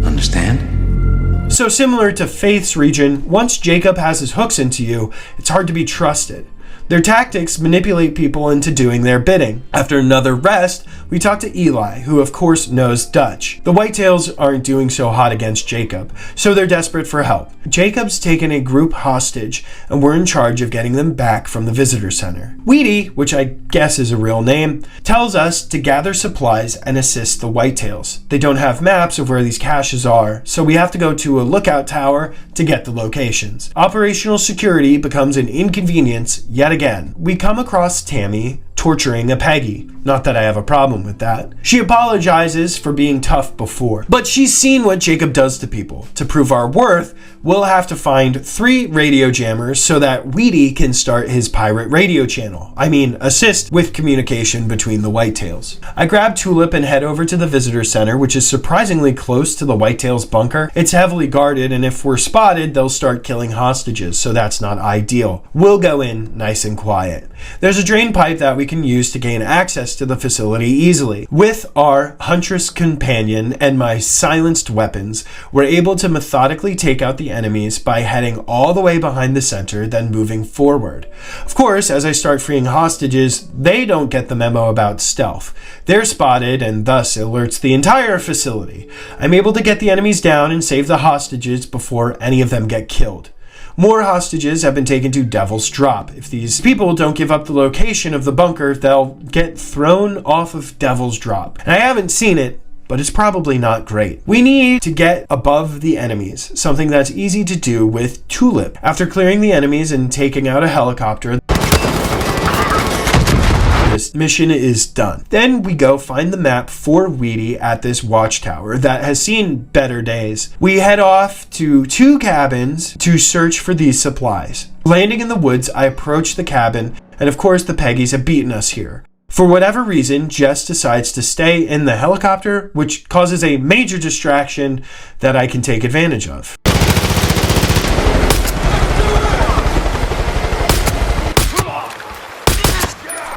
Understand? So similar to Faith's region, once Jacob has his hooks into you, it's hard to be trusted. Their tactics manipulate people into doing their bidding. After another rest, we talk to Eli, who of course knows Dutch. The Whitetails aren't doing so hot against Jacob, so they're desperate for help. Jacob's taken a group hostage, and we're in charge of getting them back from the visitor center. Weedy, which I guess is a real name, tells us to gather supplies and assist the Whitetails. They don't have maps of where these caches are, so we have to go to a lookout tower to get the locations. Operational security becomes an inconvenience yet again. We come across Tammy torturing a Peggy. Not that I have a problem with that. She apologizes for being tough before, but she's seen what Jacob does to people. To prove our worth, we'll have to find 3 radio jammers so that Weedy can start his pirate radio channel. I mean, assist with communication between the Whitetails. I grab Tulip and head over to the visitor center, which is surprisingly close to the Whitetails bunker. It's heavily guarded, and if we're spotted, they'll start killing hostages, so that's not ideal. We'll go in nice and quiet. There's a drain pipe that we can use to gain access to the facility easily. With our Huntress companion and my silenced weapons, we're able to methodically take out the enemies by heading all the way behind the center, then moving forward. Of course, as I start freeing hostages, they don't get the memo about stealth. They're spotted and thus alerts the entire facility. I'm able to get the enemies down and save the hostages before any of them get killed. More hostages have been taken to Devil's Drop. If these people don't give up the location of the bunker, they'll get thrown off of Devil's Drop. And I haven't seen it, but it's probably not great. We need to get above the enemies, something that's easy to do with Tulip. After clearing the enemies and taking out a helicopter, this mission is done. Then we go find the map for Wheaty at this watchtower that has seen better days. We head off to 2 cabins to search for these supplies. Landing in the woods, I approach the cabin, and of course the Peggies have beaten us here. For whatever reason, Jess decides to stay in the helicopter, which causes a major distraction that I can take advantage of.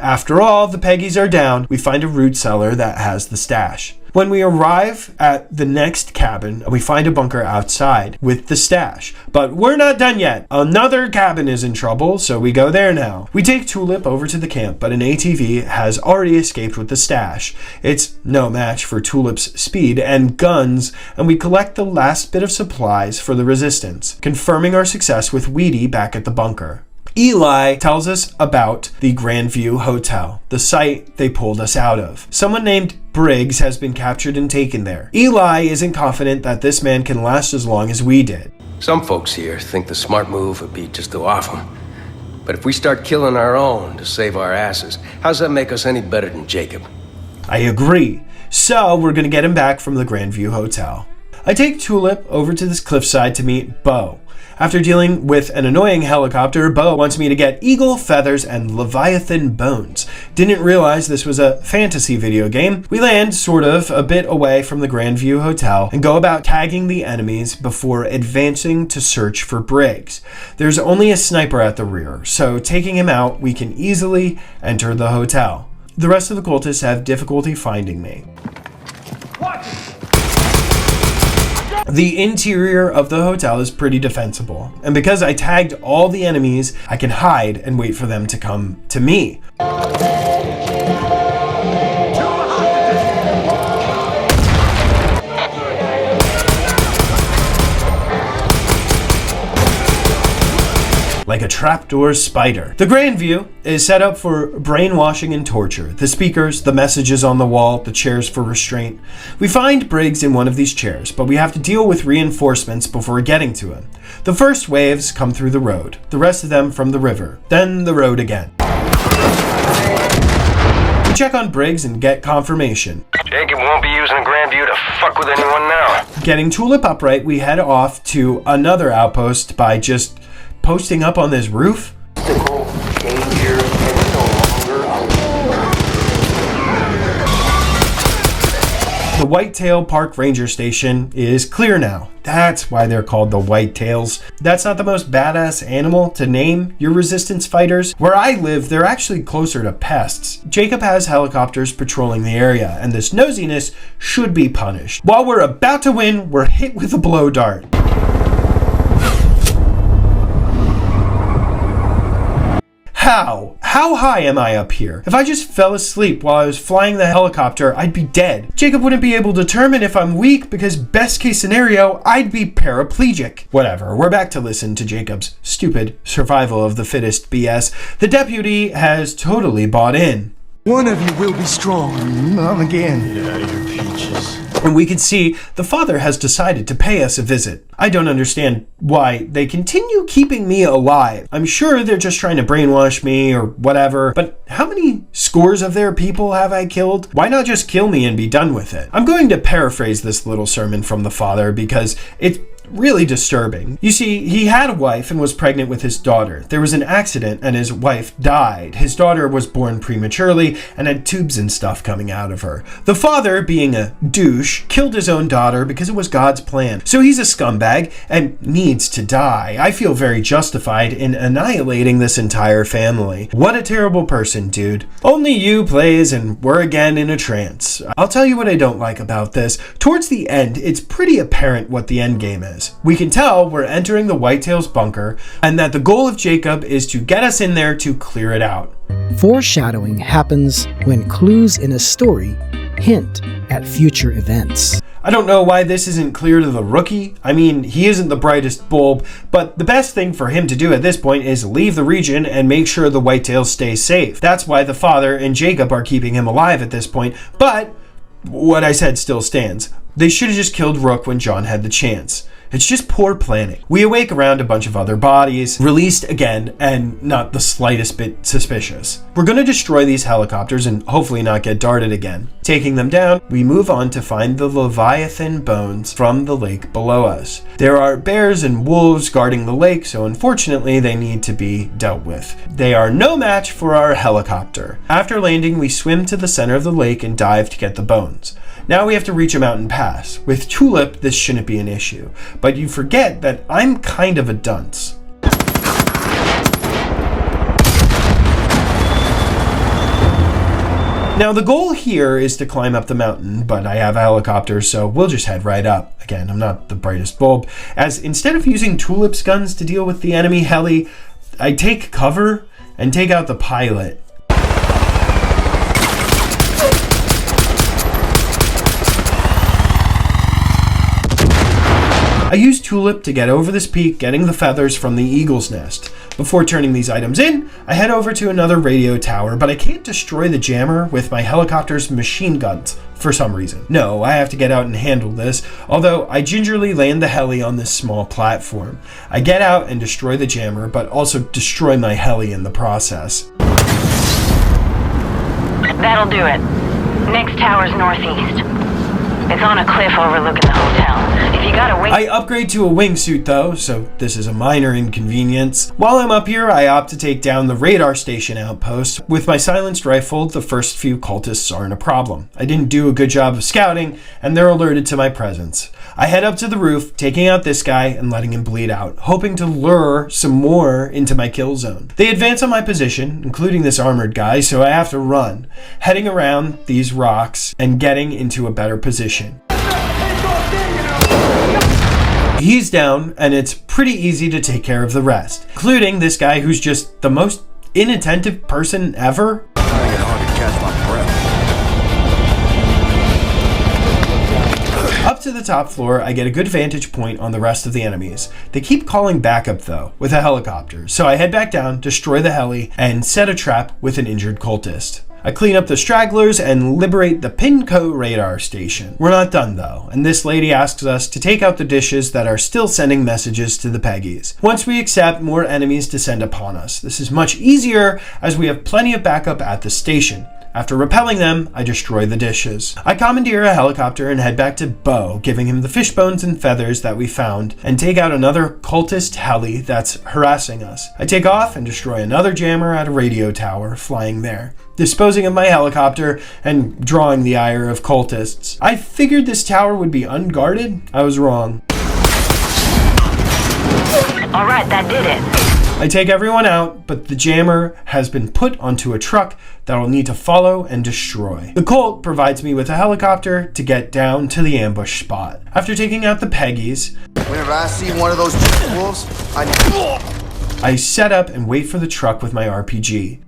After all, the Peggies are down, we find a root cellar that has the stash. When we arrive at the next cabin, we find a bunker outside with the stash. But we're not done yet. Another cabin is in trouble, so we go there now. We take Tulip over to the camp, but an ATV has already escaped with the stash. It's no match for Tulip's speed and guns, and we collect the last bit of supplies for the resistance, confirming our success with Wheaty back at the bunker. Eli tells us about the Grandview Hotel, the site they pulled us out of. Someone named Briggs has been captured and taken there. Eli isn't confident that this man can last as long as we did. Some folks here think the smart move would be just to off him. But if we start killing our own to save our asses, how's that make us any better than Jacob? I agree. So we're gonna get him back from the Grandview Hotel. I take Tulip over to this cliffside to meet Bo. After dealing with an annoying helicopter, Bo wants me to get eagle feathers and Leviathan bones. Didn't realize this was a fantasy video game. We land sort of a bit away from the Grandview Hotel and go about tagging the enemies before advancing to search for Briggs. There's only a sniper at the rear, so taking him out, we can easily enter the hotel. The rest of the cultists have difficulty finding me. The interior of the hotel is pretty defensible, and because I tagged all the enemies, I can hide and wait for them to come to me. Like a trapdoor spider. The Grandview is set up for brainwashing and torture. The speakers, the messages on the wall, the chairs for restraint. We find Briggs in one of these chairs, but we have to deal with reinforcements before getting to him. The first waves come through the road, the rest of them from the river, then the road again. We check on Briggs and get confirmation. Jacob won't be using Grandview to fuck with anyone now. Getting Tulip upright, we head off to another outpost by just posting up on this roof. The Whitetail Park Ranger Station is clear now. That's why they're called the Whitetails. That's not the most badass animal to name your resistance fighters. Where I live, they're actually closer to pests. Jacob has helicopters patrolling the area, and this nosiness should be punished. While we're about to win, we're hit with a blow dart. How high am I up here? If I just fell asleep while I was flying the helicopter, I'd be dead. Jacob wouldn't be able to determine if I'm weak because best case scenario, I'd be paraplegic. Whatever, we're back to listen to Jacob's stupid survival of the fittest BS. The deputy has totally bought in. One of you will be strong. Not again. Get out of here, Peaches. And we can see the father has decided to pay us a visit. I don't understand why they continue keeping me alive. I'm sure they're just trying to brainwash me or whatever, but how many scores of their people have I killed? Why not just kill me and be done with it? I'm going to paraphrase this little sermon from the father because it's really disturbing. You see, he had a wife and was pregnant with his daughter. There was an accident and his wife died. His daughter was born prematurely and had tubes and stuff coming out of her. The father, being a douche, killed his own daughter because it was God's plan. So he's a scumbag and needs to die. I feel very justified in annihilating this entire family. What a terrible person, dude. Only you plays and we're again in a trance. I'll tell you what I don't like about this. Towards the end, it's pretty apparent what the end game is. We can tell we're entering the Whitetails bunker and that the goal of Jacob is to get us in there to clear it out. Foreshadowing happens when clues in a story hint at future events. I don't know why this isn't clear to the rookie. I mean, he isn't the brightest bulb, but the best thing for him to do at this point is leave the region and make sure the Whitetails stay safe. That's why the father and Jacob are keeping him alive at this point, but what I said still stands. They should have just killed Rook when John had the chance. It's just poor planning. We awake around a bunch of other bodies, released again, and not the slightest bit suspicious. We're going to destroy these helicopters and hopefully not get darted again. Taking them down, we move on to find the Leviathan bones from the lake below us. There are bears and wolves guarding the lake, so unfortunately they need to be dealt with. They are no match for our helicopter. After landing, we swim to the center of the lake and dive to get the bones. Now we have to reach a mountain pass. With Tulip, this shouldn't be an issue, but you forget that I'm kind of a dunce. Now the goal here is to climb up the mountain, but I have a helicopter, so we'll just head right up. Again, I'm not the brightest bulb, as instead of using Tulip's guns to deal with the enemy heli, I take cover and take out the pilot. I use Tulip to get over this peak, getting the feathers from the eagle's nest. Before turning these items in, I head over to another radio tower, but I can't destroy the jammer with my helicopter's machine guns for some reason. No, I have to get out and handle this, although I gingerly land the heli on this small platform. I get out and destroy the jammer, but also destroy my heli in the process. That'll do it. Next tower's northeast. It's on a cliff overlooking the hotel. If you got a wing... I upgrade to a wingsuit though, so this is a minor inconvenience. While I'm up here, I opt to take down the radar station outpost. With my silenced rifle, the first few cultists aren't a problem. I didn't do a good job of scouting, and they're alerted to my presence. I head up to the roof, taking out this guy and letting him bleed out, hoping to lure some more into my kill zone. They advance on my position, including this armored guy, so I have to run, heading around these rocks and getting into a better position. He's down, and it's pretty easy to take care of the rest, including this guy who's just the most inattentive person ever. Up to the top floor, I get a good vantage point on the rest of the enemies. They keep calling backup though, with a helicopter, so I head back down, destroy the heli, and set a trap with an injured cultist. I clean up the stragglers and liberate the Pinco radar station. We're not done though, and this lady asks us to take out the dishes that are still sending messages to the Peggies. Once we accept, more enemies descend upon us. This is much easier as we have plenty of backup at the station. After repelling them, I destroy the dishes. I commandeer a helicopter and head back to Bo, giving him the fish bones and feathers that we found, and take out another cultist heli that's harassing us. I take off and destroy another jammer at a radio tower, flying there, disposing of my helicopter and drawing the ire of cultists. I figured this tower would be unguarded. I was wrong. All right, that did it. I take everyone out, but the jammer has been put onto a truck that I'll need to follow and destroy. The Colt provides me with a helicopter to get down to the ambush spot. After taking out the Peggies, whenever I see one of those wolves, I set up and wait for the truck with my RPG.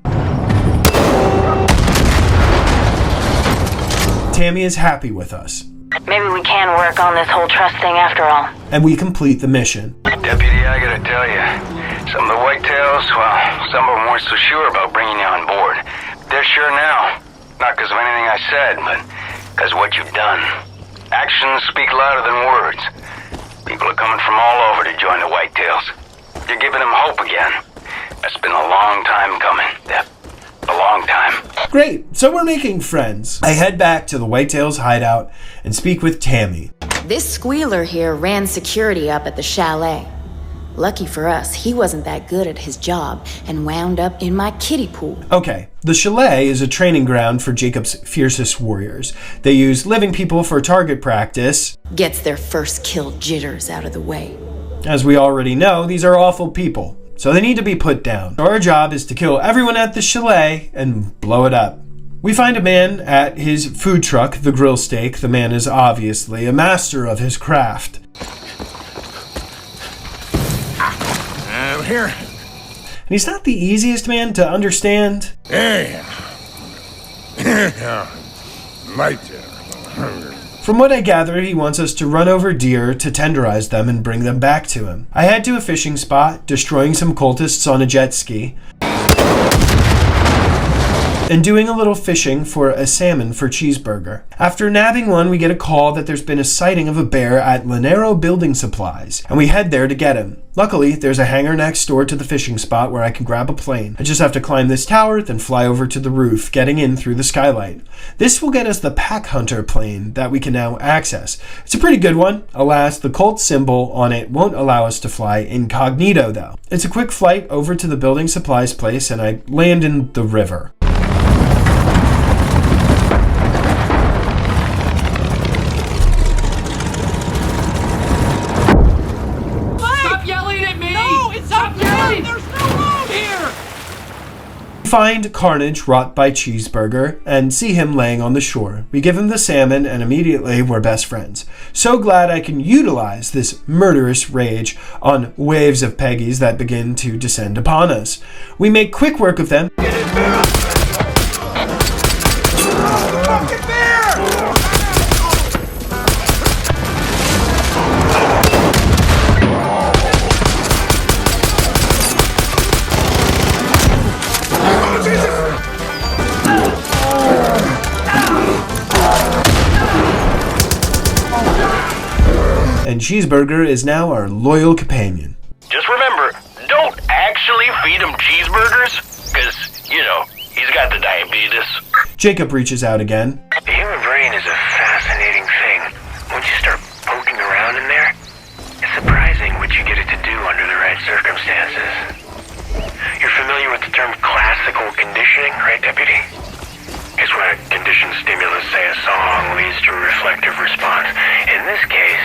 Tammy is happy with us. Maybe we can work on this whole trust thing after all. And we complete the mission. Deputy, I gotta tell you, some of the Whitetails, well, some of them weren't so sure about bringing you on board. They're sure now. Not because of anything I said, but because of what you've done. Actions speak louder than words. People are coming from all over to join the Whitetails. You're giving them hope again. That's been a long time coming, Dep. A long time. Great, so we're making friends. I head back to the Whitetails hideout and speak with Tammy. This squealer here ran security up at the chalet. Lucky for us, he wasn't that good at his job and wound up in my kiddie pool. Okay, the chalet is a training ground for Jacob's fiercest warriors. They use living people for target practice. Gets their first kill jitters out of the way. As we already know, these are awful people, so they need to be put down. Our job is to kill everyone at the chalet and blow it up. We find a man at his food truck, the Grill Steak. The man is obviously a master of his craft. I'm here. And he's not the easiest man to understand. Hey. My turn. From what I gather, he wants us to run over deer to tenderize them and bring them back to him. I head to a fishing spot, destroying some cultists on a jet ski, and doing a little fishing for a salmon for Cheeseburger. After nabbing one, we get a call that there's been a sighting of a bear at Lanero Building Supplies, and we head there to get him. Luckily, there's a hangar next door to the fishing spot where I can grab a plane. I just have to climb this tower, then fly over to the roof, getting in through the skylight. This will get us the Pack Hunter plane that we can now access. It's a pretty good one. Alas, the cult symbol on it won't allow us to fly incognito, though. It's a quick flight over to the building supplies place, and I land in the river. We find carnage wrought by Cheeseburger and see him laying on the shore. We give him the salmon and immediately we're best friends. So glad I can utilize this murderous rage on waves of Peggies that begin to descend upon us. We make quick work of them. And Cheeseburger is now our loyal companion. Just remember, don't actually feed him cheeseburgers, because, he's got the diabetes. Jacob reaches out again. The human brain is a fascinating thing. Once you start poking around in there, it's surprising what you get it to do under the right circumstances. You're familiar with the term classical conditioning, right, Deputy? It's when a conditioned stimulus, say a song, leads to a reflective response. In this case,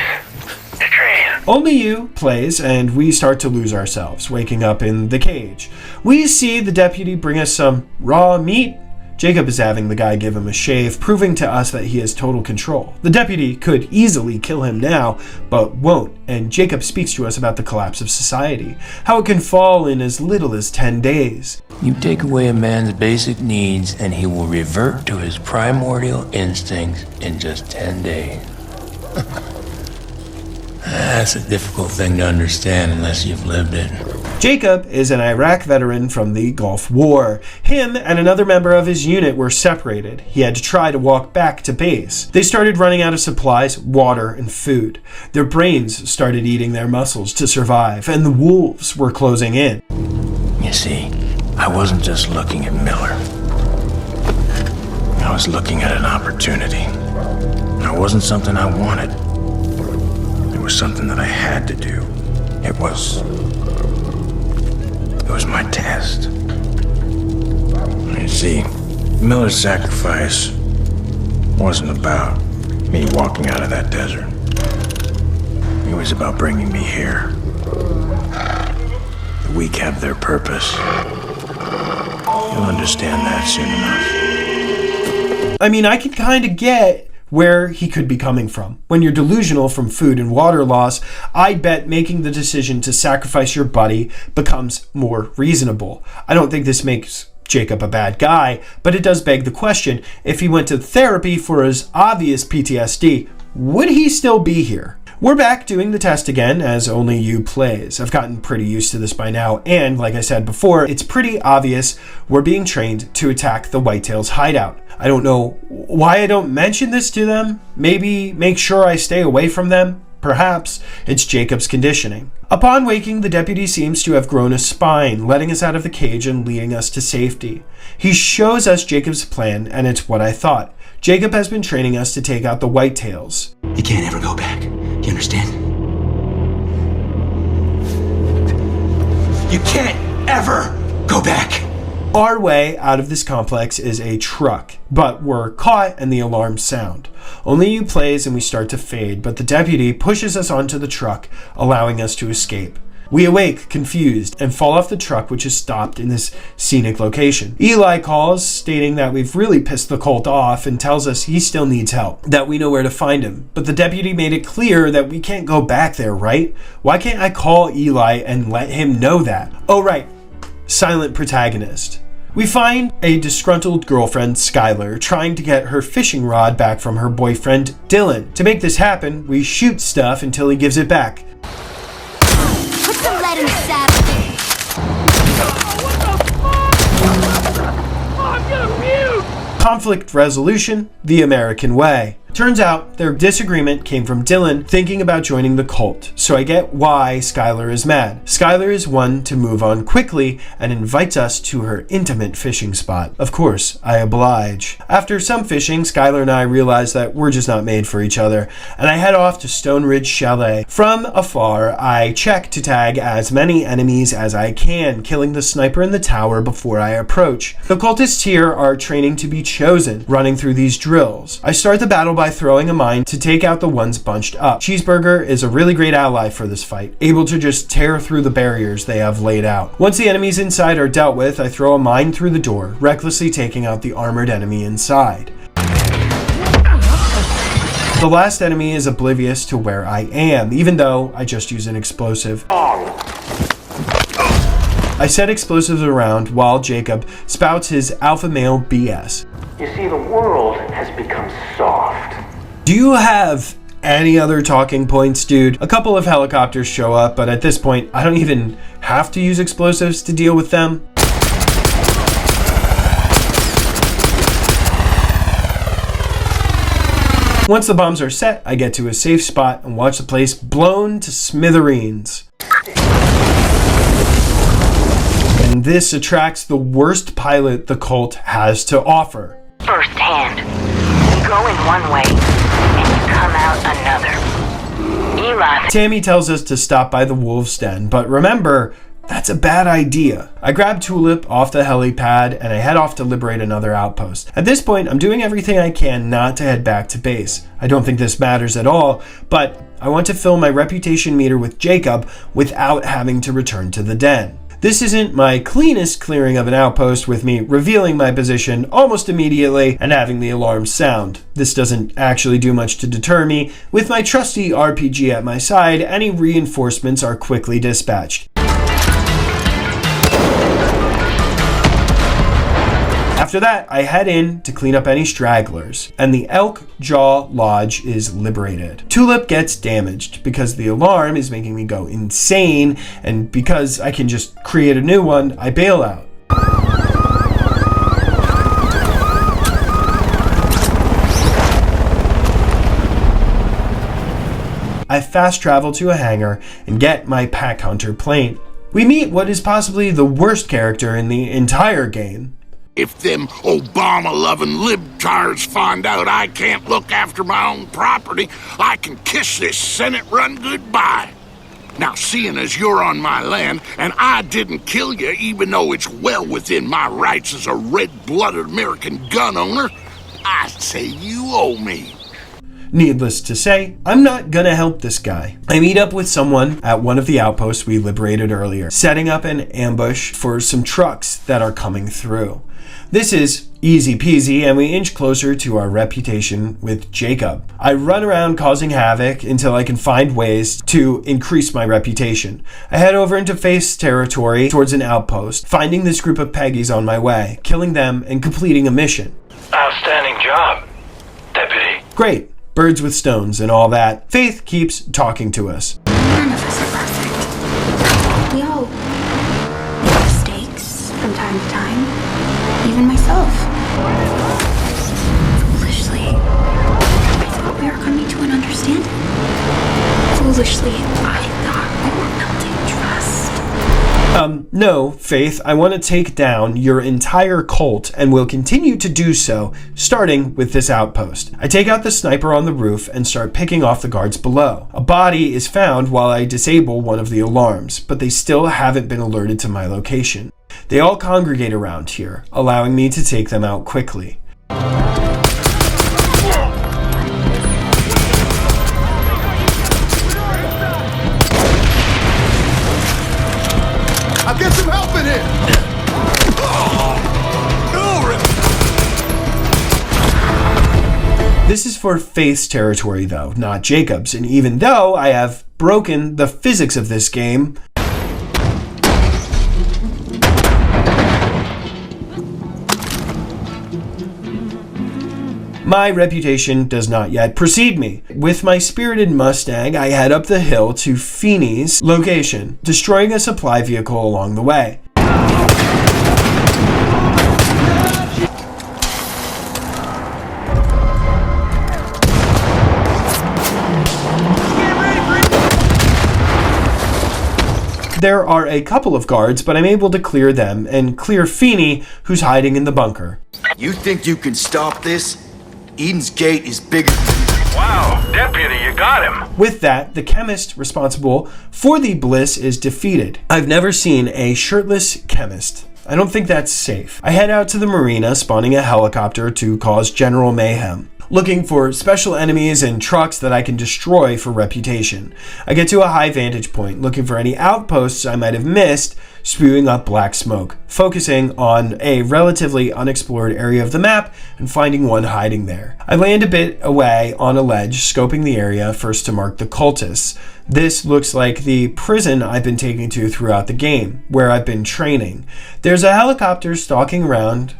a train. Only You plays, and we start to lose ourselves, waking up in the cage. We see the deputy bring us some raw meat. Jacob is having the guy give him a shave, proving to us that he has total control. The deputy could easily kill him now, but won't, and Jacob speaks to us about the collapse of society, how it can fall in as little as 10 days. You take away a man's basic needs and he will revert to his primordial instincts in just 10 days. That's a difficult thing to understand unless you've lived it. Jacob is an Iraq veteran from the Gulf War. Him and another member of his unit were separated. He had to try to walk back to base. They started running out of supplies, water, and food. Their brains started eating their muscles to survive, and the wolves were closing in. You see, I wasn't just looking at Miller. I was looking at an opportunity. It wasn't something I wanted. It was something that I had to do. It was my test. You see, Miller's sacrifice wasn't about me walking out of that desert. It was about bringing me here. The weak have their purpose. You'll understand that soon enough. I mean, I can kind of get where he could be coming from. When you're delusional from food and water loss, I bet making the decision to sacrifice your buddy becomes more reasonable. I don't think this makes Jacob a bad guy, but it does beg the question, if he went to therapy for his obvious PTSD, would he still be here? We're back doing the test again, as Only You plays. I've gotten pretty used to this by now, and like I said before, it's pretty obvious we're being trained to attack the Whitetails' hideout. I don't know why I don't mention this to them. Maybe make sure I stay away from them. Perhaps it's Jacob's conditioning. Upon waking, the deputy seems to have grown a spine, letting us out of the cage and leading us to safety. He shows us Jacob's plan, and it's what I thought. Jacob has been training us to take out the Whitetails. You can't ever go back. You understand? You can't ever go back. Our way out of this complex is a truck, but we're caught and the alarms sound. Only You plays and we start to fade, but the deputy pushes us onto the truck, allowing us to escape. We awake, confused, and fall off the truck, which is stopped in this scenic location. Eli calls, stating that we've really pissed the cult off, and tells us he still needs help, that we know where to find him. But the deputy made it clear that we can't go back there, right? Why can't I call Eli and let him know that? Oh, right. Silent protagonist. We find a disgruntled girlfriend, Skylar, trying to get her fishing rod back from her boyfriend, Dylan. To make this happen, we shoot Stuff until he gives it back. Put some lead in the saddle. Conflict resolution the American way. Turns out their disagreement came from Dylan thinking about joining the cult, so I get why Skylar is mad. Skylar is one to move on quickly and invites us to her intimate fishing spot. Of course, I oblige. After some fishing, Skylar and I realize that we're just not made for each other, and I head off to Stone Ridge Chalet. From afar, I check to tag as many enemies as I can, killing the sniper in the tower before I approach. The cultists here are training to be chosen, running through these drills. I start the battle by throwing a mine to take out the ones bunched up. Cheeseburger is a really great ally for this fight, able to just tear through the barriers they have laid out. Once the enemies inside are dealt with, I throw a mine through the door, recklessly taking out the armored enemy inside. The last enemy is oblivious to where I am, even though I just use an explosive. I set explosives around while Jacob spouts his alpha male BS. You see, the world has become soft. Do you have any other talking points, dude? A couple of helicopters show up, but at this point, I don't even have to use explosives to deal with them. Once the bombs are set, I get to a safe spot and watch the place blown to smithereens. And this attracts the worst pilot the cult has to offer. Firsthand. You go in one way, and you come out another. Eli. Tammy tells us to stop by the Wolf's Den, but remember, that's a bad idea. I grab Tulip off the helipad, and I head off to liberate another outpost. At this point, I'm doing everything I can not to head back to base. I don't think this matters at all, but I want to fill my reputation meter with Jacob without having to return to the den. This isn't my cleanest clearing of an outpost, with me revealing my position almost immediately and having the alarm sound. This doesn't actually do much to deter me. With my trusty RPG at my side, any reinforcements are quickly dispatched. After that, I head in to clean up any stragglers, and the Elk Jaw Lodge is liberated. Tulip gets damaged because the alarm is making me go insane, and because I can just create a new one, I bail out. I fast travel to a hangar and get my Pack Hunter plane. We meet what is possibly the worst character in the entire game. If them Obama-loving libtards find out I can't look after my own property, I can kiss this Senate run goodbye. Now, seeing as you're on my land, and I didn't kill you even though it's well within my rights as a red-blooded American gun owner, I say you owe me. Needless to say, I'm not gonna help this guy. I meet up with someone at one of the outposts we liberated earlier, setting up an ambush for some trucks that are coming through. This is easy peasy, and we inch closer to our reputation with Jacob. I run around causing havoc until I can find ways to increase my reputation. I head over into Faith's territory towards an outpost, finding this group of Peggies on my way, killing them and completing a mission. Outstanding job, Deputy. Great. Birds with stones and all that. Faith keeps talking to us. None of us are perfect. We all make mistakes from time to time. Even myself. Foolishly, I thought we were coming to an understanding. Foolishly, I thought we were building trust. No, Faith, I want to take down your entire cult and will continue to do so, starting with this outpost. I take out the sniper on the roof and start picking off the guards below. A body is found while I disable one of the alarms, but they still haven't been alerted to my location. They all congregate around here, allowing me to take them out quickly. I'll get some help in here! This is for Faith's territory though, not Jacob's, and even though I have broken the physics of this game, My reputation does not yet precede me. With my spirited Mustang, I head up the hill to Feeney's location, destroying a supply vehicle along the way. There are a couple of guards, but I'm able to clear them and clear Feeney, who's hiding in the bunker. You think you can stop this? Eden's Gate is bigger. Wow, Deputy, you got him. With that, the chemist responsible for the Bliss is defeated. I've never seen a shirtless chemist. I don't think that's safe. I head out to the marina, spawning a helicopter to cause general mayhem, looking for special enemies and trucks that I can destroy for reputation. I get to a high vantage point, looking for any outposts I might have missed, spewing up black smoke, focusing on a relatively unexplored area of the map and finding one hiding there. I land a bit away on a ledge, scoping the area first to mark the cultists. This looks like the prison I've been taken to throughout the game, where I've been training. There's a helicopter stalking around.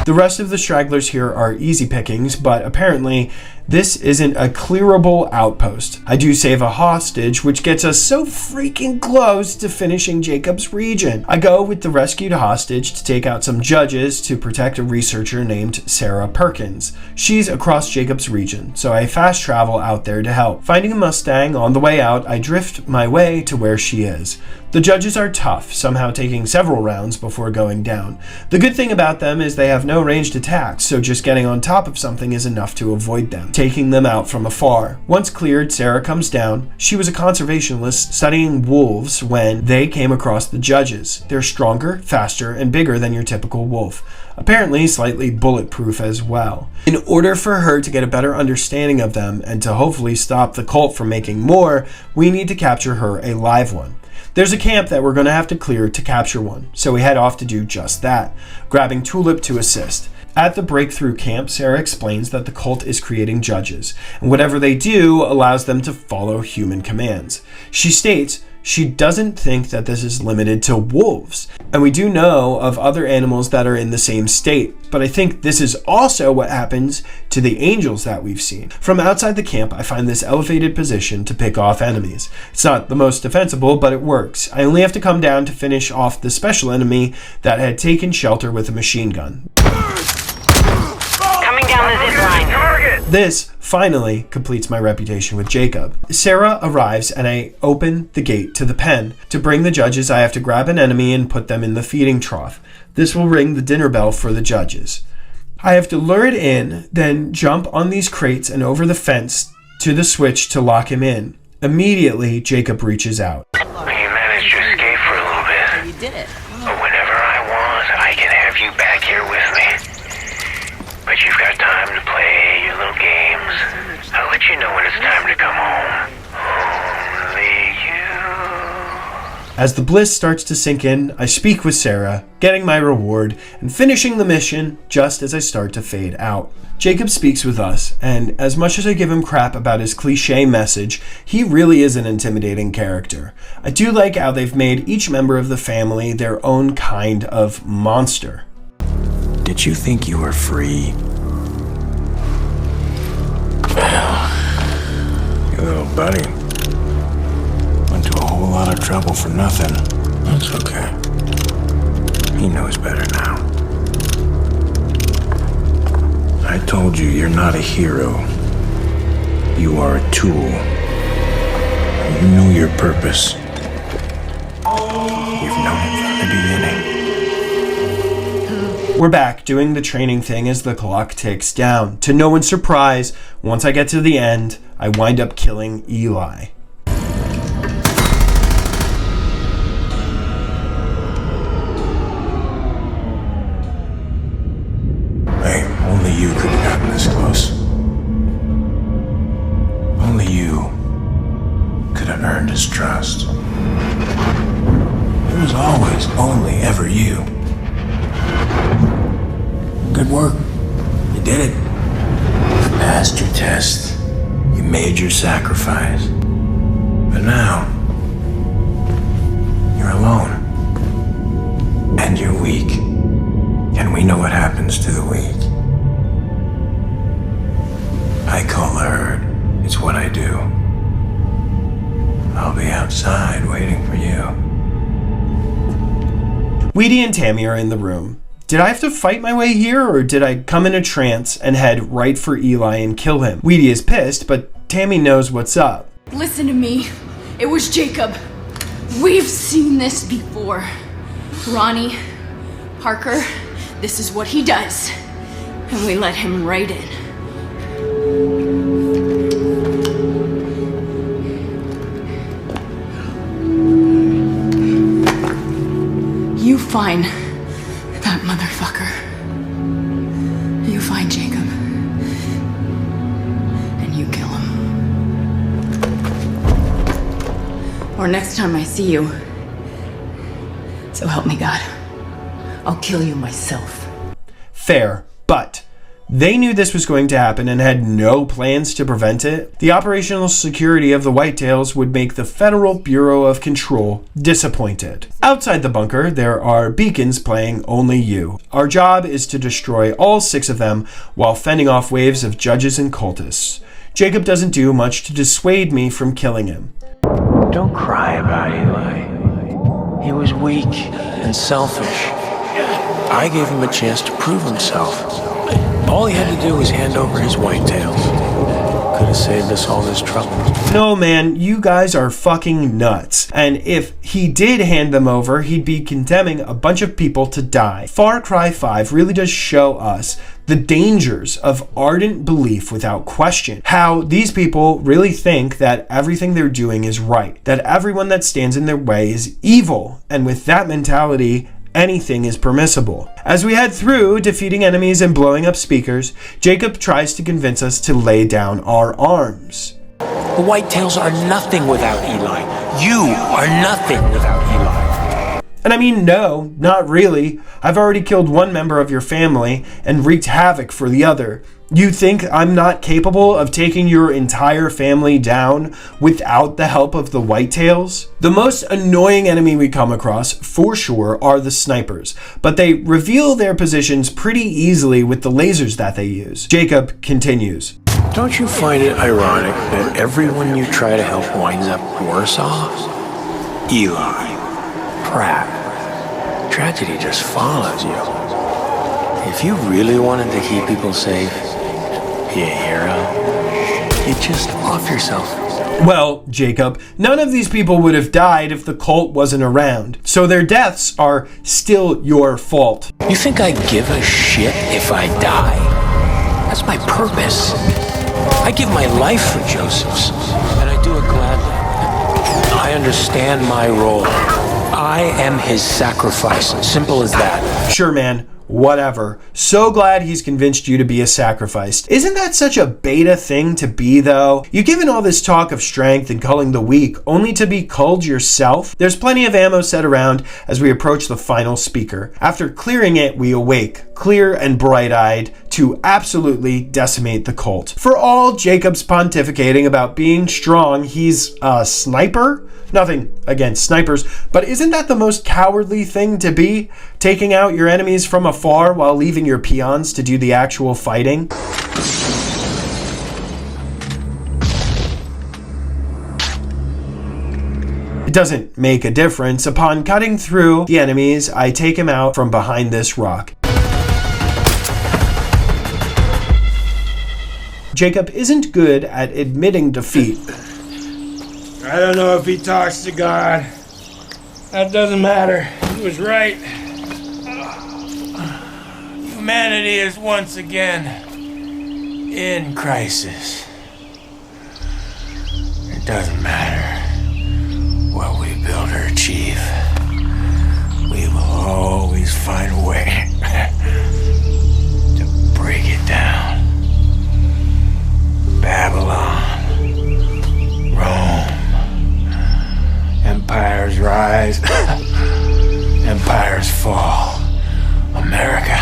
The rest of the stragglers here are easy pickings, but apparently this isn't a clearable outpost. I do save a hostage, which gets us so freaking close to finishing Jacob's region. I go with the rescued hostage to take out some judges to protect a researcher named Sarah Perkins. She's across Jacob's region, so I fast travel out there to help. Finding a Mustang on the way out, I drift my way to where she is. The judges are tough, somehow taking several rounds before going down. The good thing about them is they have no ranged attacks, so just getting on top of something is enough to avoid them, taking them out from afar. Once cleared, Sarah comes down. She was a conservationist studying wolves when they came across the judges. They're stronger, faster, and bigger than your typical wolf. Apparently slightly bulletproof as well. In order for her to get a better understanding of them and to hopefully stop the cult from making more, we need to capture her a live one. There's a camp that we're going to have to clear to capture one, so we head off to do just that, grabbing Tulip to assist. At the breakthrough camp, Sarah explains that the cult is creating judges, and whatever they do allows them to follow human commands. She states she doesn't think that this is limited to wolves, and we do know of other animals that are in the same state, but I think this is also what happens to the angels that we've seen. From outside the camp, I find this elevated position to pick off enemies. It's not the most defensible, but it works. I only have to come down to finish off the special enemy that had taken shelter with a machine gun. Coming down the zip line. This finally completes my reputation with Jacob. Sarah arrives and I open the gate to the pen. To bring the judges, I have to grab an enemy and put them in the feeding trough. This will ring the dinner bell for the judges. I have to lure it in, then jump on these crates and over the fence to the switch to lock him in. Immediately, Jacob reaches out. You managed to escape for a little bit. You did it. But whenever I want, I can have you back here with me. But you've got time to play your little games. I'll let you know when it's time to come home. Only you. As the bliss starts to sink in, I speak with Sarah, getting my reward, and finishing the mission just as I start to fade out. Jacob speaks with us, and as much as I give him crap about his cliche message, he really is an intimidating character. I do like how they've made each member of the family their own kind of monster. Did you think you were free? Well, your little buddy went to a whole lot of trouble for nothing. That's okay. He knows better now. I told you you're not a hero. You are a tool. You know your purpose. You've known it from the beginning. We're back doing the training thing as the clock ticks down. To no one's surprise, once I get to the end, I wind up killing Eli. Hey, only you could have gotten this close. Only you could have earned his trust. It was always only ever you. Good work. You did it. You passed your test. You made your sacrifice. But now, you're alone. And you're weak. And we know what happens to the weak. I call the herd. It's what I do. I'll be outside waiting for you. Weedy and Tammy are in the room. Did I have to fight my way here, or did I come in a trance and head right for Eli and kill him? Weedy is pissed, but Tammy knows what's up. Listen to me. It was Jacob. We've seen this before. Ronnie, Parker, this is what he does. And we let him right in. You find that motherfucker. You find Jacob. And you kill him. Or next time I see you, so help me God, I'll kill you myself. Fair, but they knew this was going to happen and had no plans to prevent it. The operational security of the Whitetails would make the Federal Bureau of Control disappointed. Outside the bunker, there are beacons playing Only You. Our job is to destroy all 6 of them while fending off waves of judges and cultists. Jacob doesn't do much to dissuade me from killing him. Don't cry about Eli. He was weak and selfish. I gave him a chance to prove himself. All he had to do was hand over his whitetails. Could have saved us all this trouble. No, man, you guys are fucking nuts. And if he did hand them over, he'd be condemning a bunch of people to die. Far Cry 5 really does show us the dangers of ardent belief without question. How these people really think that everything they're doing is right. That everyone that stands in their way is evil. And with that mentality, anything is permissible. As we head through, defeating enemies and blowing up speakers, Jacob tries to convince us to lay down our arms. The Whitetails are nothing without Eli. You are nothing without Eli. And I mean, no, not really. I've already killed one member of your family and wreaked havoc for the other. You think I'm not capable of taking your entire family down without the help of the Whitetails? The most annoying enemy we come across, for sure, are the snipers, but they reveal their positions pretty easily with the lasers that they use. Jacob continues. Don't you find it ironic that everyone you try to help winds up worse off? Eli, Pratt, tragedy just follows you. If you really wanted to keep people safe, be a hero, you just off yourself. Well, Jacob, none of these people would have died if the cult wasn't around, so their deaths are still your fault. You think I give a shit if I die? That's my purpose. I give my life for Joseph's, and I do it gladly. I understand my role. I am his sacrifice. Simple as that. Sure, man. Whatever. So glad he's convinced you to be a sacrifice. Isn't that such a beta thing to be, though? You've given all this talk of strength and culling the weak, only to be culled yourself? There's plenty of ammo set around as we approach the final speaker. After clearing it, we awake, clear and bright-eyed, to absolutely decimate the cult. For all Jacob's pontificating about being strong, he's a sniper? Nothing against snipers, but isn't that the most cowardly thing to be? Taking out your enemies from afar while leaving your peons to do the actual fighting? It doesn't make a difference. Upon cutting through the enemies, I take him out from behind this rock. Jacob isn't good at admitting defeat. I don't know if he talks to God. That doesn't matter. He was right. Humanity is once again in crisis. It doesn't matter what we build or achieve. We will always find a way to break it down. Babylon, Rome. Empires rise, empires fall. America,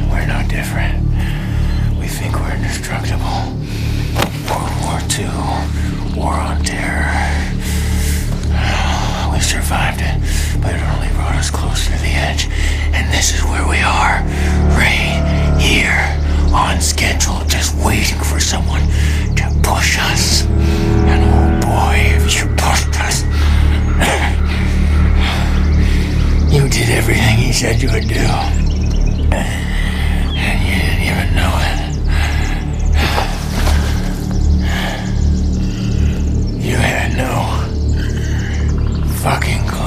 we're no different. We think we're indestructible. World War II, war on terror. We survived it, but it us closer to the edge, and this is where we are. Right here, on schedule, just waiting for someone to push us. And oh boy, if you pushed us. You did everything he said you would do. And you didn't even know it. You had no fucking clue.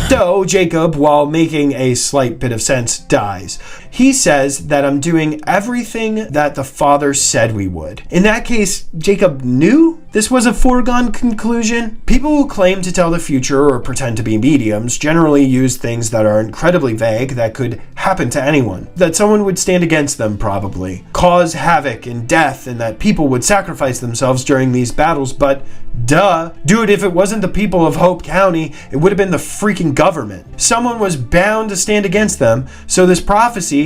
So, Jacob, while making a slight bit of sense, dies. He says that I'm doing everything that the father said we would. In that case, Jacob knew this was a foregone conclusion. People who claim to tell the future or pretend to be mediums generally use things that are incredibly vague that could happen to anyone. That someone would stand against them, probably. Cause havoc and death, and that people would sacrifice themselves during these battles, but duh. Dude, if it wasn't the people of Hope County, it would have been the freaking government. Someone was bound to stand against them, so this prophecy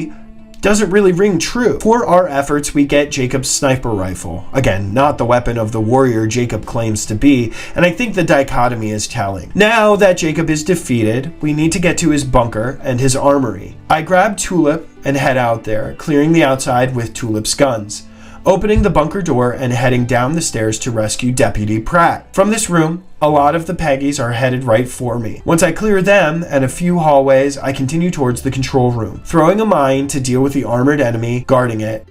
doesn't really ring true. For our efforts, we get Jacob's sniper rifle. Again, not the weapon of the warrior Jacob claims to be, and I think the dichotomy is telling. Now that Jacob is defeated, we need to get to his bunker and his armory. I grab Tulip and head out there, clearing the outside with Tulip's guns, opening the bunker door and heading down the stairs to rescue Deputy Pratt. From this room, a lot of the Peggies are headed right for me. Once I clear them and a few hallways, I continue towards the control room, throwing a mine to deal with the armored enemy guarding it,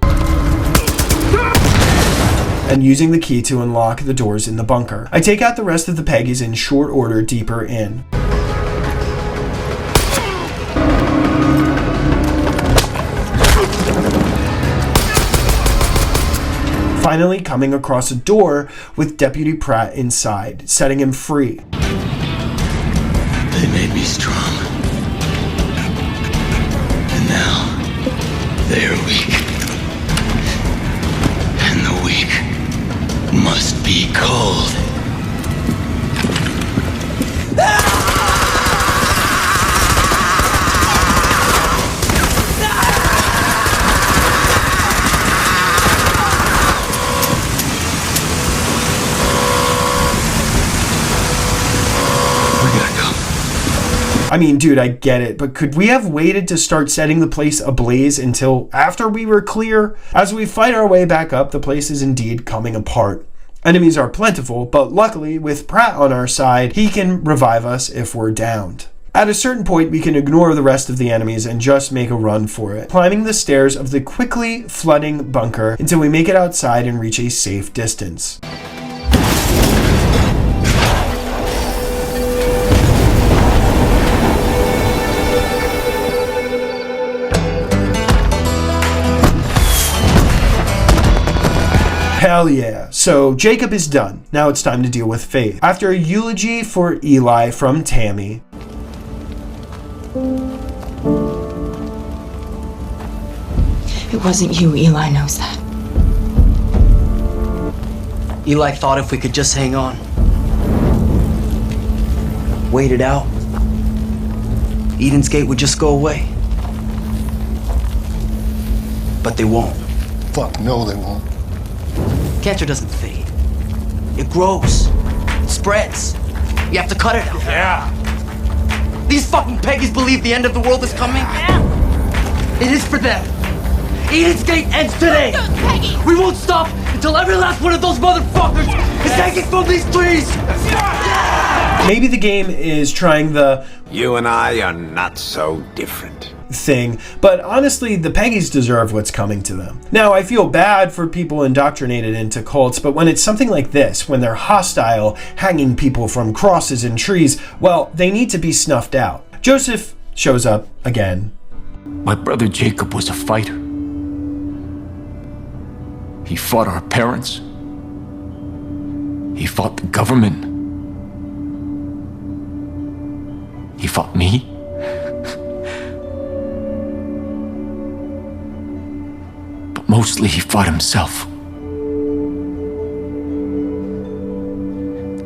and using the key to unlock the doors in the bunker. I take out the rest of the Peggies in short order deeper in. Finally coming across a door with Deputy Pratt inside, setting him free. They made me strong. And now, they are weak. And the weak must be cold. I mean, dude, I get it, but could we have waited to start setting the place ablaze until after we were clear? As we fight our way back up, the place is indeed coming apart. Enemies are plentiful, but luckily, with Pratt on our side, he can revive us if we're downed. At a certain point, we can ignore the rest of the enemies and just make a run for it, climbing the stairs of the quickly flooding bunker until we make it outside and reach a safe distance. Hell yeah. So Jacob is done. Now it's time to deal with Faith. After a eulogy for Eli from Tammy. It wasn't you, Eli knows that. Eli thought if we could just hang on, wait it out, Eden's Gate would just go away. But they won't. Fuck no, they won't. Cancer doesn't fade. It grows. It spreads. You have to cut it out. Yeah. These fucking Peggies believe the end of the world is coming. Yeah. It is for them. Eden's Gate ends today. Peggy. We won't stop until every last one of those motherfuckers is taken from these trees. Yeah. Maybe the game is trying the "you and I are not so different" thing, but honestly, the Peggies deserve what's coming to them. Now, I feel bad for people indoctrinated into cults, but when it's something like this, when they're hostile, hanging people from crosses and trees, well, they need to be snuffed out. Joseph shows up again. My brother Jacob was a fighter. He fought our parents. He fought the government. He fought me. Mostly he fought himself.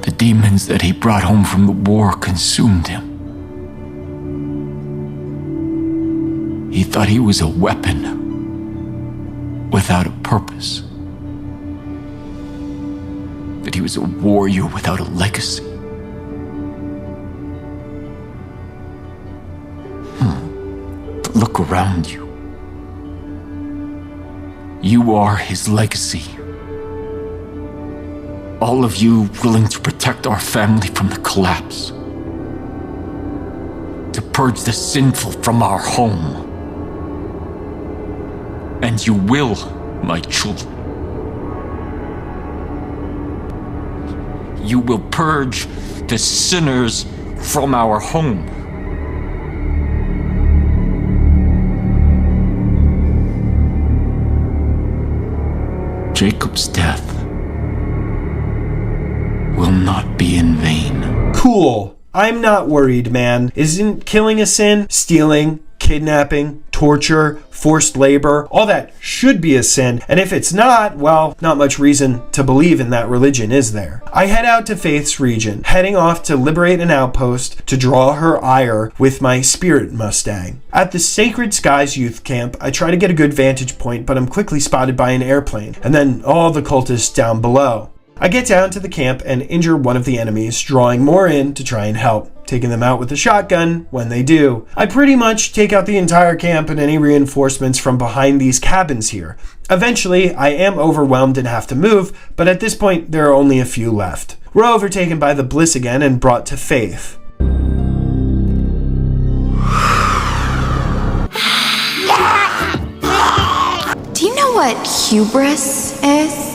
The demons that he brought home from the war consumed him. He thought he was a weapon without a purpose. That he was a warrior without a legacy. look around you. You are his legacy. All of you willing to protect our family from the collapse. To purge the sinful from our home. And you will, my children. You will purge the sinners from our home. Jacob's death will not be in vain. Cool. I'm not worried, man. Isn't killing a sin? Stealing, kidnapping, torture, forced labor, all that should be a sin. And if it's not, well, not much reason to believe in that religion, is there? I head out to Faith's region, heading off to liberate an outpost to draw her ire with my Spirit Mustang. At the Sacred Skies youth camp, I try to get a good vantage point, but I'm quickly spotted by an airplane, and then all the cultists down below. I get down to the camp and injure one of the enemies, drawing more in to try and help, taking them out with a shotgun when they do. I pretty much take out the entire camp and any reinforcements from behind these cabins here. Eventually, I am overwhelmed and have to move, but at this point, there are only a few left. We're overtaken by the Bliss again and brought to Faith. Do you know what hubris is?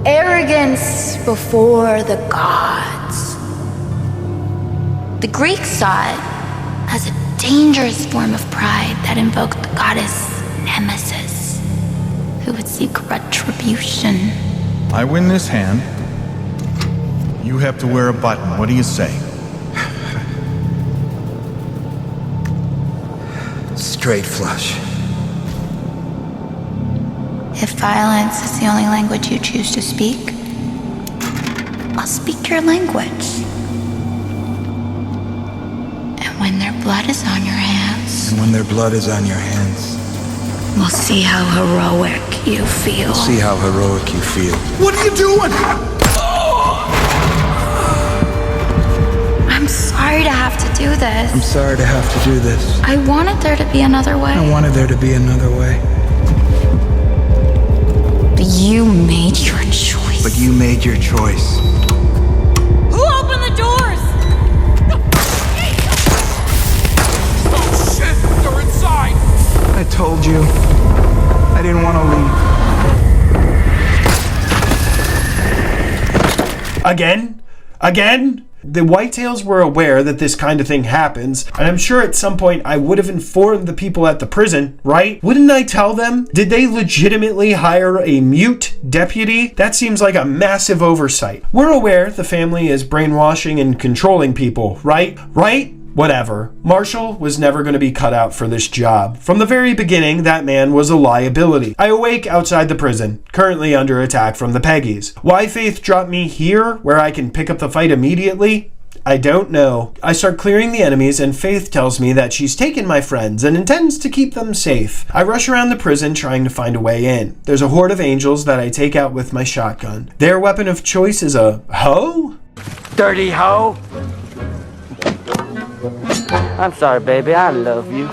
Arrogance before the gods. The Greeks saw it as a dangerous form of pride that invoked the goddess Nemesis, who would seek retribution. I win this hand. You have to wear a button. What do you say? Straight flush. If violence is the only language you choose to speak, I'll speak your language. And when their blood is on your hands, we'll see how heroic you feel. What are you doing? I'm sorry to have to do this. I'm sorry to have to do this. I wanted there to be another way. I wanted there to be another way. But you made your choice. Who opened the doors? Oh shit! They're inside! I told you. I didn't want to leave. Again? The Whitetails were aware that this kind of thing happens, and I'm sure at some point I would have informed the people at the prison, right? Wouldn't I tell them? Did they legitimately hire a mute deputy? That seems like a massive oversight. We're aware the family is brainwashing and controlling people, right? Whatever. Marshall was never going to be cut out for this job. From the very beginning, that man was a liability. I awake outside the prison, currently under attack from the Peggies. Why Faith dropped me here, where I can pick up the fight immediately? I don't know. I start clearing the enemies, and Faith tells me that she's taken my friends and intends to keep them safe. I rush around the prison trying to find a way in. There's a horde of angels that I take out with my shotgun. Their weapon of choice is a hoe? Dirty hoe! I'm sorry, baby. I love you.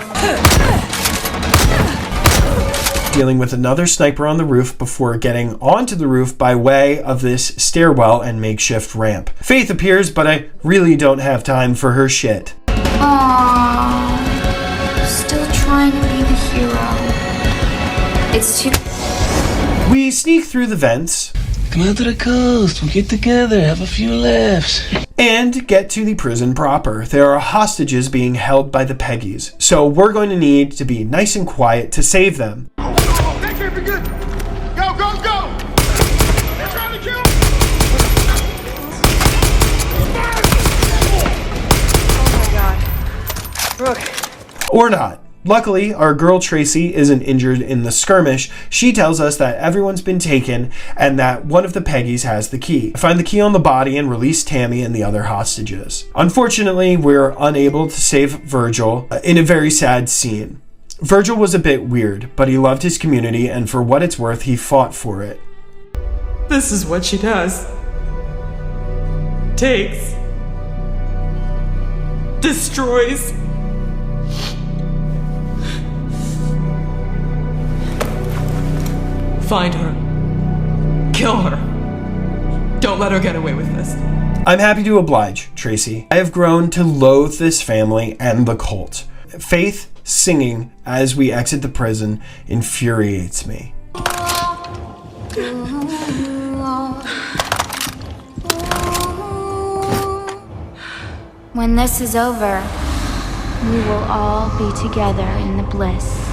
Dealing with another sniper on the roof before getting onto the roof by way of this stairwell and makeshift ramp. Faith appears, but I really don't have time for her shit. Aww. Still trying to be the hero. It's too... We sneak through the vents. Come out to the coast. We'll get together. Have a few laughs. And get to the prison proper. There are hostages being held by the Peggies, so we're going to need to be nice and quiet to save them. Go! They're trying to kill me! Oh my god. Brooke. Or not. Luckily, our girl Tracy isn't injured in the skirmish. She tells us that everyone's been taken and that one of the Peggies has the key. I find the key on the body and release Tammy and the other hostages. Unfortunately, we're unable to save Virgil in a very sad scene. Virgil was a bit weird, but he loved his community, and for what it's worth, he fought for it. This is what she does. Takes. Destroys. Find her. Kill her. Don't let her get away with this. I'm happy to oblige, Tracy. I have grown to loathe this family and the cult. Faith singing as we exit the prison infuriates me. When this is over, we will all be together in the bliss.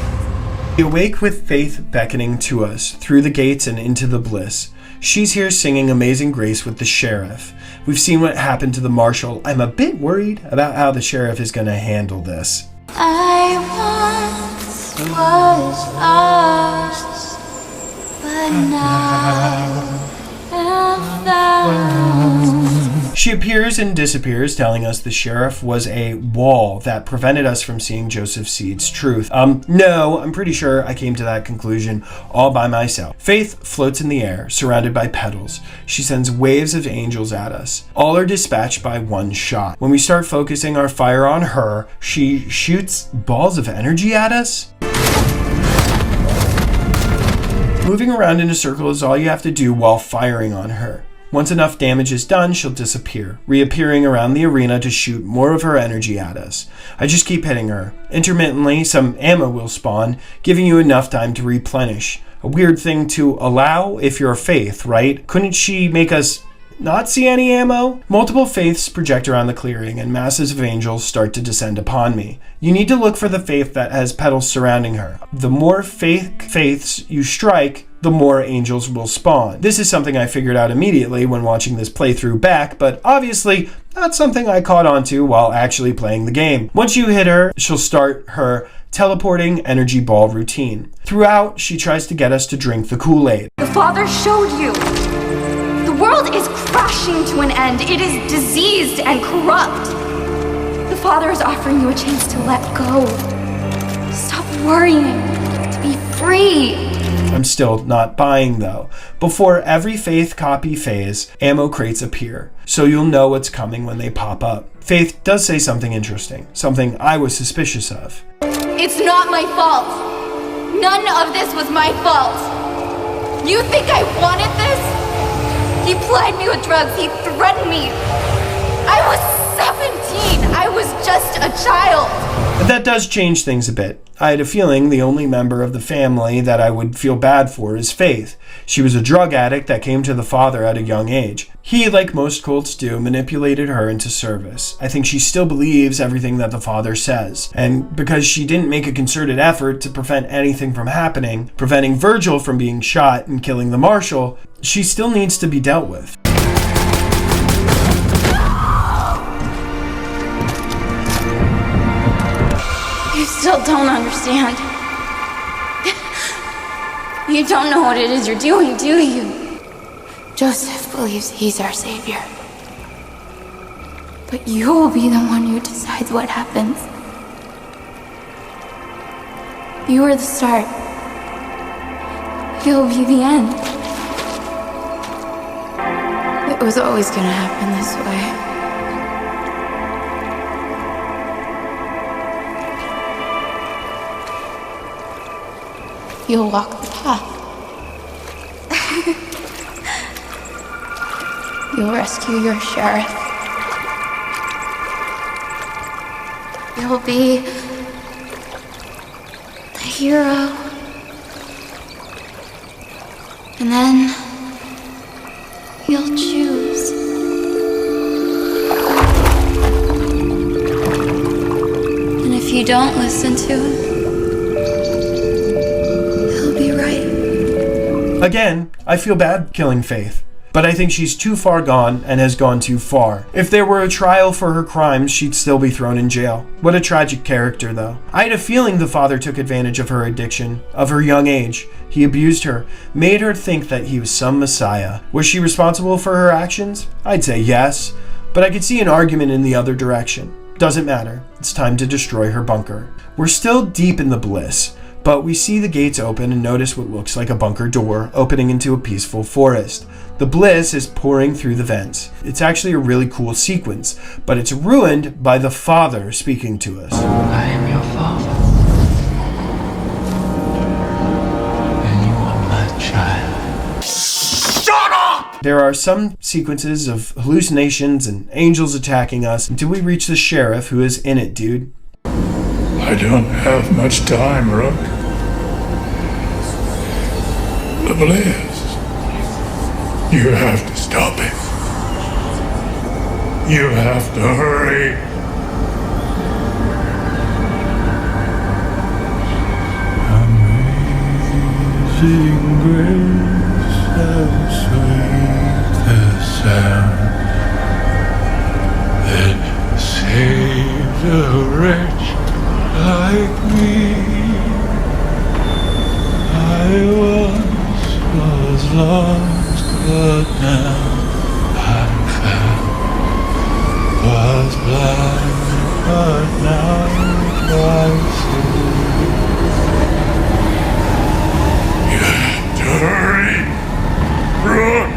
We awake with Faith beckoning to us through the gates and into the bliss. She's here singing Amazing Grace with the sheriff. We've seen what happened to the marshal. I'm a bit worried about how the sheriff is going to handle this. I once was lost, but now am found. She appears and disappears, telling us the sheriff was a wall that prevented us from seeing Joseph Seed's truth. No, I'm pretty sure I came to that conclusion all by myself. Faith floats in the air, surrounded by petals. She sends waves of angels at us. All are dispatched by one shot. When we start focusing our fire on her, she shoots balls of energy at us. Moving around in a circle is all you have to do while firing on her. Once enough damage is done, she'll disappear, reappearing around the arena to shoot more of her energy at us. I just keep hitting her. Intermittently, some ammo will spawn, giving you enough time to replenish. A weird thing to allow if you're Faith, right? Couldn't she make us not see any ammo? Multiple Faiths project around the clearing, and masses of angels start to descend upon me. You need to look for the Faith that has petals surrounding her. The more Faiths you strike, the more angels will spawn. This is something I figured out immediately when watching this playthrough back, but obviously not something I caught on to while actually playing the game. Once you hit her, she'll start her teleporting energy ball routine. Throughout, she tries to get us to drink the Kool-Aid. The Father showed you. The world is crashing to an end. It is diseased and corrupt. The Father is offering you a chance to let go. Stop worrying. To be free. I'm still not buying though. Before every Faith copy phase, ammo crates appear, so you'll know what's coming when they pop up. Faith does say something interesting, something I was suspicious of. It's not my fault. None of this was my fault. You think I wanted this? He plied me with drugs. He threatened me. I was 17. I was just a child. But that does change things a bit. I had a feeling the only member of the family that I would feel bad for is Faith. She was a drug addict that came to the Father at a young age. He, like most cults do, manipulated her into service. I think she still believes everything that the Father says. And because she didn't make a concerted effort to prevent anything from happening, preventing Virgil from being shot and killing the Marshal, she still needs to be dealt with. You still don't understand. You don't know what it is you're doing, do you? Joseph believes he's our savior. But you will be the one who decides what happens. You were the start. You'll be the end. It was always gonna happen this way. You'll walk the path. You'll rescue your sheriff. You'll be the hero. And then you'll choose. And if you don't listen to him, Again, I feel bad killing Faith, but I think she's too far gone and has gone too far. If there were a trial for her crimes, she'd still be thrown in jail. What a tragic character, though. I had a feeling the Father took advantage of her addiction, of her young age. He abused her, made her think that he was some messiah. Was she responsible for her actions? I'd say yes, but I could see an argument in the other direction. Doesn't matter. It's time to destroy her bunker. We're still deep in the bliss, but we see the gates open and notice what looks like a bunker door opening into a peaceful forest. The bliss is pouring through the vents. It's actually a really cool sequence, but it's ruined by the Father speaking to us. I am your father. And you are my child. There are some sequences of hallucinations and angels attacking us until we reach the sheriff who is in it, dude. I don't have much time, Rook. The Blaze. You have to stop it. You have to hurry. Amazing grace, how sweet the sound that saved a wretch like me. I once was lost, but now I'm found. Was blind, but now I see. You have to hurry. Run!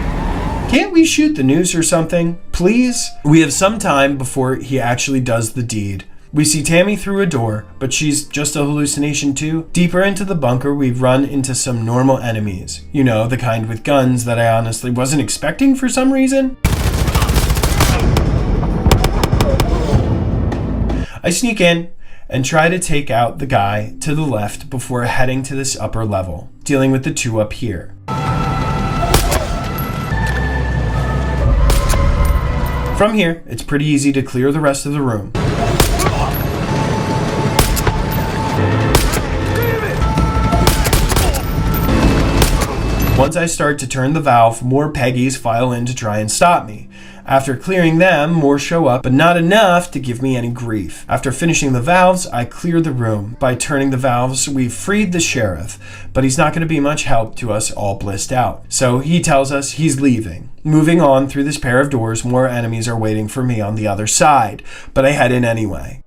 Can't we shoot the noose or something? Please? We have some time before he actually does the deed. We see Tammy through a door, but she's just a hallucination too. Deeper into the bunker, we run into some normal enemies. You know, the kind with guns that I honestly wasn't expecting for some reason. I sneak in and try to take out the guy to the left before heading to this upper level, dealing with the two up here. From here, it's pretty easy to clear the rest of the room. Once I start to turn the valve, more Peggies file in to try and stop me. After clearing them, more show up, but not enough to give me any grief. After finishing the valves, I clear the room. By turning the valves, we've freed the sheriff, but he's not going to be much help to us all blissed out. So he tells us he's leaving. Moving on through this pair of doors, more enemies are waiting for me on the other side, but I head in anyway.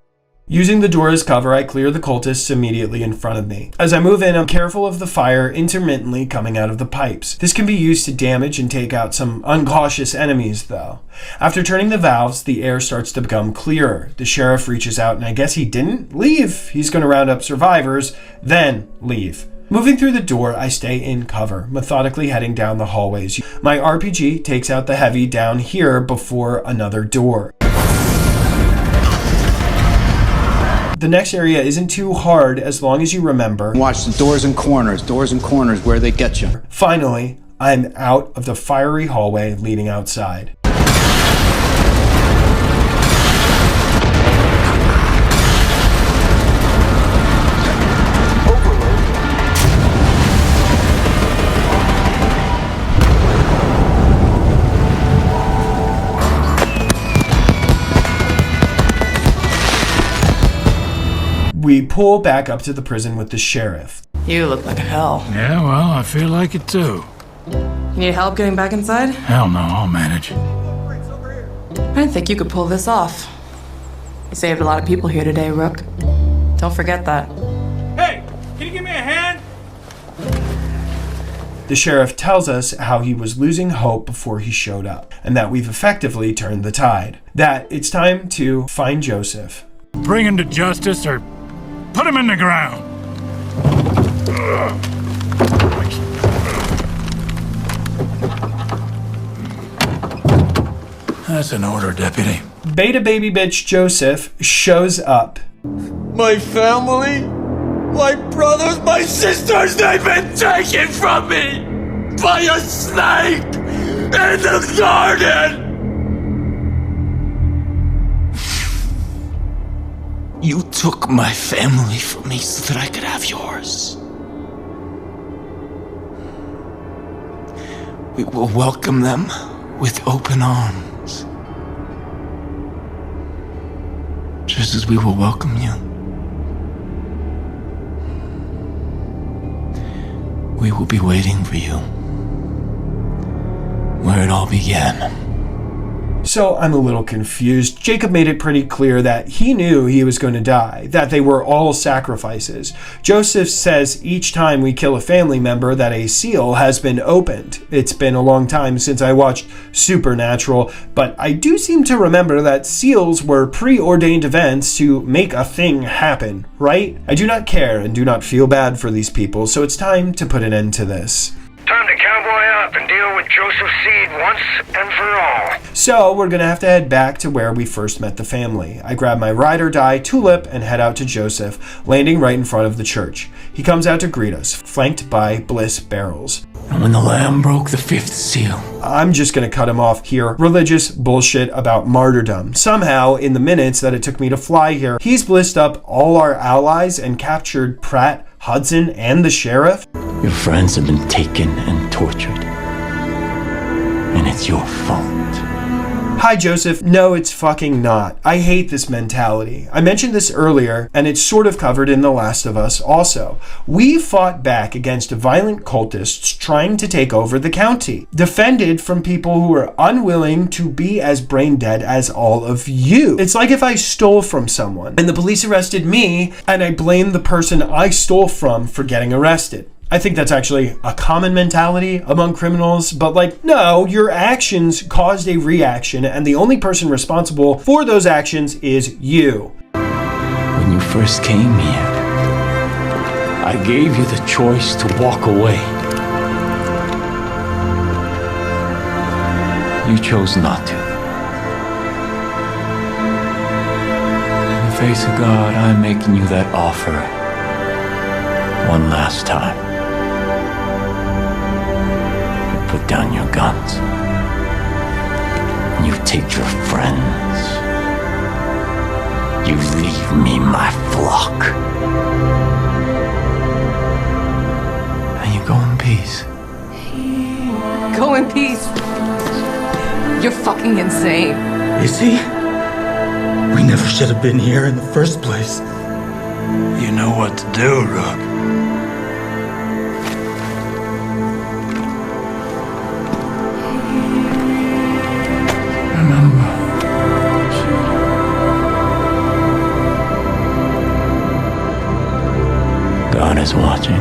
Using the door as cover, I clear the cultists immediately in front of me. As I move in, I'm careful of the fire intermittently coming out of the pipes. This can be used to damage and take out some uncautious enemies, though. After turning the valves, the air starts to become clearer. The sheriff reaches out, and I guess he didn't leave. He's going to round up survivors, then leave. Moving through the door, I stay in cover, methodically heading down the hallways. My RPG takes out the heavy down here before another door. The next area isn't too hard as long as you remember. Watch the doors and corners where they get you. Finally, I'm out of the fiery hallway leading outside. We pull back up to the prison with the sheriff. You look like hell. Yeah, well, I feel like it too. You need help getting back inside? Hell no, I'll manage. I didn't think you could pull this off. You saved a lot of people here today, Rook. Don't forget that. Hey, can you give me a hand? The sheriff tells us how he was losing hope before he showed up, and that we've effectively turned the tide. That it's time to find Joseph. Bring him to justice or put him in the ground. That's an order, deputy. Beta baby bitch Joseph shows up. My family, my brothers, my sisters, they've been taken from me by a snake in the garden. You took my family from me so that I could have yours. We will welcome them with open arms, just as we will welcome you. We will be waiting for you where it all began. So I'm a little confused. Jacob made it pretty clear that he knew he was going to die, that they were all sacrifices. Joseph says each time we kill a family member that a seal has been opened. It's been a long time since I watched Supernatural, but I do seem to remember that seals were preordained events to make a thing happen, right? I do not care and do not feel bad for these people, so it's time to put an end to this. Time to cowboy up and deal with Joseph Seed once and for all. So we're gonna have to head back to where we first met the family. I grab my ride or die Tulip and head out to Joseph, landing right in front of the church. He comes out to greet us, flanked by Bliss barrels. And when the Lamb broke the fifth seal. I'm just gonna cut him off here. Religious bullshit about martyrdom. Somehow, in the minutes that it took me to fly here, he's blissed up all our allies and captured Pratt, Hudson, and the sheriff. Your friends have been taken and tortured. And it's your fault. Hi, Joseph. No, it's fucking not. I hate this mentality. I mentioned this earlier, and it's sort of covered in The Last of Us also. We fought back against violent cultists trying to take over the county, defended from people who were unwilling to be as brain dead as all of you. It's like if I stole from someone, and the police arrested me, and I blame the person I stole from for getting arrested. I think that's actually a common mentality among criminals, but no, your actions caused a reaction, and the only person responsible for those actions is you. When you first came here, I gave you the choice to walk away. You chose not to. In the face of God, I'm making you that offer one last time. Put down your guns. You take your friends. You leave me my flock. And you go in peace. Go in peace. You're fucking insane. Is he? We never should have been here in the first place. You know what to do, Rook. God is watching.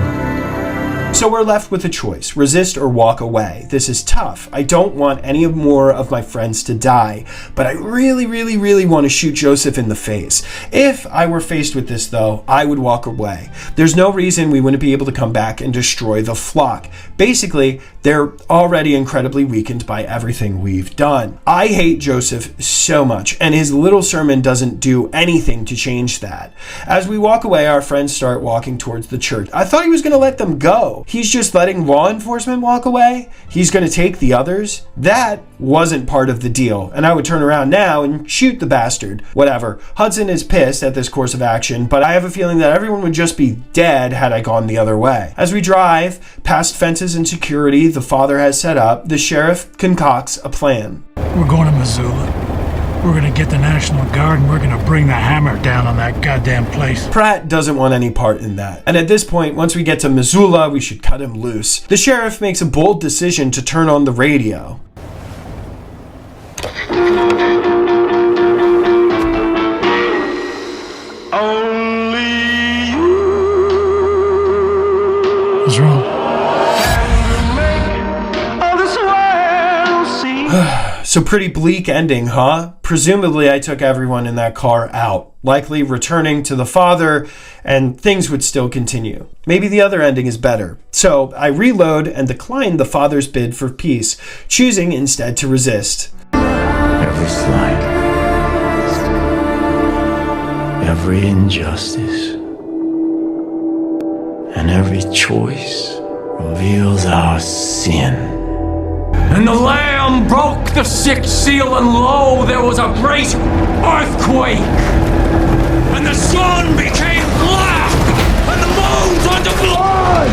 So we're left with a choice, resist or walk away. This is tough. I don't want any more of my friends to die, but I really, really, really want to shoot Joseph in the face. If I were faced with this though, I would walk away. There's no reason we wouldn't be able to come back and destroy the flock. Basically, they're already incredibly weakened by everything we've done. I hate Joseph so much, and his little sermon doesn't do anything to change that. As we walk away, our friends start walking towards the church. I thought he was going to let them go. He's just letting law enforcement walk away. He's going to take the others. That wasn't part of the deal, and I would turn around now and shoot the bastard. Whatever. Hudson is pissed at this course of action, but I have a feeling that everyone would just be dead had I gone the other way. As we drive past fences and security the father has set up, the sheriff concocts a plan. We're going to Missoula. We're gonna get the National Guard and we're gonna bring the hammer down on that goddamn place. Pratt doesn't want any part in that. And at this point, once we get to Missoula, we should cut him loose. The sheriff makes a bold decision to turn on the radio. Only you. What's wrong? So pretty bleak ending, huh? Presumably I took everyone in that car out, likely returning to the father, and things would still continue. Maybe the other ending is better. So I reload and decline the father's bid for peace, choosing instead to resist. Every slight, every injustice, and every choice reveals our sin. And the Lamb broke the sixth seal, and lo, there was a great earthquake. And the sun became black, and the moon turned to blood.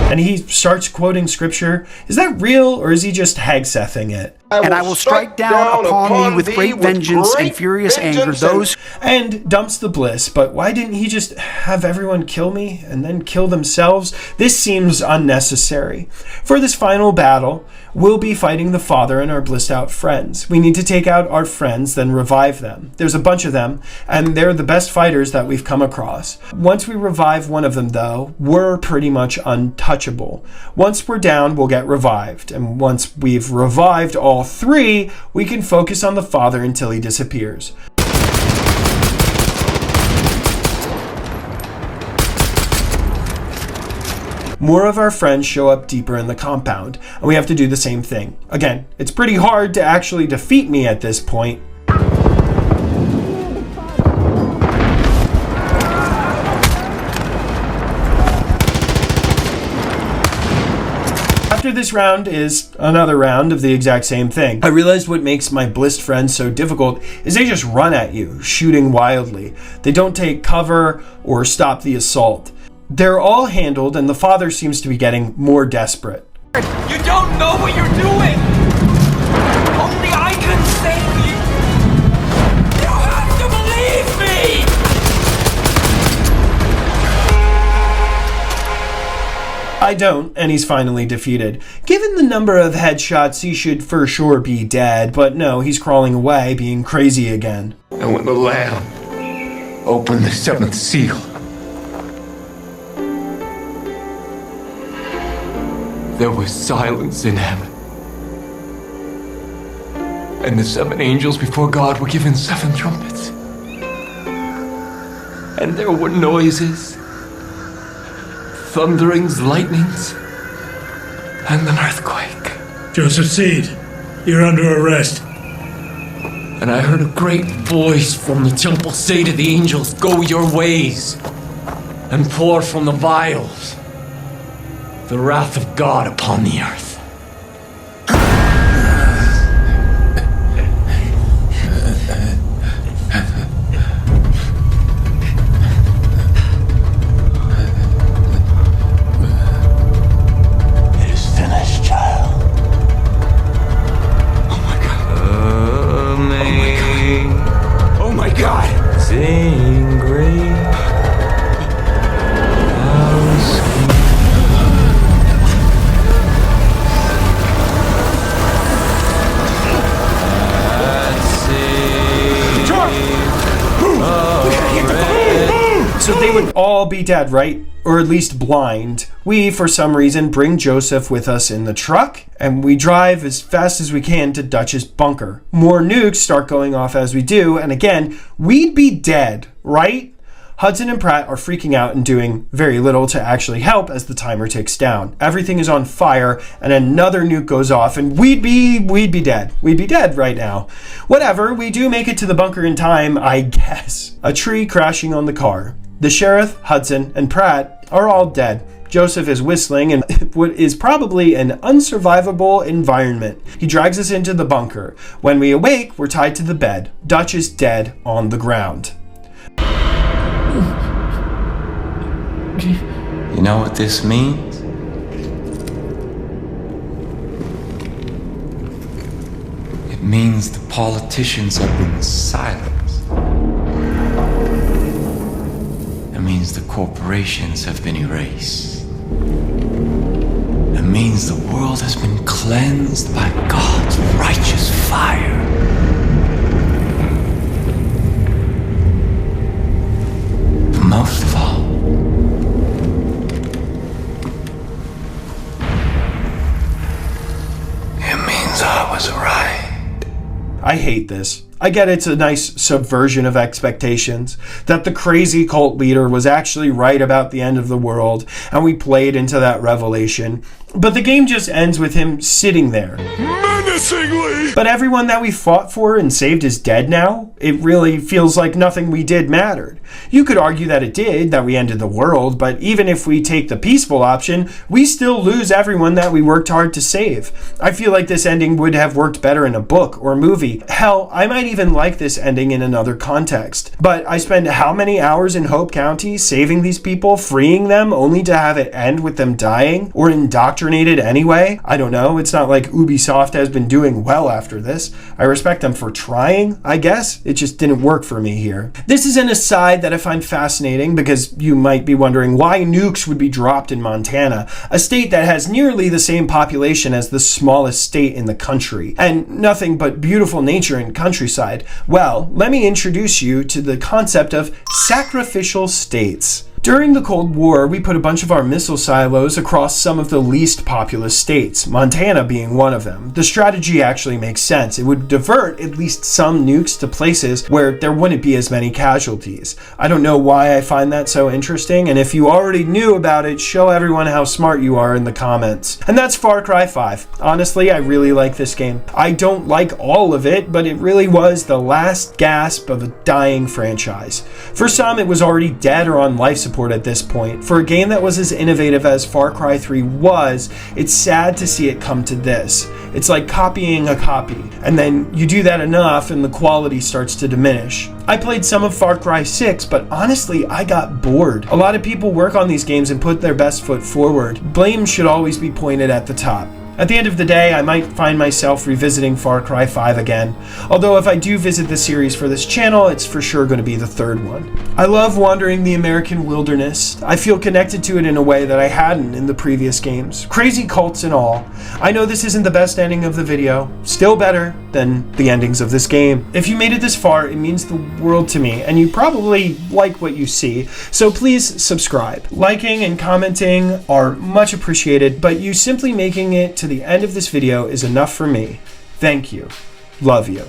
And he starts quoting scripture. Is that real, or is he just Hagsething it? And I will strike down upon thee with great vengeance and furious anger those... And dumps the bliss, but why didn't he just have everyone kill me and then kill themselves? This seems unnecessary. For this final battle, we'll be fighting the father and our blissed out friends. We need to take out our friends, then revive them. There's a bunch of them, and they're the best fighters that we've come across. Once we revive one of them, though, we're pretty much untouchable. Once we're down, we'll get revived, and once we've revived all three, we can focus on the father until he disappears. more of our friends show up deeper in the compound, and we have to do the same thing. Again, it's pretty hard to actually defeat me at this point. After this round is another round of the exact same thing. I realized what makes my blissed friends so difficult is they just run at you, shooting wildly. They don't take cover or stop the assault. They're all handled, and the father seems to be getting more desperate. You don't know what you're doing! Only I can save you! You have to believe me! I don't, and he's finally defeated. Given the number of headshots, he should for sure be dead, but no, he's crawling away, being crazy again. And when the Lamb opened the seventh seal, there was silence in heaven. And the 7 angels before God were given 7 trumpets. And there were noises, thunderings, lightnings, and an earthquake. Joseph Seed, you're under arrest. And I heard a great voice from the temple say to the angels, "Go your ways, and pour from the vials the wrath of God upon the earth." It is finished, child. Oh my God. Oh my God. Sing great. So they would all be dead, right? Or at least blind. We, for some reason, bring Joseph with us in the truck, and we drive as fast as we can to Dutch's bunker. More nukes start going off as we do, and again, we'd be dead, right? Hudson and Pratt are freaking out and doing very little to actually help as the timer ticks down. Everything is on fire, and another nuke goes off, and we'd be dead. We'd be dead right now. Whatever, we do make it to the bunker in time, I guess. A tree crashing on the car. The sheriff, Hudson, and Pratt are all dead. Joseph is whistling in what is probably an unsurvivable environment. He drags us into the bunker. When we awake, we're tied to the bed. Dutch is dead on the ground. You know what this means? It means the politicians have been silenced. It means the corporations have been erased. It means the world has been cleansed by God's righteous fire. But most of all, it means I was right. I hate this. I get it's a nice subversion of expectations, that the crazy cult leader was actually right about the end of the world, and we played into that revelation. But the game just ends with him sitting there. Menacingly! But everyone that we fought for and saved is dead now? It really feels like nothing we did mattered. You could argue that it did, that we ended the world, but even if we take the peaceful option, we still lose everyone that we worked hard to save. I feel like this ending would have worked better in a book or movie. Hell, I might even like this ending in another context. But I spend how many hours in Hope County saving these people, freeing them, only to have it end with them dying? Or indoctrinated anyway? I don't know. It's not like Ubisoft has been doing well after this. I respect them for trying, I guess. It just didn't work for me here. This is an aside that I find fascinating because you might be wondering why nukes would be dropped in Montana, a state that has nearly the same population as the smallest state in the country, and nothing but beautiful nature and countryside. Well, let me introduce you to the concept of sacrificial states. During the Cold War, we put a bunch of our missile silos across some of the least populous states, Montana being one of them. The strategy actually makes sense. It would divert at least some nukes to places where there wouldn't be as many casualties. I don't know why I find that so interesting, and if you already knew about it, show everyone how smart you are in the comments. And that's Far Cry 5. Honestly, I really like this game. I don't like all of it, but it really was the last gasp of a dying franchise. For some, it was already dead or on life support at this point. For a game that was as innovative as Far Cry 3 was, it's sad to see it come to this. It's like copying a copy, and then you do that enough and the quality starts to diminish. I played some of Far Cry 6, but honestly, I got bored. A lot of people work on these games and put their best foot forward. Blame should always be pointed at the top. At the end of the day, I might find myself revisiting Far Cry 5 again, although if I do visit the series for this channel, it's for sure going to be the third one. I love wandering the American wilderness. I feel connected to it in a way that I hadn't in the previous games. Crazy cults and all. I know this isn't the best ending of the video, still better than the endings of this game. If you made it this far, it means the world to me, and you probably like what you see, so please subscribe. Liking and commenting are much appreciated, but you simply making it to the end of this video is enough for me. Thank you. Love you.